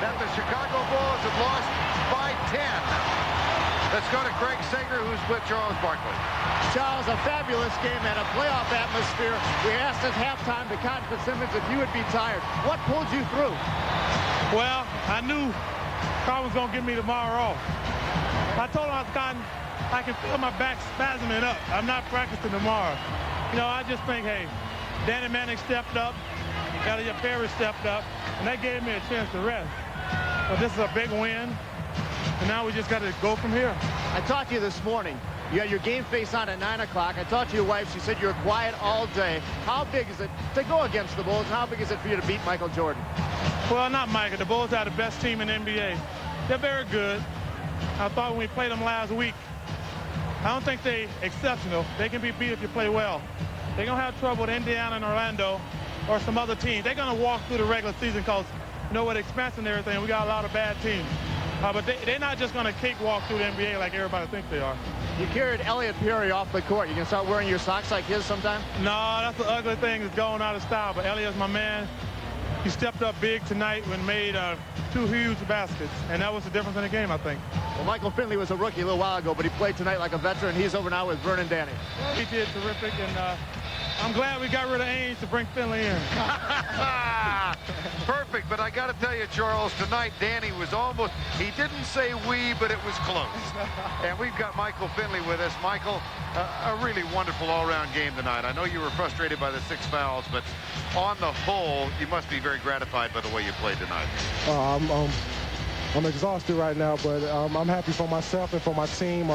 that the Chicago Bulls have lost by 10. Let's go to Craig Sager, who's with Charles Barkley. Charles, a fabulous game and a playoff atmosphere. We asked at halftime to Conference Simmons if you would be tired. What pulled you through? Well, I knew Carl was going to give me tomorrow off. I told him I can feel my back spasming up. I'm not practicing tomorrow. You know, I just think, hey, Danny Manning stepped up, Elliott Perry stepped up, and that gave me a chance to rest. But this is a big win, and now we just got to go from here. I talked to you this morning. You had your game face on at 9 o'clock. I talked to your wife. She said you were quiet all day. How big is it to go against the Bulls? How big is it for you to beat Michael Jordan? Well, not Michael. The Bulls are the best team in the NBA. They're very good. I thought when we played them last week, I don't think they're exceptional. They can be beat if you play well. They're going to have trouble with Indiana and Orlando or some other teams. They're going to walk through the regular season because, you know, with expansion and everything, we got a lot of bad teams. But they're not just going to cakewalk through the NBA like everybody thinks they are. You carried Elliot Perry off the court. You can start wearing your socks like his sometime? No, that's the ugly thing that's going out of style. But Elliot's my man. He stepped up big tonight when made 2 huge baskets, and that was the difference in the game, I think. Well, Michael Finley was a rookie a little while ago, but he played tonight like a veteran. He's over now with Vernon Danny. He did terrific, and I'm glad we got rid of Ainge to bring Finley in. Perfect, but I got to tell you, Charles, tonight Danny was almost, he didn't say we, but it was close. And we've got Michael Finley with us. Michael, a really wonderful all-around game tonight. I know you were frustrated by the 6 fouls, but on the whole, you must be very gratified by the way you played tonight. I'm exhausted right now, but I'm happy for myself and for my team.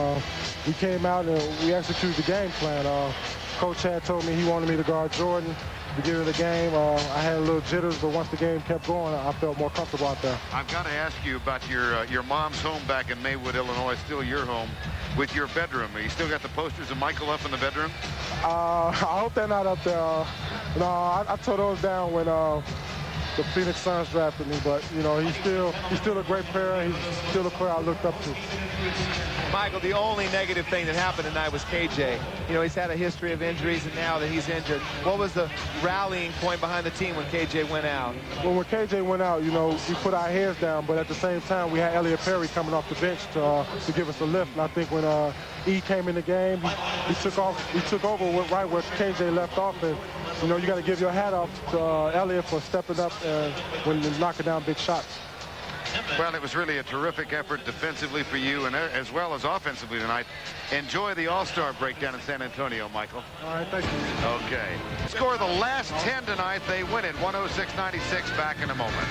We came out and we executed the game plan. Coach had told me he wanted me to guard Jordan at the beginning of the game. I had a little jitters, but once the game kept going, I felt more comfortable out there. I've got to ask you about your mom's home back in Maywood, Illinois, still your home, with your bedroom. You still got the posters of Michael up in the bedroom? I hope they're not up there. No, I tore those down when the Phoenix Suns drafted me, but you know he's still a great player. He's still a player I looked up to. Michael, the only negative thing that happened tonight was KJ. You know, he's had a history of injuries, and now that he's injured, what was the rallying point behind the team when KJ went out? Well, when KJ went out, you know, we put our heads down, but at the same time, we had Elliot Perry coming off the bench to give us a lift. And I think when E came in the game, he took over right where KJ left off, and you know, you got to give your hat off to Elliot for stepping up when knocking down big shots. Well, it was really a terrific effort defensively for you and as well as offensively tonight. Enjoy the All-Star break down in San Antonio, Michael. All right, thank you. Okay. Score the last 10 tonight. They win it 106-96. Back in a moment.